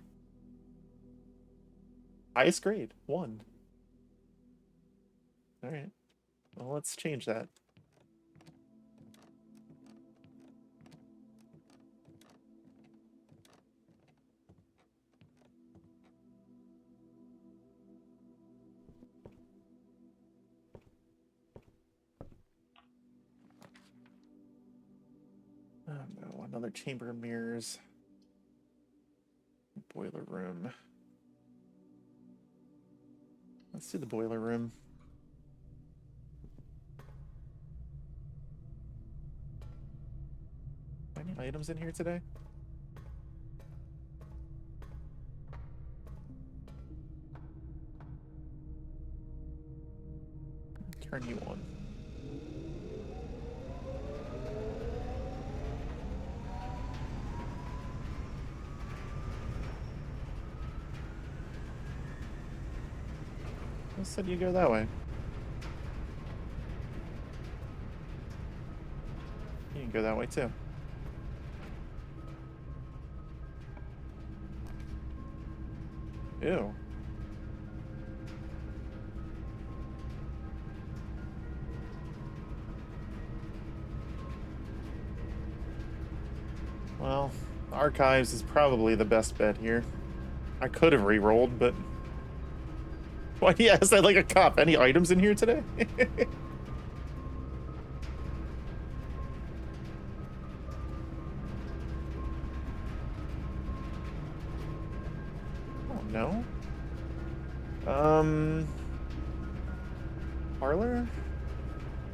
Highest grade, 1. Alright. Well, let's change that. Oh no, another chamber of mirrors. Boiler room. Let's do the boiler room. Any items in here today? Turn you on. I said you go that way. You can go that way too. Ew. Well, archives is probably the best bet here. I could have re-rolled, but why do you ask that like a cop? Any items in here today? Oh no. Parlor?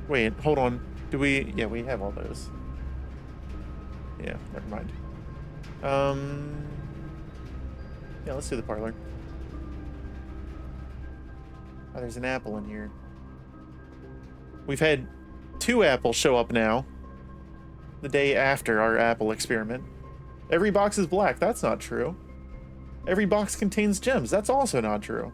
Wait, hold on. Do we? Yeah, we have all those. Yeah, never mind. Yeah, let's do the parlor. Oh, there's an apple in here. We've had 2 apples show up now. The day after our apple experiment. Every box is black. That's not true. Every box contains gems. That's also not true.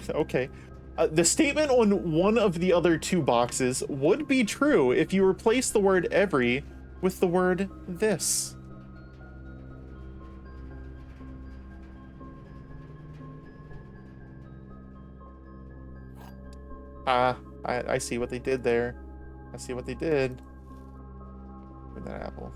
Okay. The statement on one of the other 2 boxes would be true if you replace the word every with the word this. I see what they did there. I see what they did with that apple.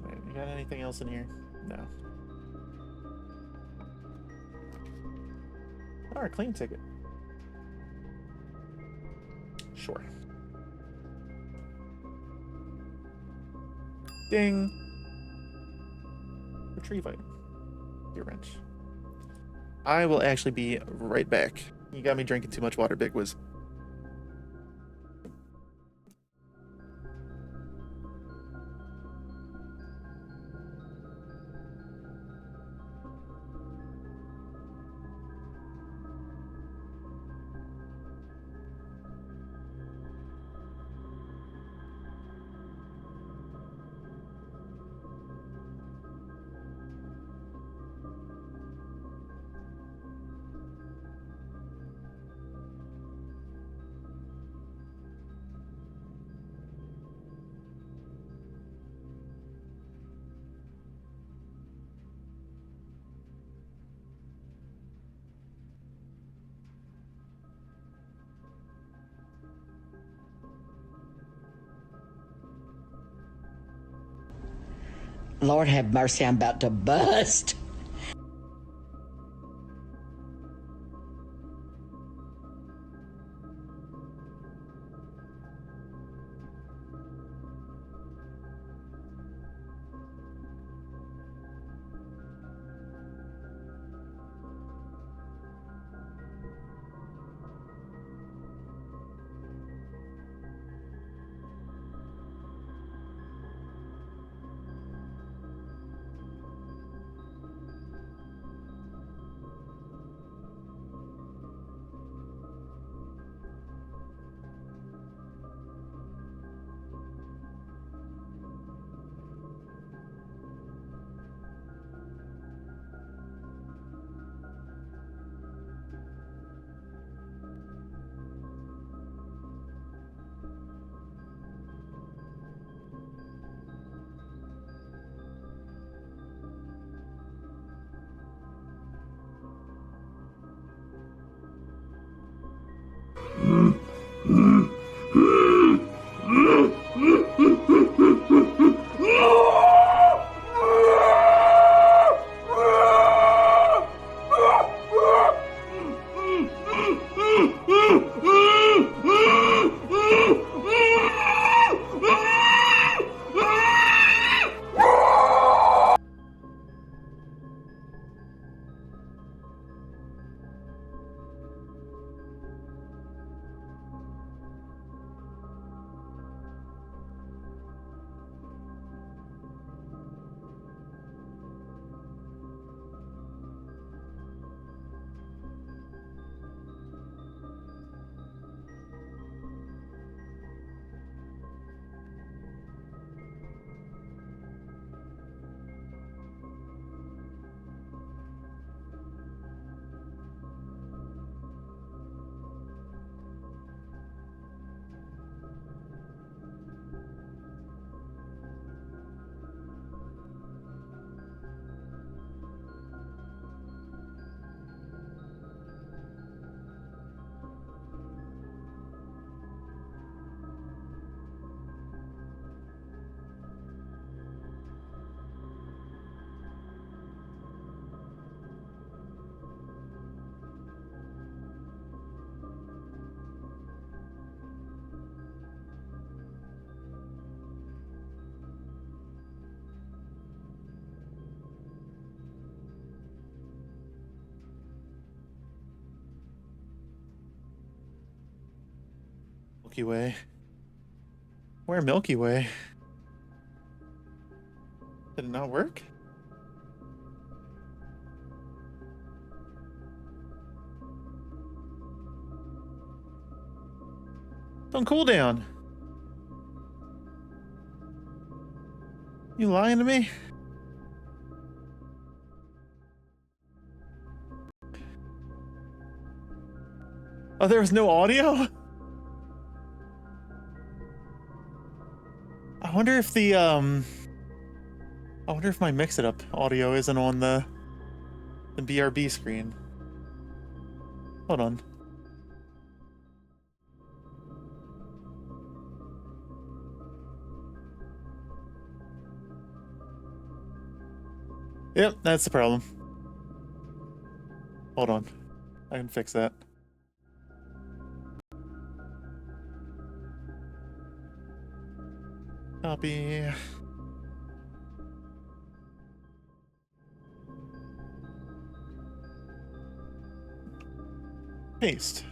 Wait, you got anything else in here? No. Alright, claim ticket. Sure. Ding. Retrieve item. Your wrench. I will actually be right back. You got me drinking too much water, Big Wiz. Lord have mercy, I'm about to bust. Milky Way. Where Milky Way? Did it not work? It's on cooldown. You lying to me? Oh, there was no audio? I wonder if I wonder if my Mix It Up audio isn't on the BRB screen. Hold on. Yep, that's the problem. Hold on. I can fix that. Copy. Paste.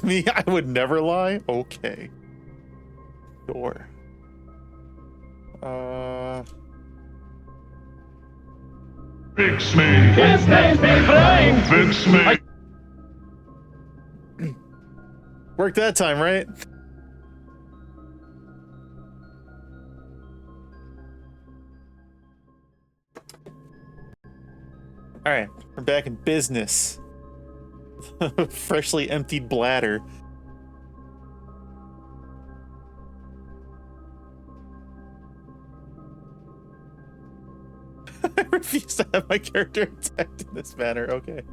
Me, I would never lie. Okay. Sure. Fix me. His name's Big Brain. Fix me. Worked that time, right? All right, we're back in business. Freshly emptied bladder. I refuse to have my character attacked in this manner. Okay.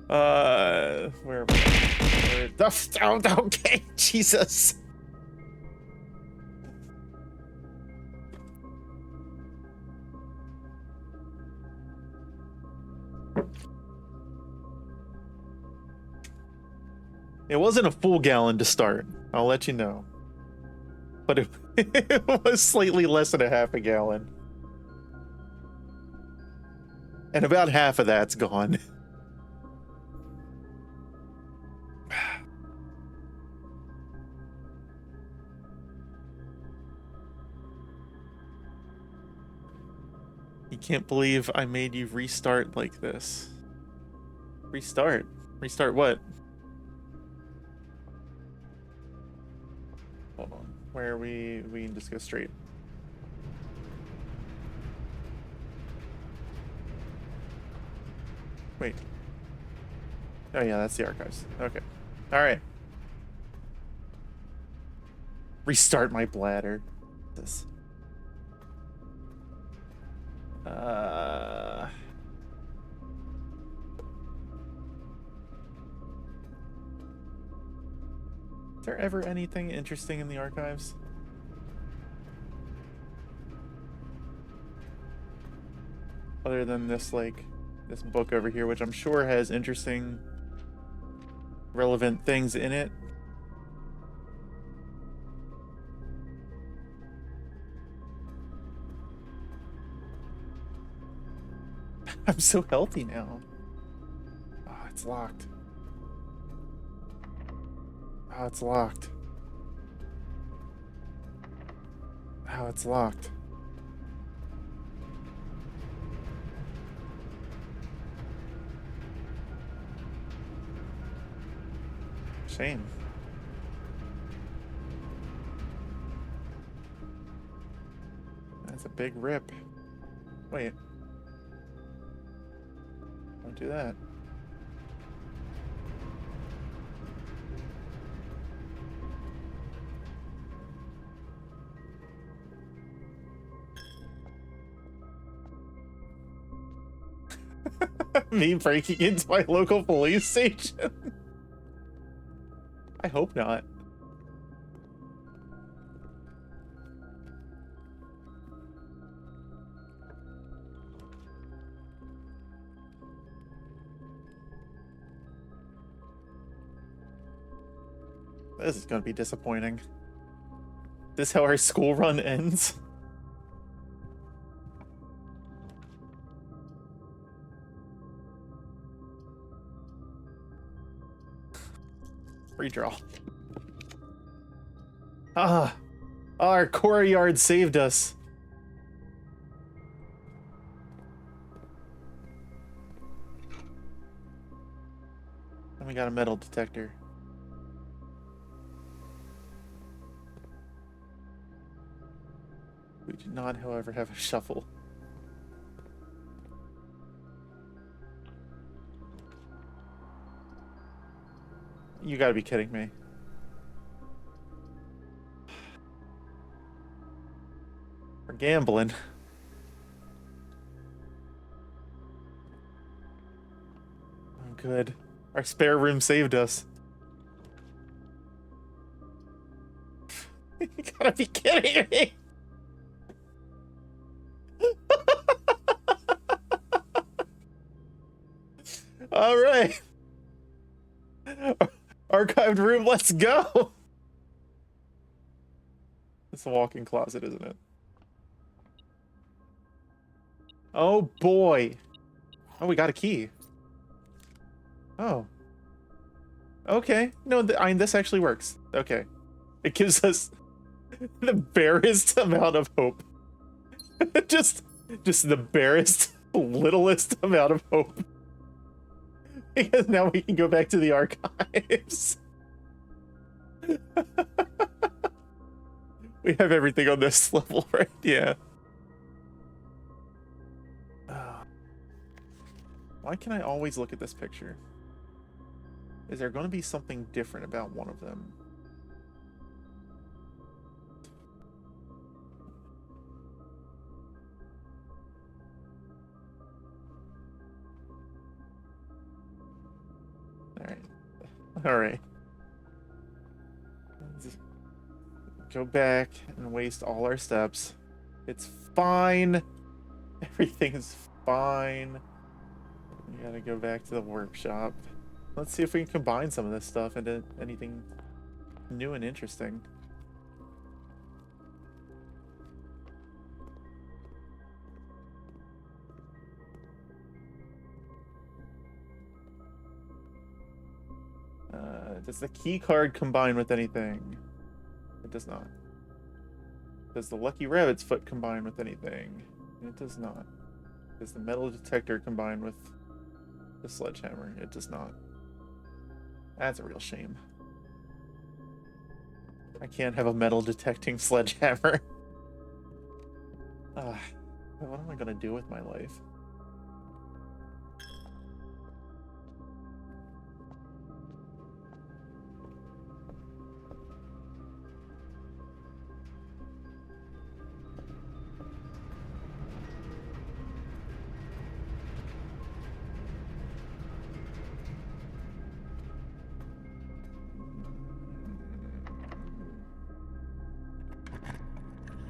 Where am I? Okay, Jesus. It wasn't a full gallon to start, I'll let you know. But it was slightly less than a half a gallon. And about half of that's gone. You can't believe I made you restart like this. Restart? Restart what? Hold on. Where are we can just go straight. Wait. Oh yeah, that's the archives. Okay. Alright. Restart my bladder. This. Is there ever anything interesting in the archives? Other than this, like, this book over here, which I'm sure has interesting, relevant things in it. I'm so healthy now. Oh, it's locked. Oh, it's locked. Oh, it's locked. Shame. That's a big rip. Wait. Don't do that. Me breaking into my local police station? I hope not. This is gonna be disappointing. This is how our school run ends? Redraw. Ah! Our quarry yard saved us. And we got a metal detector. We do not, however, have a shovel. You gotta be kidding me. We're gambling. Oh, good. Our spare room saved us. You gotta be kidding me! All right. Archived room, let's go. It's a walk-in closet, isn't it? Oh boy. Oh, we got a key. Oh. Okay. No, I mean, this actually works. Okay. It gives us the barest amount of hope. just the barest, littlest amount of hope. Because now we can go back to the archives. We have everything on this level, right? Yeah. Why can I always look at this picture? Is there going to be something different about one of them? Alright. Alright. Go back and waste all our steps. It's fine. Everything's fine. We gotta go back to the workshop. Let's see if we can combine some of this stuff into anything new and interesting. Does the key card combine with anything? It does not. Does the lucky rabbit's foot combine with anything? It does not. Does the metal detector combine with the sledgehammer? It does not. That's a real shame. I can't have a metal detecting sledgehammer. What am I gonna do with my life?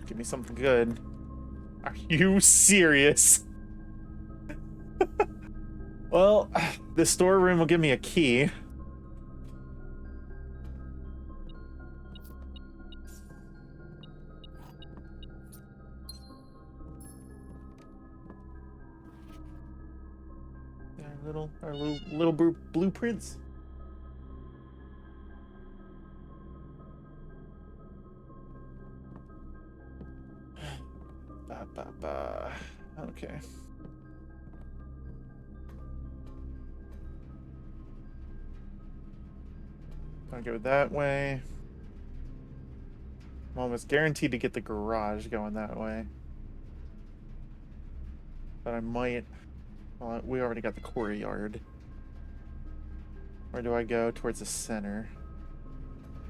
Give me something good. Are you serious? Well, the storeroom will give me a key. Our little blueprints. Okay. I'll go that way. I'm almost guaranteed to get the garage going that way. But I might... Well, we already got the quarry yard. Where do I go? Towards the center.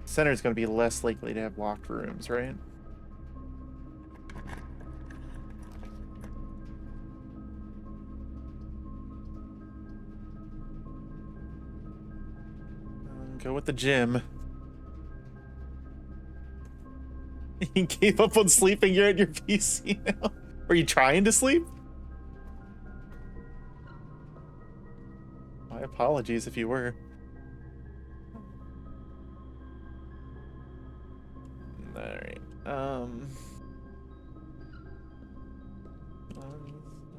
Center is going to be less likely to have locked rooms, right? Go with the gym. You gave up on sleeping. You're at your PC now. Are you trying to sleep? My apologies if you were. Alright.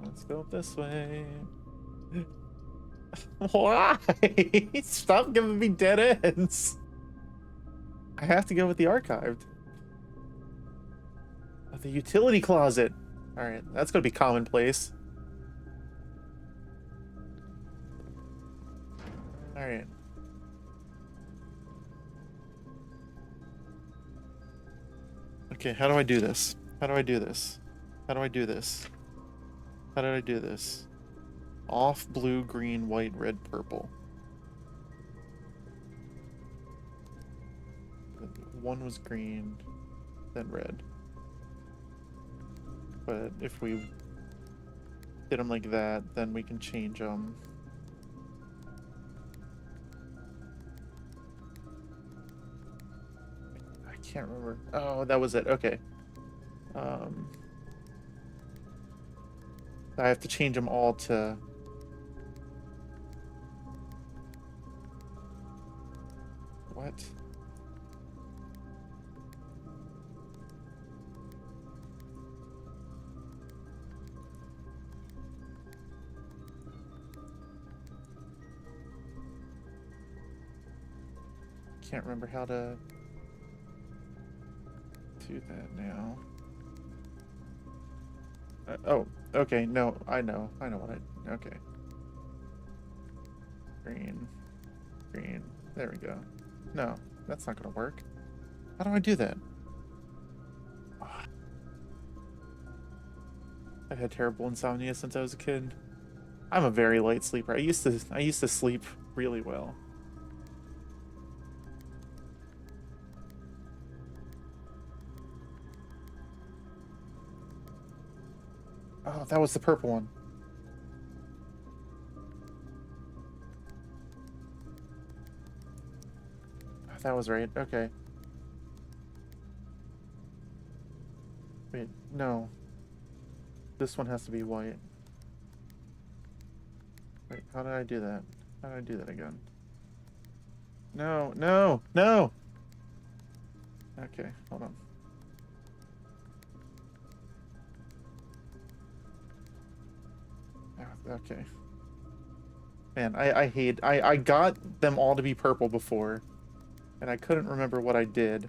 Let's go this way. Why? Stop giving me dead ends. I have to go with the archived. Oh, the utility closet. Alright, that's gonna be commonplace. Alright. Okay, how do I do this? How do I do this? How do I do this? How did I do this? Off, blue, green, white, red, purple. One was green, then red. But if we did them like that, then we can change them. I can't remember. Oh, that was it. Okay. I have to change them all to... What? can't remember how to do that now. Oh, okay. No, I know what I. Okay. Green. Green. There we go. No, that's not gonna work. How do I do that? I've had terrible insomnia since I was a kid. I'm a very light sleeper. I used to sleep really well. Oh, that was the purple one. Oh, that was right. Okay. Wait, no. This one has to be white. Wait, how did I do that? How did I do that again? No, no, no! Okay, hold on. Okay. Man, I got them all to be purple before, and I couldn't remember what I did.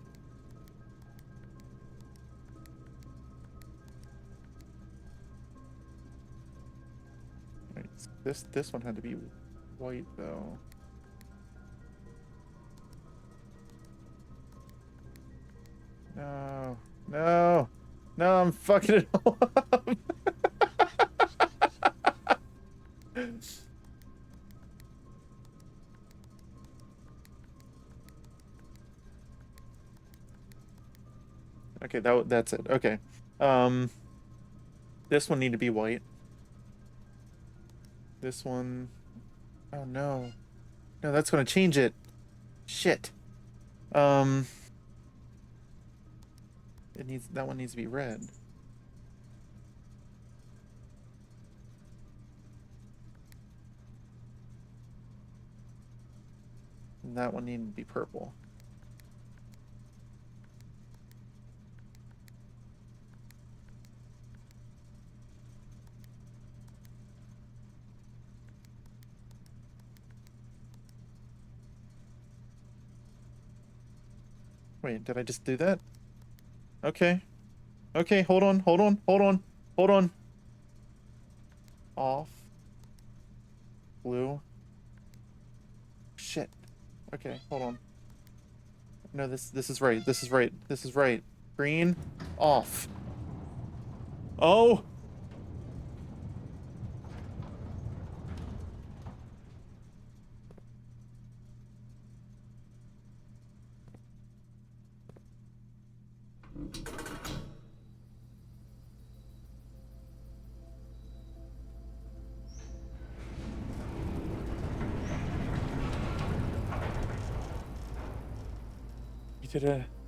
Wait, this one had to be white though. No, no, no, I'm fucking it all up. Okay, that's it. Okay. This one need to be white. This one. Oh no. No, that's gonna change it. Shit. That one needs to be red. And that one needs to be purple. Wait, did I just do that? Okay. Okay, hold on, hold on, hold on, hold on. Off. Blue. Shit. Okay, hold on. No, this is right. This is right. This is right. Green. Off. Oh!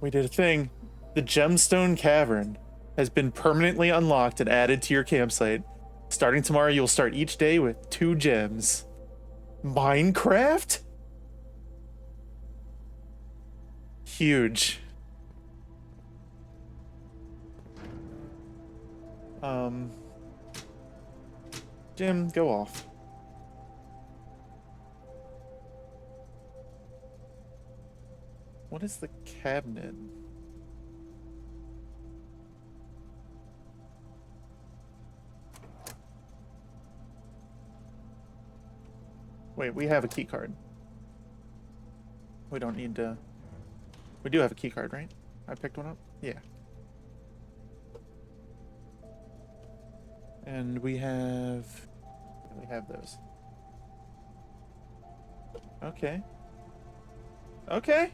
We did a thing. The Gemstone Cavern has been permanently unlocked and added to your campsite. Starting tomorrow, you'll start each day with 2 gems. Minecraft? Huge. Jim, go off. What is the cabinet? Wait, we have a key card. We don't need to... We do have a key card, right? I picked one up? Yeah. And we have those. Okay. Okay.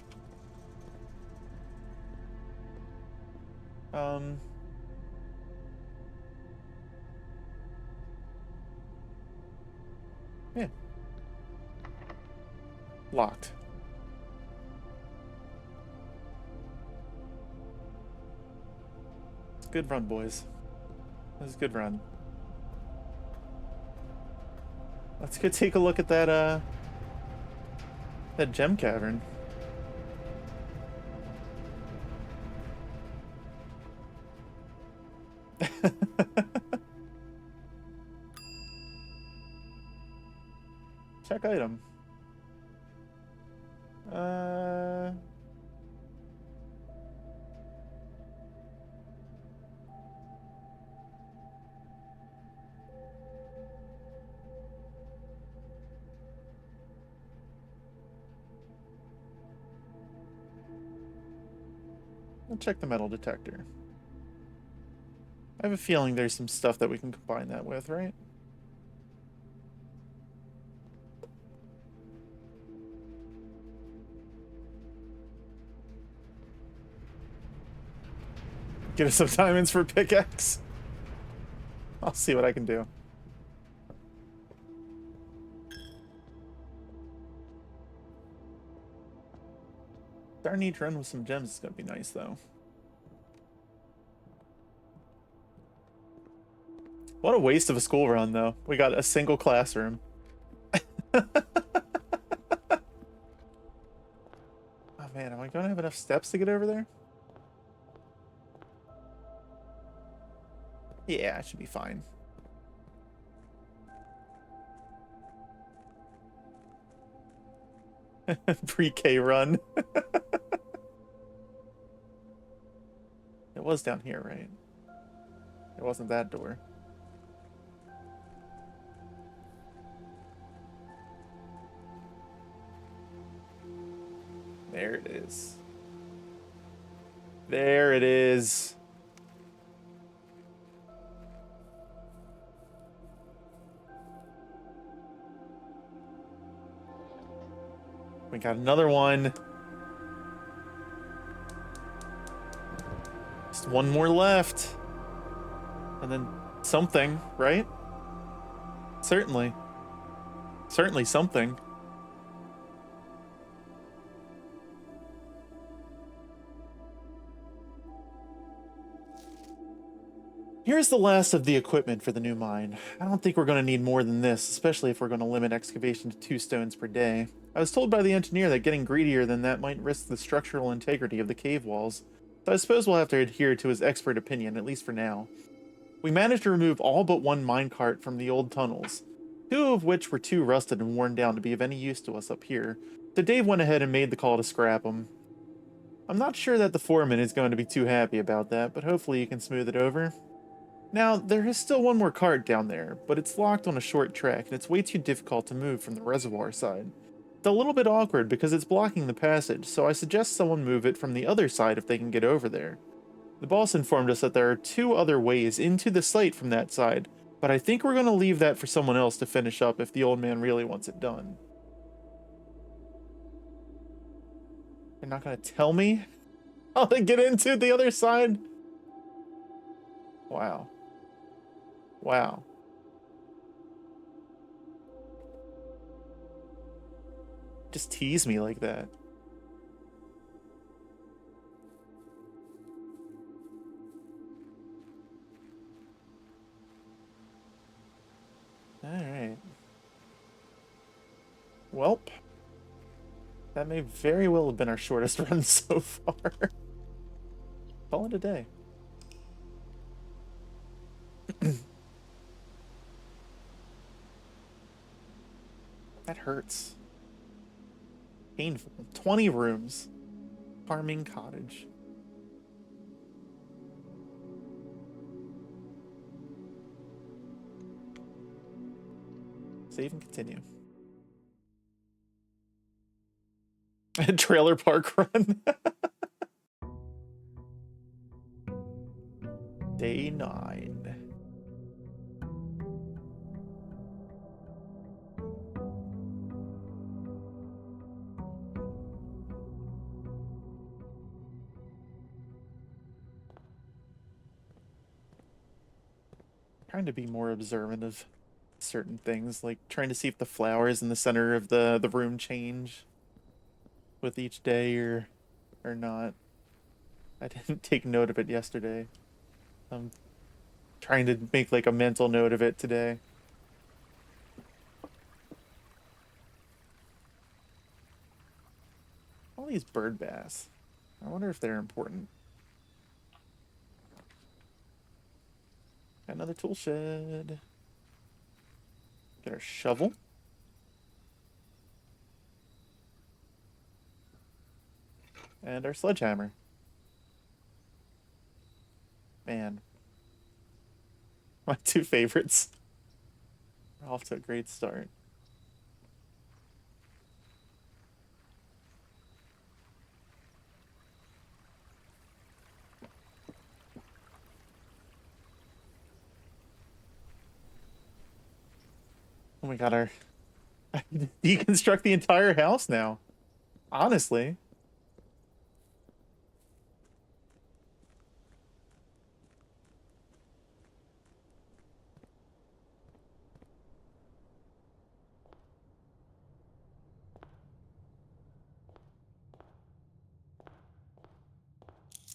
Yeah. Locked. It's a good run, boys. This is a good run. Let's go take a look at that gem cavern. Check item. Uh... I'll check the metal detector. I have a feeling there's some stuff that we can combine that with, right? Get us some diamonds for pickaxe. I'll see what I can do. Our need run with some gems is gonna be nice, though. What a waste of a school run, though. We got a single classroom. Oh man, am I gonna have enough steps to get over there? Yeah, I should be fine. Pre-K run. It was down here, right? It wasn't that door. There it is. There it is. We got another one. Just one more left. And then something, right? Certainly. Certainly something. Here's the last of the equipment for the new mine. I don't think we're going to need more than this, especially if we're going to limit excavation to 2 stones per day. I was told by the engineer that getting greedier than that might risk the structural integrity of the cave walls, so I suppose we'll have to adhere to his expert opinion, at least for now. We managed to remove all but one minecart from the old tunnels, 2 of which were too rusted and worn down to be of any use to us up here, so Dave went ahead and made the call to scrap them. I'm not sure that the foreman is going to be too happy about that, but hopefully he can smooth it over. Now, there is still one more cart down there, but it's locked on a short track and it's way too difficult to move from the reservoir side. It's a little bit awkward because it's blocking the passage, so I suggest someone move it from the other side if they can get over there. The boss informed us that there are 2 other ways into the site from that side, but I think we're going to leave that for someone else to finish up if the old man really wants it done. You're not going to tell me how to get into the other side? Wow. Wow. Just tease me like that. Alright. Welp. That may very well have been our shortest run so far. Call it a day. That hurts. Painful. 20 rooms. Farming cottage. Save and continue. Trailer park run. Day 9. Trying to be more observant of certain things, like trying to see if the flowers in the center of the room change with each day or not. I didn't take note of it yesterday. I'm trying to make like a mental note of it today. All these bird baths. I wonder if they're important. Got another tool shed. Get our shovel. and our sledgehammer. Man. My two favorites. We're off to a great start. Oh my god, I deconstruct the entire house now. Honestly.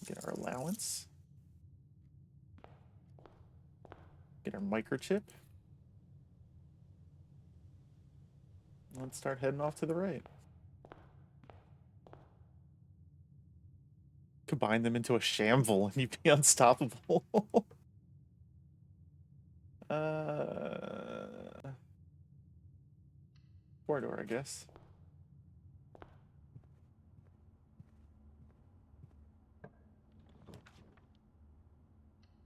Get our allowance. Get our microchip. Let's start heading off to the right. Combine them into a shamble and you'd be unstoppable. Corridor, I guess.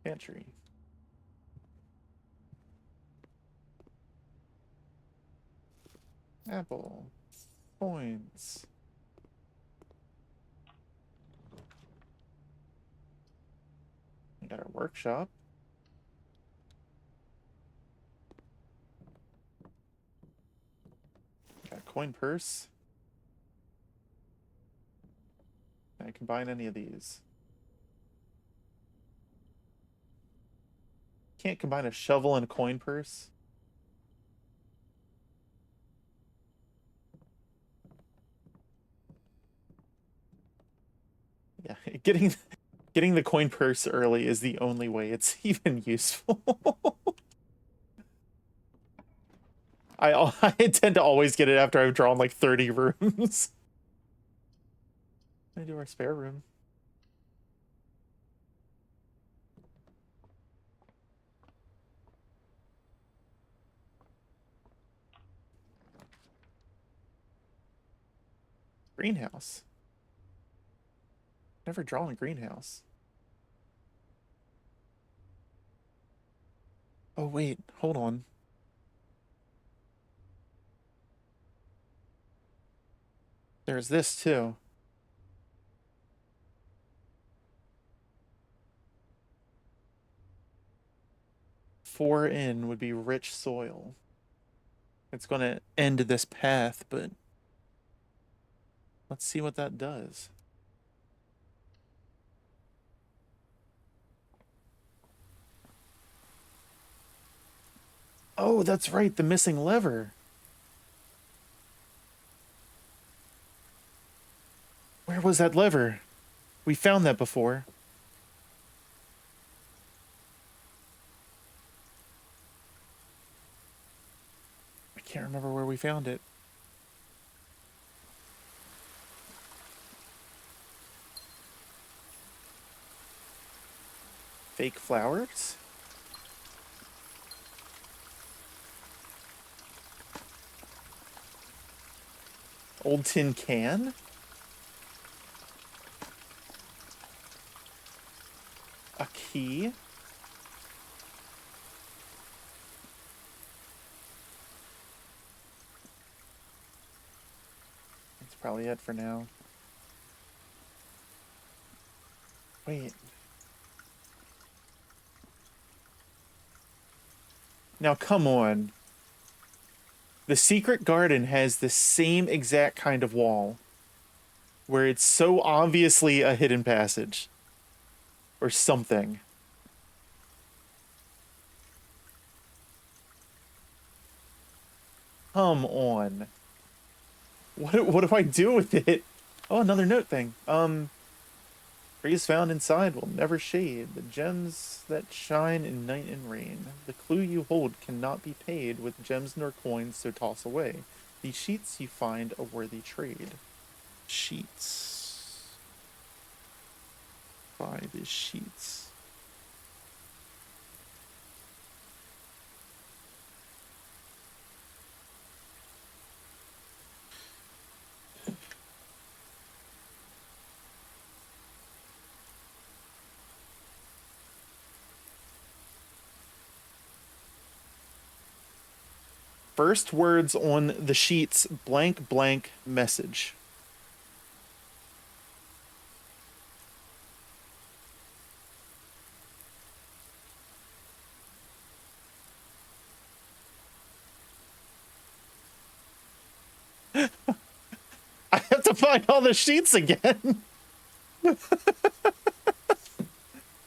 Pantry. Apple. Coins. We got our workshop. Got a coin purse. Can I combine any of these? Can't combine a shovel and a coin purse. Yeah, getting the coin purse early is the only way it's even useful. I tend to always get it after I've drawn like 30 rooms. I do our spare room. Greenhouse. Never drawn a greenhouse. Oh wait, hold on. There's this too. Four in would be rich soil. It's going to end this path, but let's see what that does. Oh, that's right, the missing lever. Where was that lever? We found that before. I can't remember where we found it. Fake flowers? Old tin can? A key? That's probably it for now. Wait. Now, come on. The secret garden has the same exact kind of wall, where it's so obviously a hidden passage. Or something. Come on. What do I do with it? Oh, another note thing. Trees found inside will never shade. The gems that shine in night and rain. The clue you hold cannot be paid with gems nor coins, so toss away. The sheets you find a worthy trade. Sheets. Buy the sheets. First words on the sheets, blank, blank, message. I have to find all the sheets again.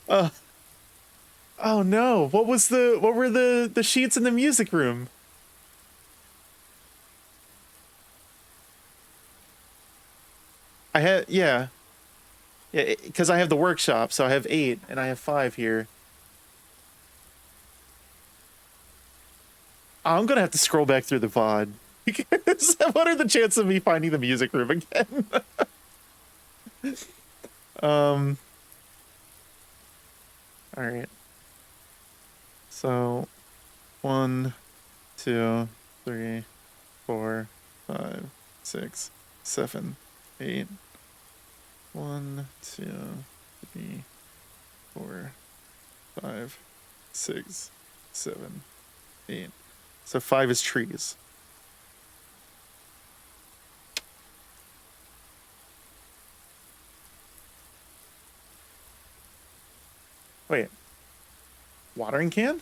Oh no, what were the sheets in the music room? I had, yeah. Yeah, because I have the workshop, so I have 8 and I have 5 here. I'm gonna have to scroll back through the VOD. Because what are the chances of me finding the music room again? All right. So 1, 2, 3, 4, 5, 6, 7, 8. 1, 2, 3, 4, 5, 6, 7, 8. So 5 is trees. Wait. Watering can?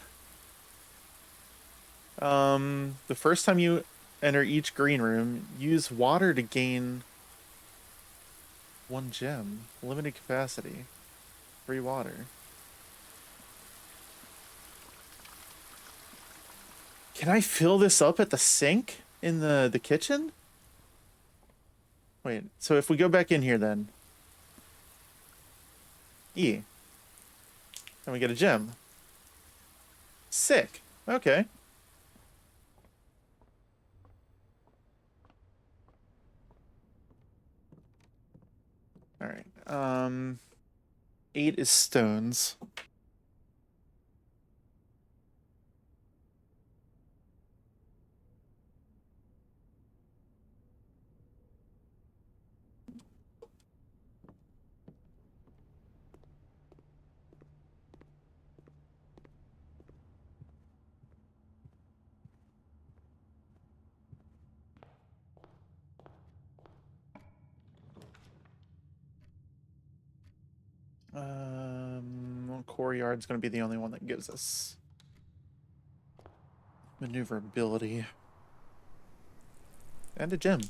The first time you enter each green room, use water to gain 1 gem. Limited capacity. Free water. Can I fill this up at the sink in the kitchen? Wait, so if we go back in here then. E. And we get a gem. Sick. Okay. All right. 8 is stones. Core yard's gonna be the only one that gives us maneuverability. And a gem.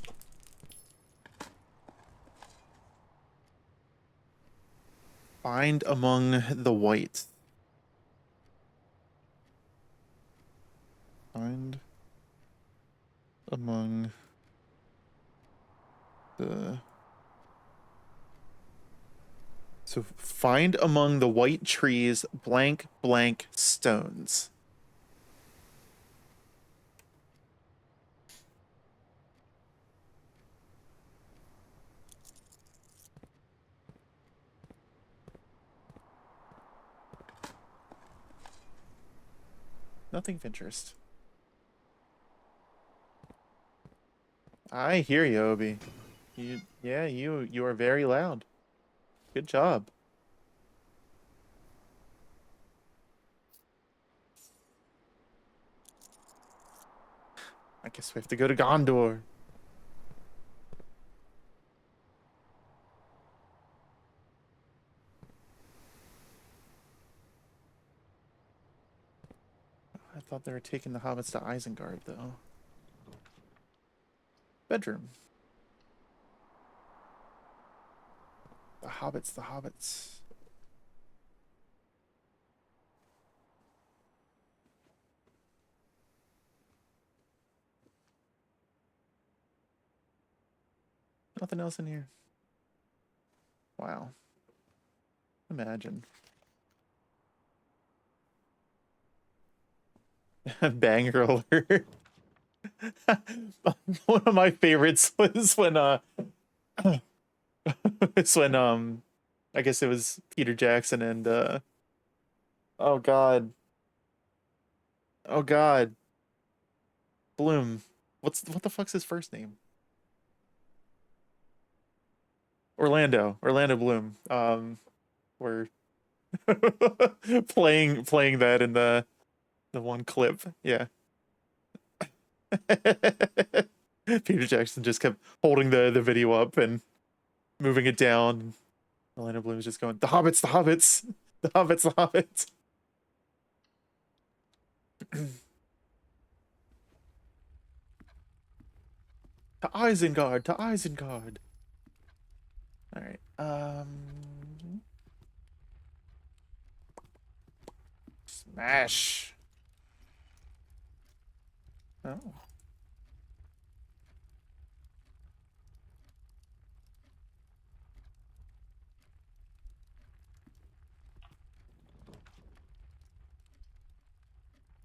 Find among the white. Find among the... So find among the white trees blank blank stones. Nothing of interest. I hear you, Obi. You are very loud. Good job. I guess we have to go to Gondor. I thought they were taking the hobbits to Isengard, though. Bedroom. The hobbits, the hobbits. Nothing else in here. Wow. Imagine. Banger alert. One of my favorites was when it's when I guess it was Peter Jackson and oh god. Oh god. Bloom. What the fuck's his first name? Orlando Bloom. We're playing that in the one clip. Yeah. Peter Jackson just kept holding the video up and moving it down. Orlando Bloom was just going, the hobbits, the hobbits, the hobbits, the hobbits. To Isengard, to Isengard. All right. Smash. Oh.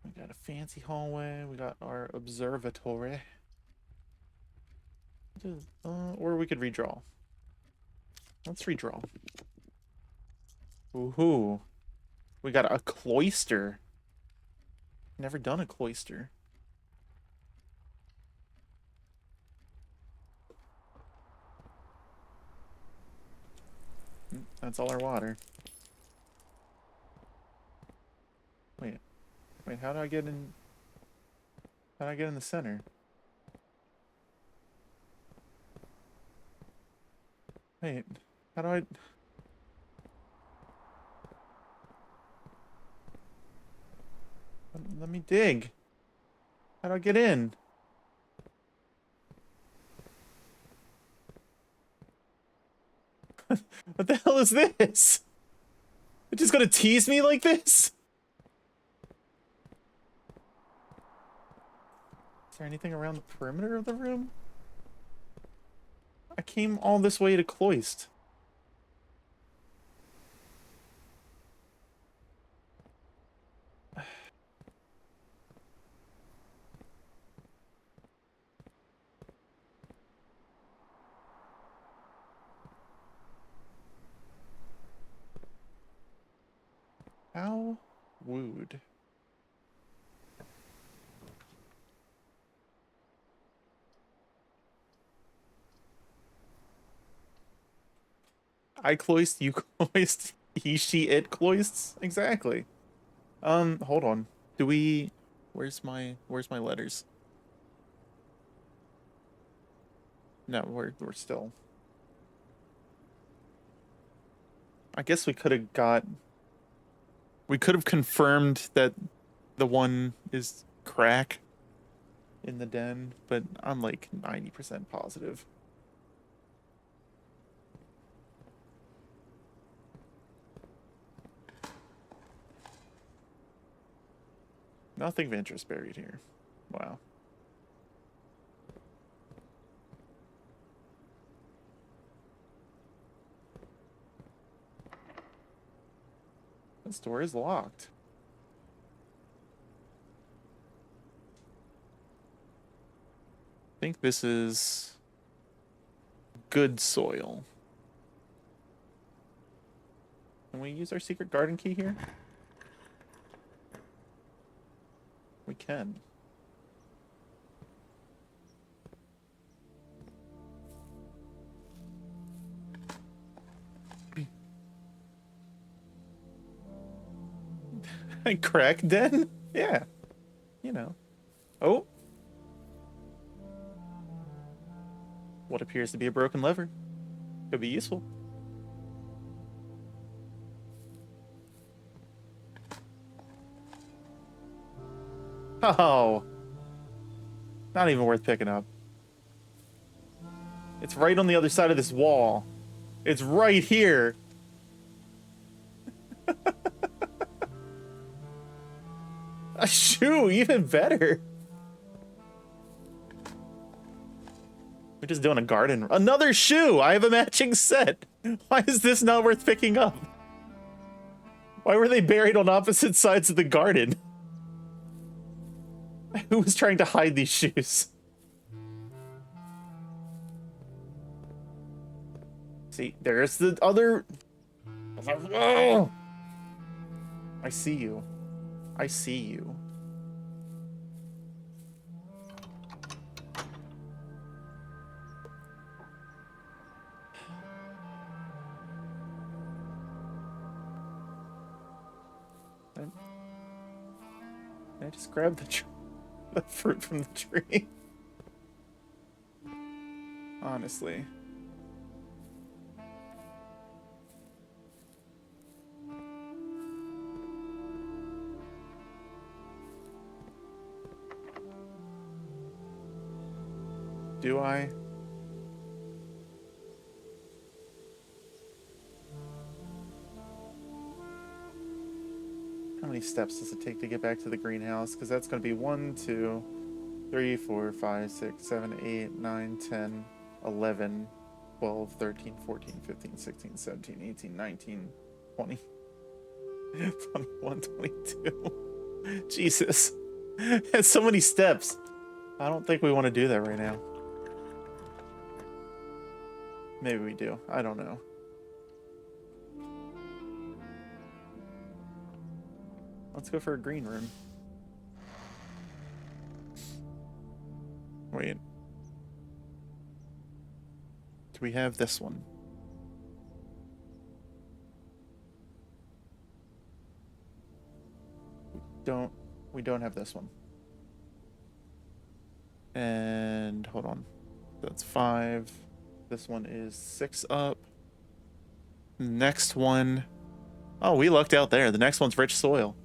We got a fancy hallway. We got our observatory. Or we could redraw. Let's redraw. Ooh. We got a cloister. Never done a cloister. That's all our water. Wait, how do I get in? How do I get in the center? Wait, how do I? Let me dig. How do I get in? What the hell is this? It's just gonna tease me like this? Is there anything around the perimeter of the room? I came all this way to Cloist. How wooed. I cloist, you cloist, he, she, it cloists? Exactly. Hold on. Do we... where's my letters? No, we're still... I guess we could have got... We could have confirmed that the one is crack in the den, but I'm like 90% positive. Nothing of interest buried here. Wow. This door is locked. I think this is good soil. Can we use our secret garden key here? We can. Crack den? Yeah. You know. Oh. What appears to be a broken lever. Could be useful. Oh. Not even worth picking up. It's right on the other side of this wall. It's right here. A shoe, even better. We're just doing a garden. Another shoe! I have a matching set. Why is this not worth picking up? Why were they buried on opposite sides of the garden? Who was trying to hide these shoes? See, there's the other... Oh! I see you. I see you. I just grabbed the... the fruit from the tree. Honestly. Do I? How many steps does it take to get back to the greenhouse? Because that's going to be 1, 2, 3, 4, 5, 6, 7, 8, 9, 10, 11, 12, 13, 14, 15, 16, 17, 18, 19, 20, 21, 22. Jesus. That's so many steps. I don't think we want to do that right now. Maybe we do. I don't know. Let's go for a green room. Wait. Do we have this one? We don't have this one. And hold on. That's 5. This one is 6 up. Next one. Oh, we lucked out there. The next one's rich soil.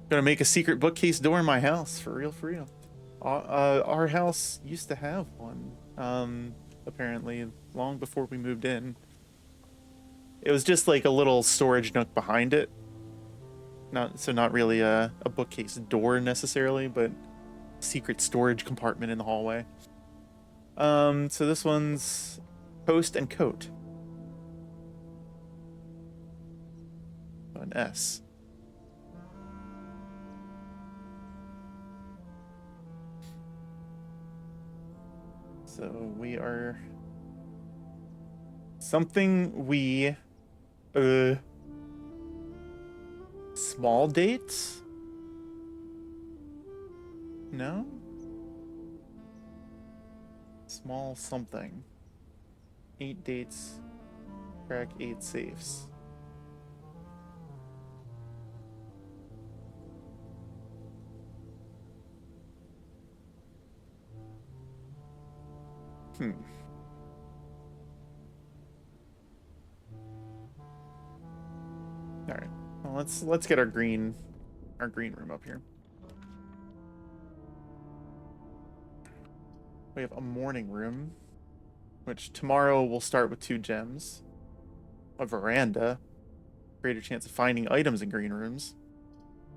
Gonna make a secret bookcase door in my house. For real, for real. Our house used to have one. Apparently, long before we moved in. It was just like a little storage nook behind it. Not really a bookcase door necessarily, but secret storage compartment in the hallway. So this one's post and coat. An S. So we are something we small dates? No? Small something. 8 dates. Crack 8 safes. All right. Well, let's get our green room up here. We have a morning room, which tomorrow we'll start with 2 gems. A veranda, greater chance of finding items in green rooms,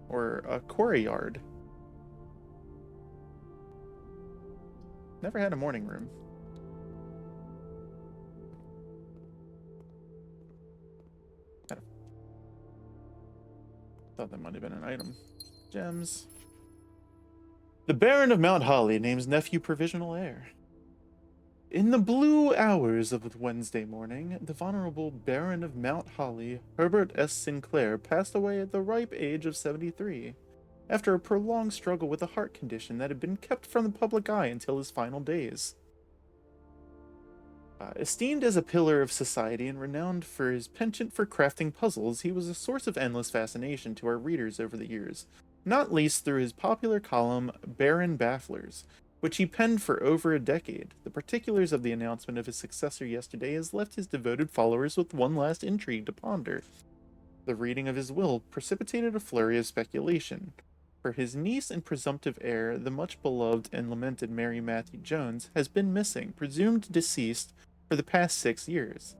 or a quarry yard. Never had a morning room. Thought that might have been an item. Gems. The Baron of Mount Holly names nephew provisional heir. In the blue hours of Wednesday morning, the Venerable Baron of Mount Holly, Herbert S. Sinclair, passed away at the ripe age of 73, after a prolonged struggle with a heart condition that had been kept from the public eye until his final days. Esteemed as a pillar of society and renowned for his penchant for crafting puzzles, he was a source of endless fascination to our readers over the years, not least through his popular column, Baron Bafflers, which he penned for over a decade. The particulars of the announcement of his successor yesterday has left his devoted followers with one last intrigue to ponder. The reading of his will precipitated a flurry of speculation. For his niece and presumptive heir, the much beloved and lamented Mary Matthew Jones, has been missing, presumed deceased, for the past 6 years.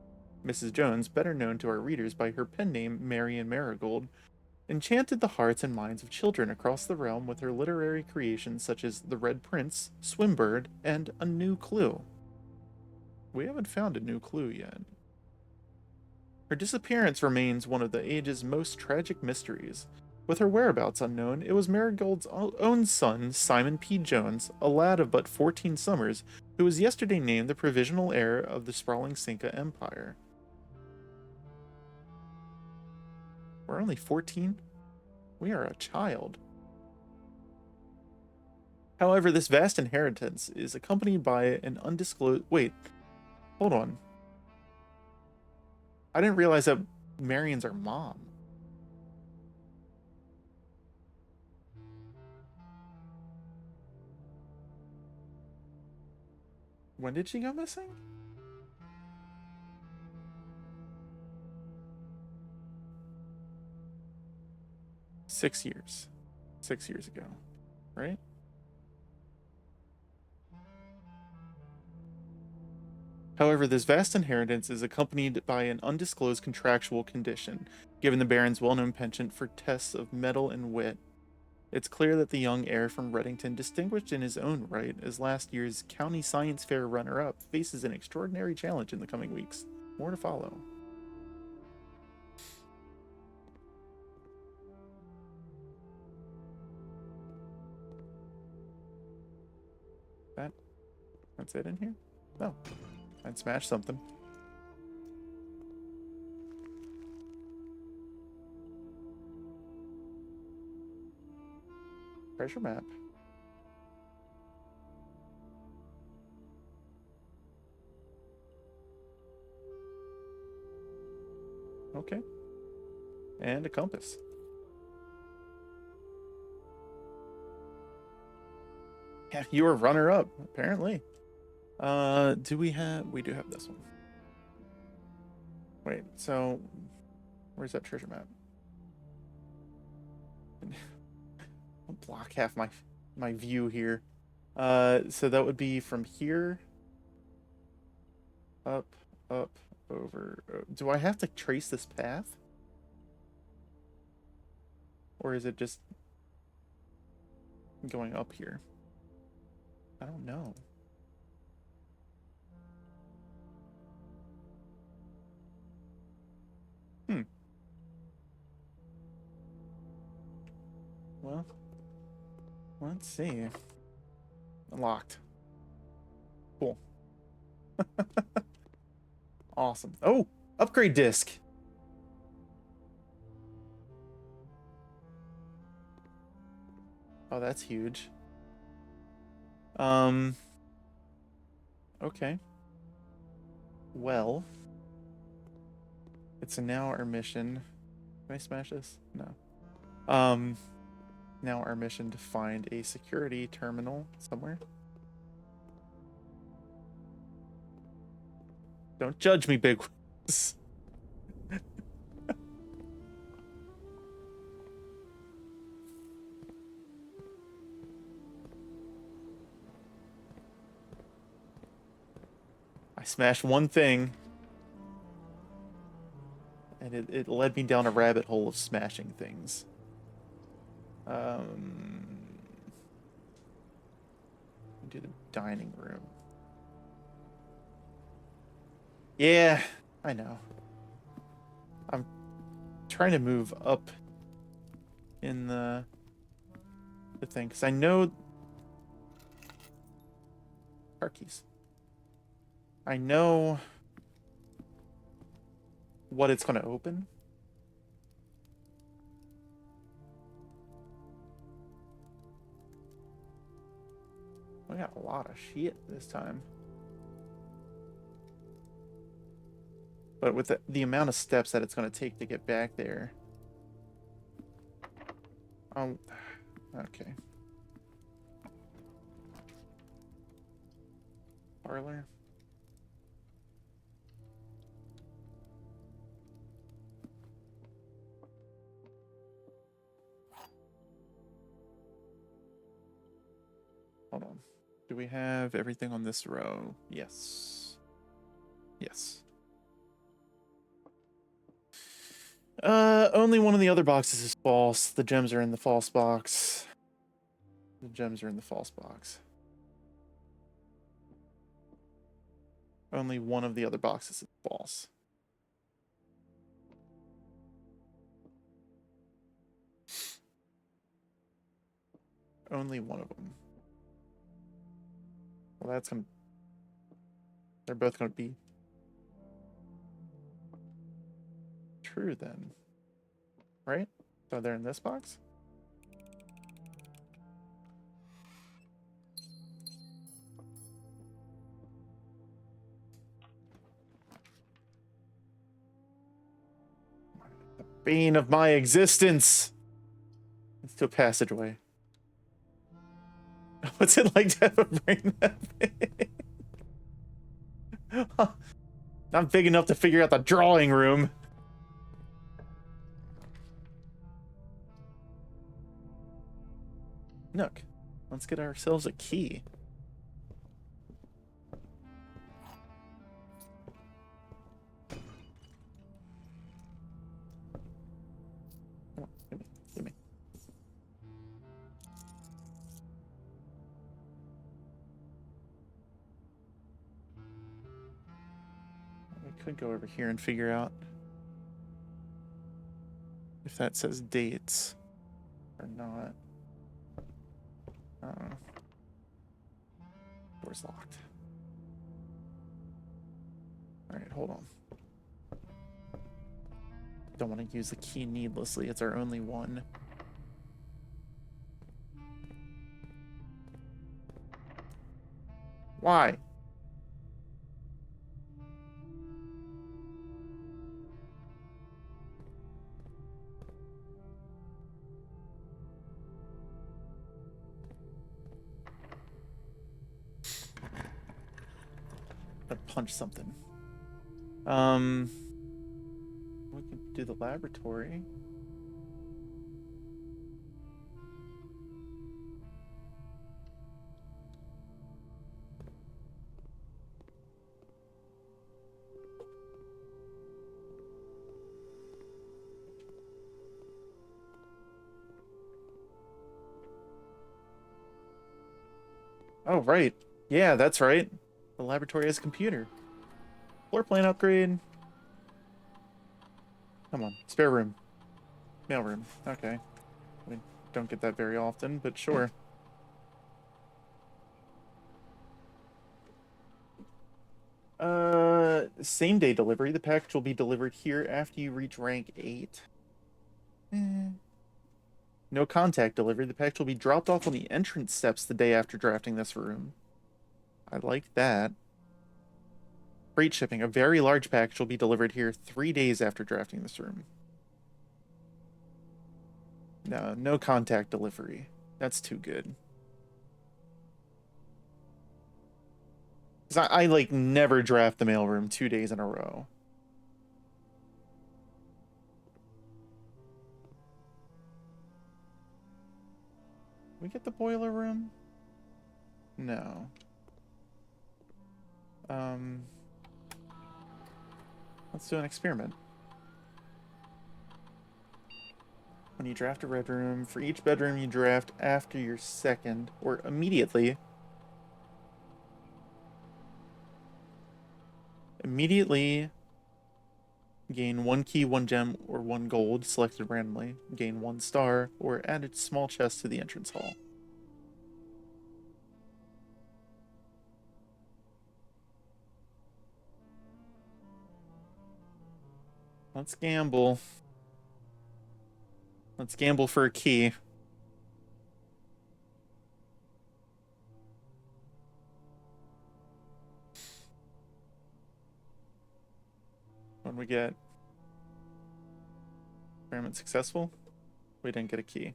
Mrs. Jones, better known to our readers by her pen name Marian Marigold, enchanted the hearts and minds of children across the realm with her literary creations such as The Red Prince, Swimbird, and A New Clue. We haven't found a new clue yet. Her disappearance remains one of the age's most tragic mysteries. With her whereabouts unknown, it was Marigold's own son, Simon P. Jones, a lad of but 14 summers, who was yesterday named the provisional heir of the sprawling Cinca Empire. We're only 14? We are a child. However, this vast inheritance is accompanied by an undisclosed... Wait, hold on. I didn't realize that Marion's our mom. When did she go missing? Six years. 6 years ago, right? However, this vast inheritance is accompanied by an undisclosed contractual condition, given the Baron's well-known penchant for tests of mettle and wit. It's clear that the young heir from Reddington, distinguished in his own right as last year's County Science Fair runner-up, faces an extraordinary challenge in the coming weeks. More to follow. That's it in here? No. I'd smash something. Treasure map. Okay. And a compass. Yeah, you were runner-up, apparently. Do we have... We do have this one. Wait, so... Where's that treasure map? I'll block half my view here. So that would be from here... Up, over... Do I have to trace this path? Or is it just... going up here? I don't know. Well, let's see. Unlocked. Cool. Awesome. Oh, upgrade disc. Oh, that's huge. Okay. Well, it's now our mission. Can I smash this? No. Now our mission to find a security terminal somewhere. Don't judge me, big. I smashed one thing, and it led me down a rabbit hole of smashing things. Do the dining room. Yeah, I know. I'm trying to move up in the thing, because I know... Car keys. I know what it's going to open. I got a lot of shit this time. But with the amount of steps that it's going to take to get back there. Oh, okay. Parlor. Hold on. Do we have everything on this row? Yes. Yes. Only one of the other boxes is false. The gems are in the false box. The gems are in the false box. Only one of the other boxes is false. Only one of them. Well, that's gonna... They're both gonna be... true then. Right? So they're in this box? The bane of my existence! Let's do a passageway. What's it like to have a brain that big? Not big enough to figure out the drawing room. Nook, let's get ourselves a key. Come on, give me. We could go over here and figure out if that says dates or not. Door's locked. Alright, hold on. Don't want to use the key needlessly. It's our only one. Why? Gotta punch something. We can do the laboratory. Oh, right. Yeah, that's right. The laboratory has a computer. Floor plan upgrade. Come on, spare room. Mail room. Okay. We don't get that very often, but sure. Same day delivery. The package will be delivered here after you reach rank 8. No contact delivery. The package will be dropped off on the entrance steps the day after drafting this room. I like that. Freight shipping. A very large package will be delivered here 3 days after drafting this room. No, no contact delivery. That's too good. 'Cause I like never draft the mailroom 2 days in a row. We get the boiler room? No. Let's do an experiment. When you draft a bedroom, for each bedroom you draft after your second, or immediately, gain 1 key, 1 gem, or 1 gold selected randomly. Gain 1 star, or add a small chest to the entrance hall. Let's gamble. Let's gamble for a key. When we get experiment successful, we didn't get a key.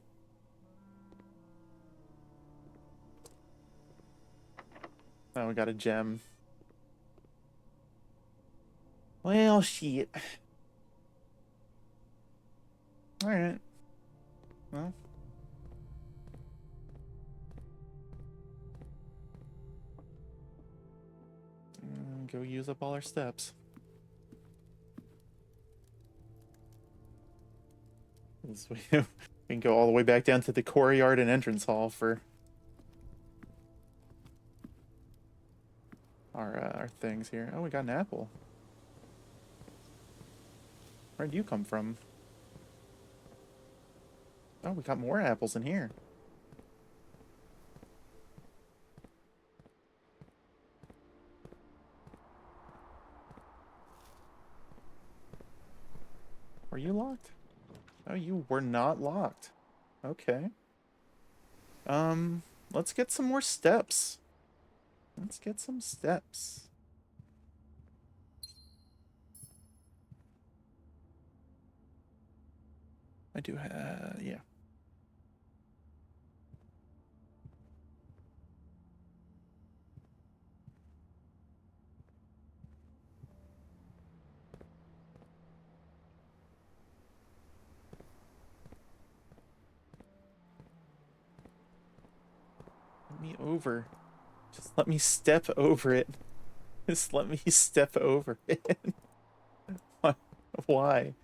Oh, we got a gem. Well, shit. Alright. Well. Go use up all our steps. We can go all the way back down to the courtyard and entrance hall for our things here. Oh, we got an apple. Where'd you come from? Oh, we got more apples in here. Were you locked? Oh, you were not locked. Okay. Let's get some more steps. Let's get some steps. I do have, yeah. me over. Just let me step over it. Just let me step over it. Why?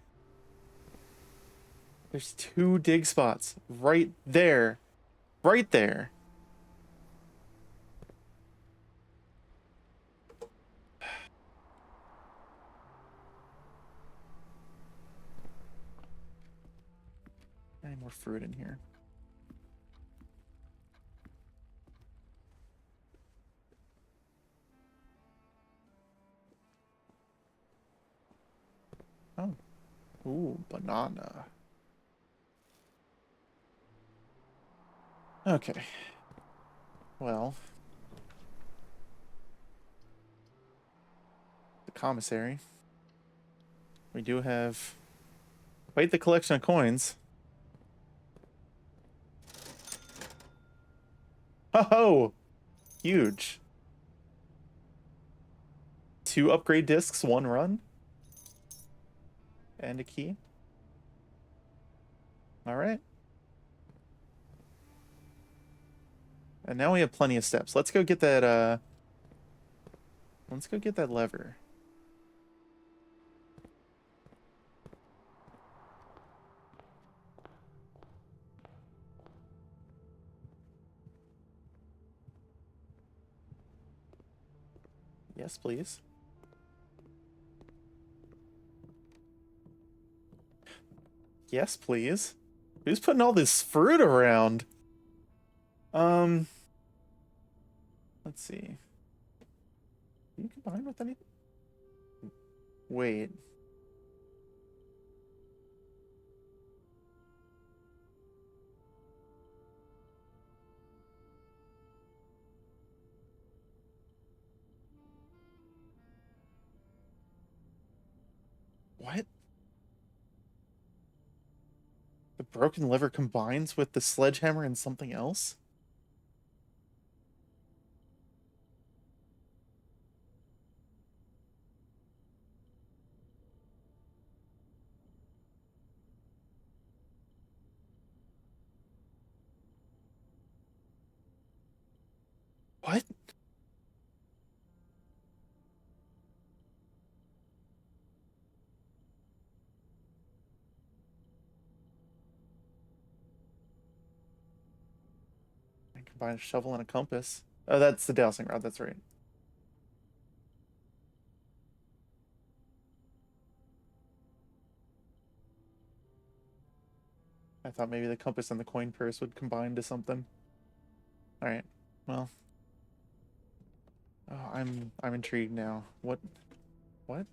There's 2 dig spots right there. Right there. Any more fruit in here? Oh. Ooh, banana. Okay. Well. The commissary. We do have quite the collection of coins. Oh! Huge. 2 upgrade discs, 1 run. And a key. Alright. And now we have plenty of steps. Let's go get that, let's go get that lever. Yes, please. Yes, please. Who's putting all this fruit around? Let's see. Can you combine with anything? Wait. What? The broken liver combines with the sledgehammer and something else? What? I combine a shovel and a compass. Oh, that's the dowsing rod, that's right. I thought maybe the compass and the coin purse would combine to something. Alright, well. Oh, I'm intrigued now. What? What?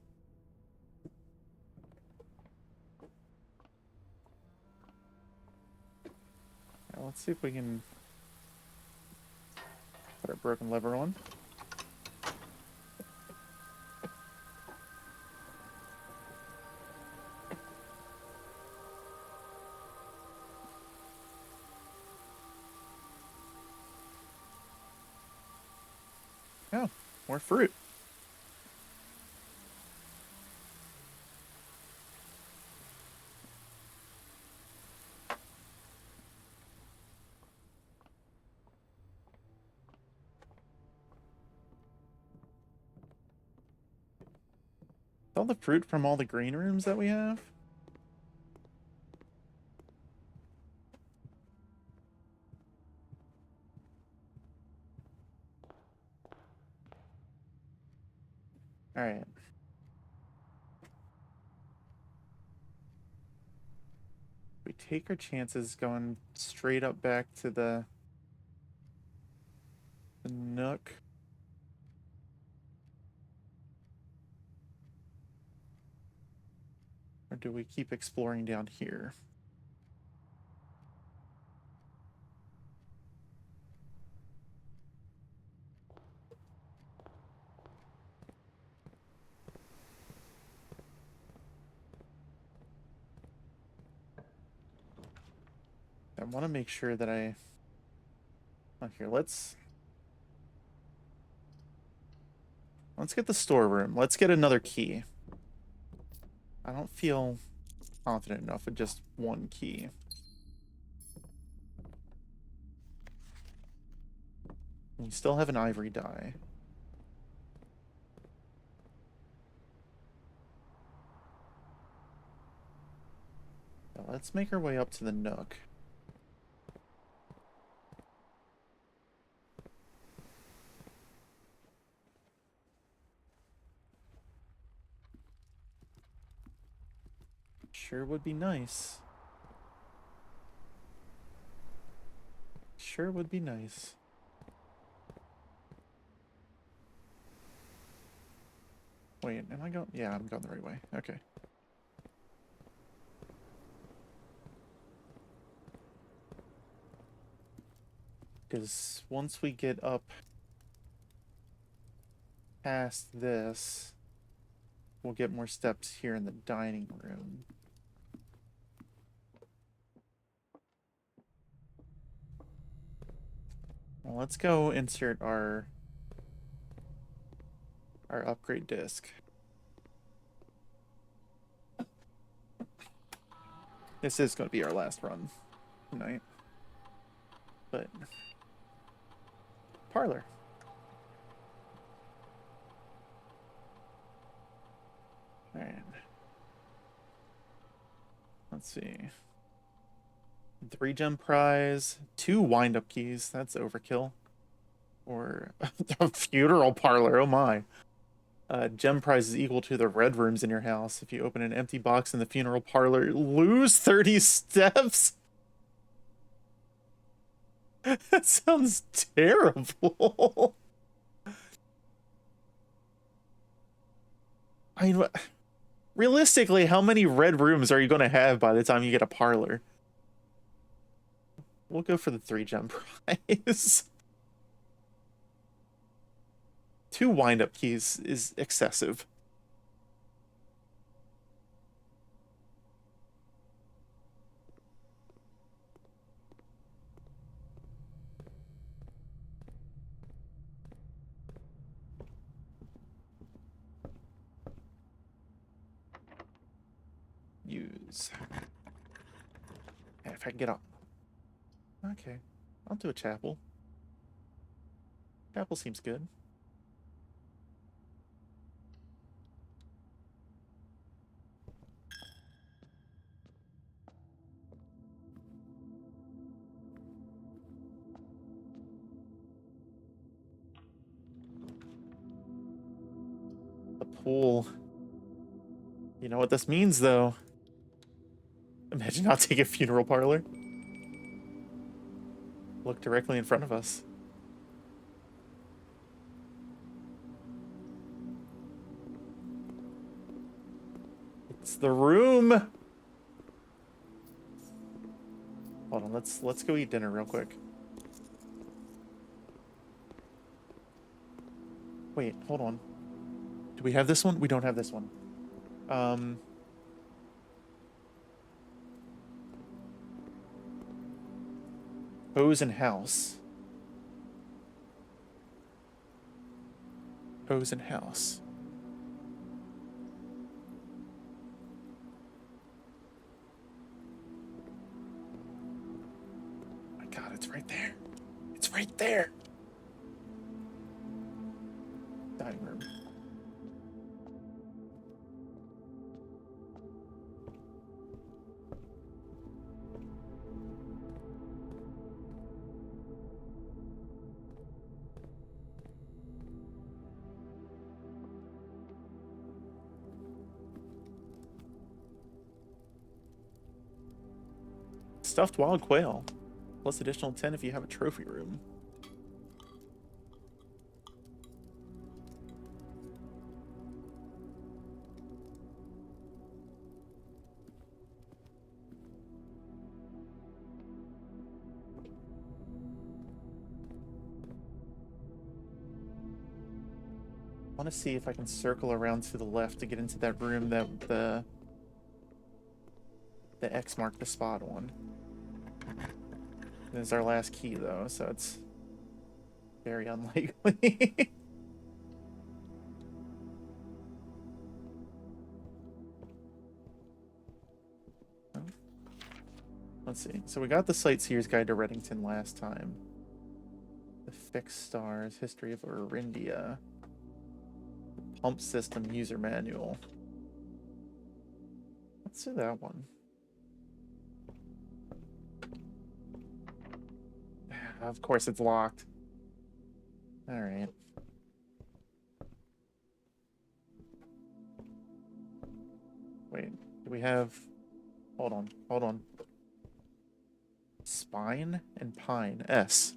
Alright, let's see if we can put our broken lever on. Oh, more fruit. All the fruit from all the green rooms that we have? Alright. We take our chances going straight up back to the nook. Or do we keep exploring down here? I want to make sure that I... Oh, here, let's get the storeroom. Let's get another key. I don't feel confident enough with just 1 key. We still have an ivory die. Now let's make our way up to the nook. Sure would be nice. Sure would be nice. Wait, am I going? Yeah, I'm going the right way. Okay. Because once we get up past this, we'll get more steps here in the dining room. Well, let's go insert our upgrade disc. This is going to be our last run tonight. But parlor. All right. Let's see. 3 gem prize, 2 wind-up keys. That's overkill. Or a funeral parlor. Oh my. Gem prize is equal to the red rooms in your house. If you open an empty box in the funeral parlor, lose 30 steps. That sounds terrible. I mean, realistically, how many red rooms are you going to have by the time you get a parlor? We'll go for the 3 gem prize. 2 wind-up keys is excessive. Use. If I can get up. Okay. I'll do a chapel. Chapel seems good. The pool. You know what this means, though? Imagine not taking a funeral parlor. Look directly in front of us. It's the room. Hold on, let's go eat dinner real quick. Wait, hold on. Do we have this one? We don't have this one. Hose and house. Hose and house. My God, it's right there. It's right there. Dining room. Stuffed wild quail. Plus additional 10 if you have a trophy room. I want to see if I can circle around to the left to get into that room that the X marked the spot on. This is our last key, though, so it's very unlikely. Let's see. So we got the Sightseer's Guide to Reddington last time. The fixed stars, history of Orindia. Pump system user manual. Let's do that one. Of course it's locked. All right. Wait, do we have... Hold on, hold on. Spine and pine. S.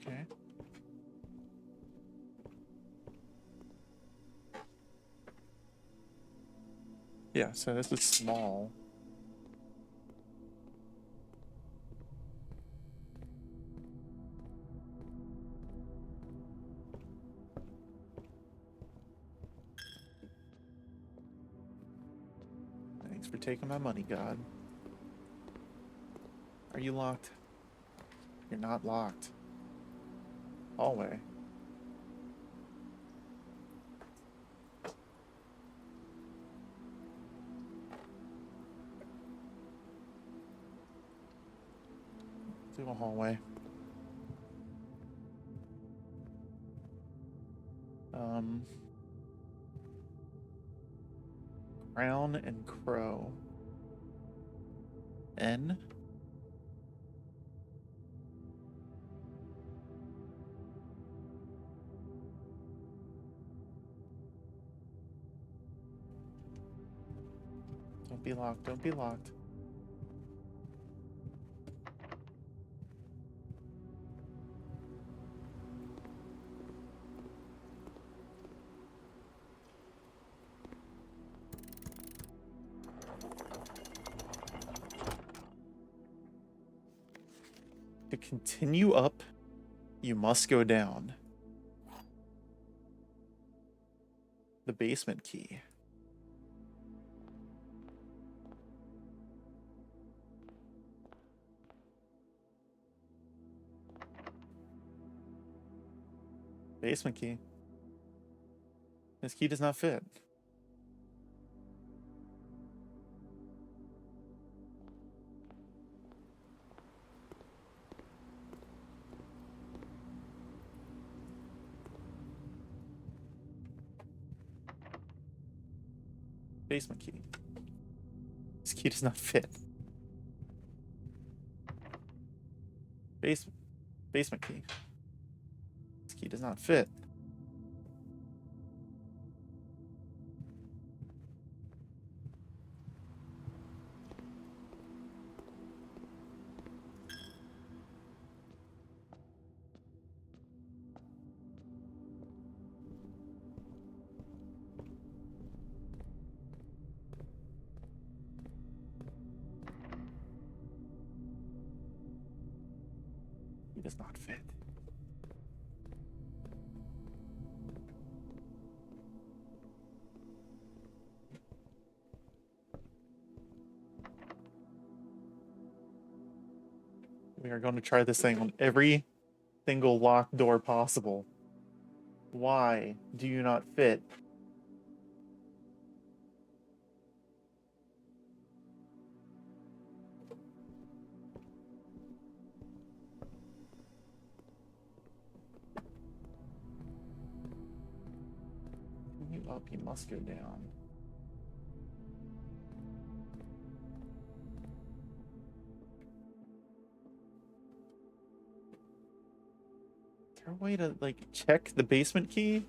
Okay. Yeah, so this is small. Thanks for taking my money, God. Are you locked? You're not locked. Hallway. Do a hallway. Crown and crow. N. Don't be locked. Don't be locked. To continue up, you must go down. The basement key. Basement key. This key does not fit. Basement key. This key does not fit. Basement key. This key does not fit. He does not fit. We are going to try this thing on every single locked door possible. Why do you not fit? You up, you must go down. Is there a way to, like, check the basement key?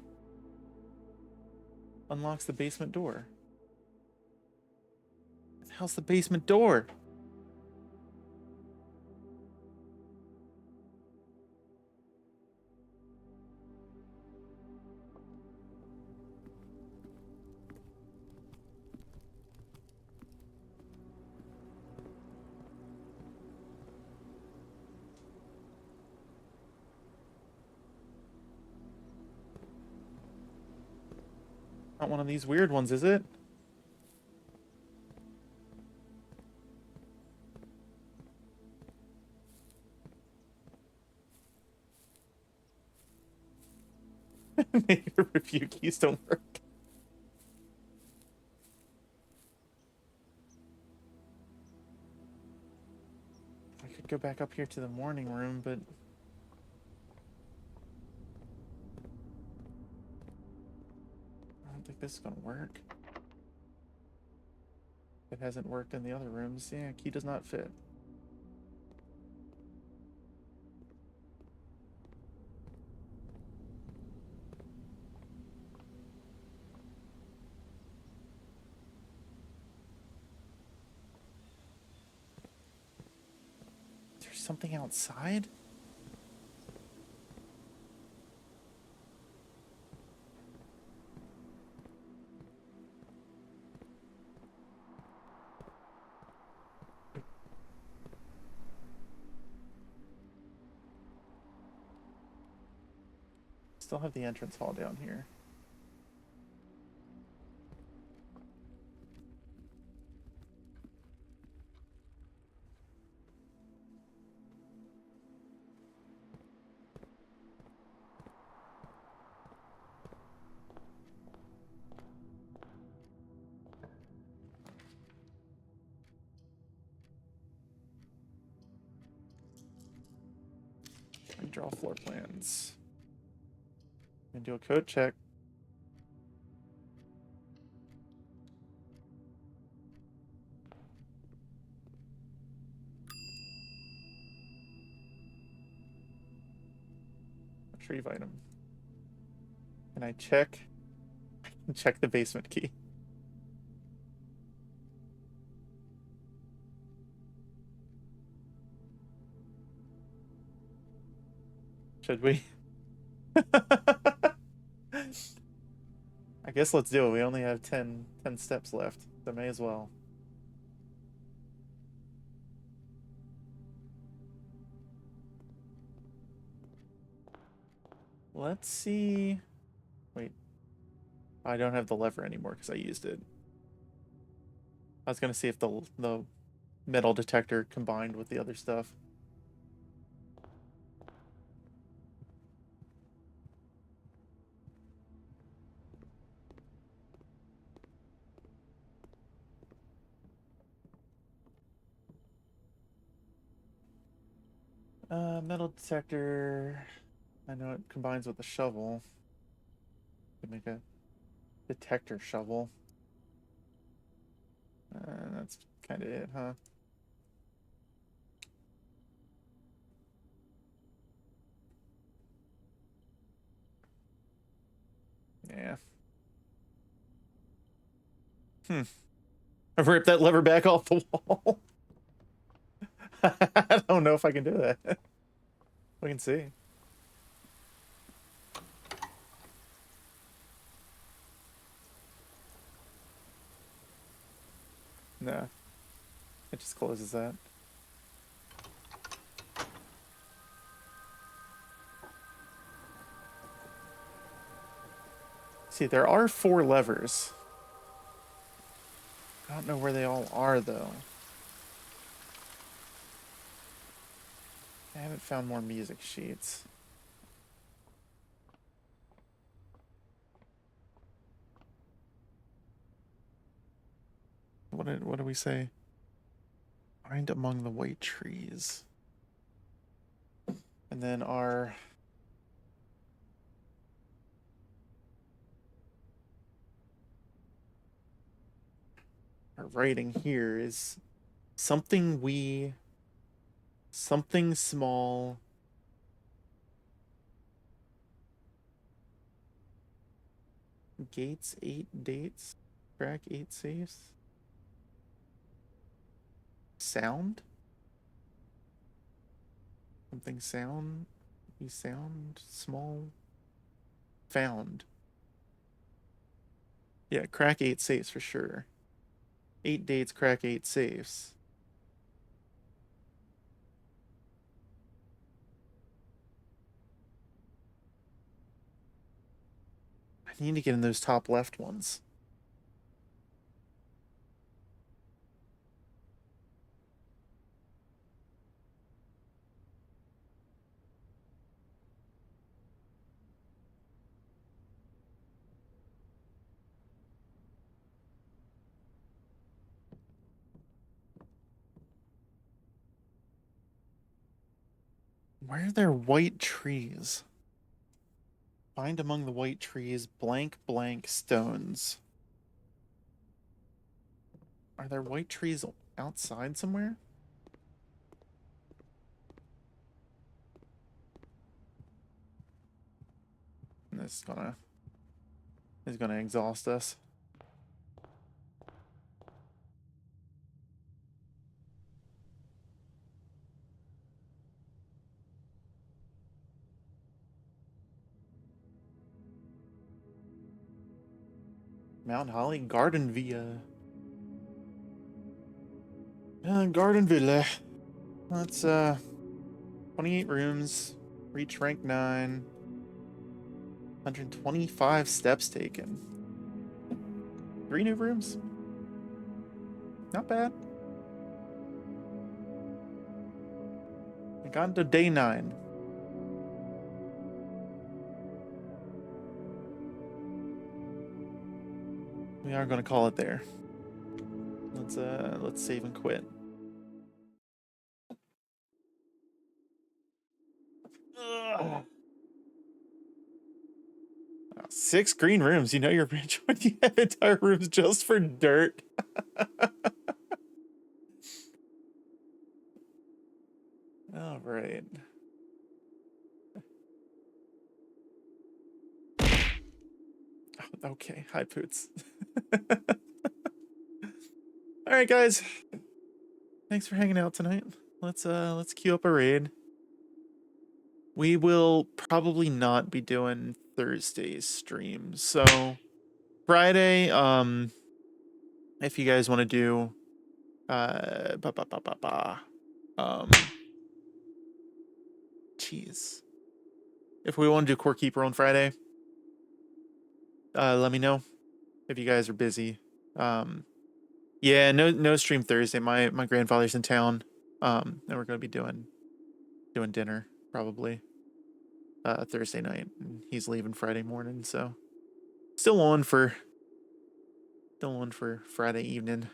Unlocks the basement door. What the hell's the basement door? Not one of these weird ones, is it? Your review keys don't work. I could go back up here to the morning room, but I don't think this is gonna work. It hasn't worked in the other rooms. Yeah, key does not fit. There's something outside? Still have the entrance hall down here. And draw floor plans. And do a code check. Retrieve item. Can I check? I can check the basement key. Should we? I guess let's do it. We only have 10 steps left, so may as well. Let's see. Wait. I don't have the lever anymore because I used it. I was gonna see if the metal detector combined with the other stuff. Metal detector. I know it combines with the shovel. Could make a detector shovel. That's kind of it, huh? Yeah. I've ripped that lever back off the wall. I don't know if I can do that. We can see. No. It just closes that. See, there are 4 levers. I don't know where they all are, though. I haven't found more music sheets. What do we say? Find among the white trees. And then our writing here is something small. Gates 8 dates. Crack 8 safes. Sound? Something sound? Sound? Small? Found. Yeah, crack 8 safes for sure. 8 dates, crack 8 safes. I need to get in those top left ones. Where are there white trees? Find among the white trees blank blank stones. Are there white trees outside somewhere? This is gonna exhaust us. Mount Holly Garden Villa. Garden Villa. That's 28 rooms. Reach rank 9. 125 steps taken. 3 new rooms. Not bad. We got into day 9. We are gonna call it there. Let's save and quit. Ugh. 6 green rooms. You know you're rich when you have entire rooms just for dirt. All right. Okay, hi Poots. All right, guys. Thanks for hanging out tonight. Let's queue up a raid. We will probably not be doing Thursday's stream. So Friday, if you guys want to do jeez. If we want to do Core Keeper on Friday, let me know if you guys are busy. Yeah, no stream Thursday. My grandfather's in town. And we're gonna be doing dinner probably Thursday night. And he's leaving Friday morning, so still on for Friday evening.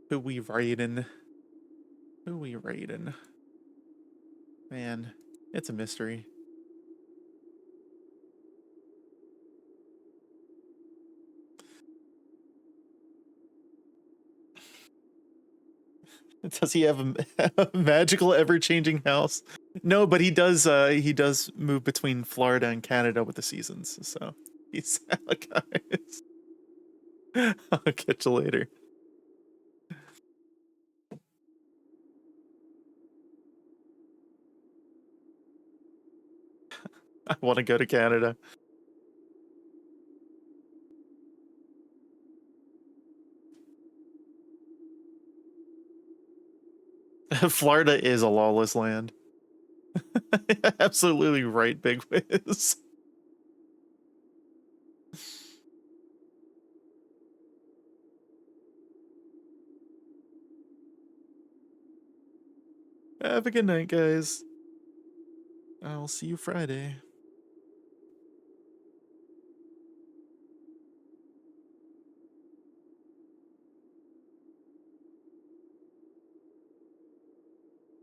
Who we raiding? Who we raiding? Man, it's a mystery. Does he have a magical, ever-changing house? No, but he does move between Florida and Canada with the seasons. So he's out, guys. I'll catch you later. I want to go to Canada. Florida is a lawless land. Absolutely right, Big Wiz. Have a good night, guys. I'll see you Friday.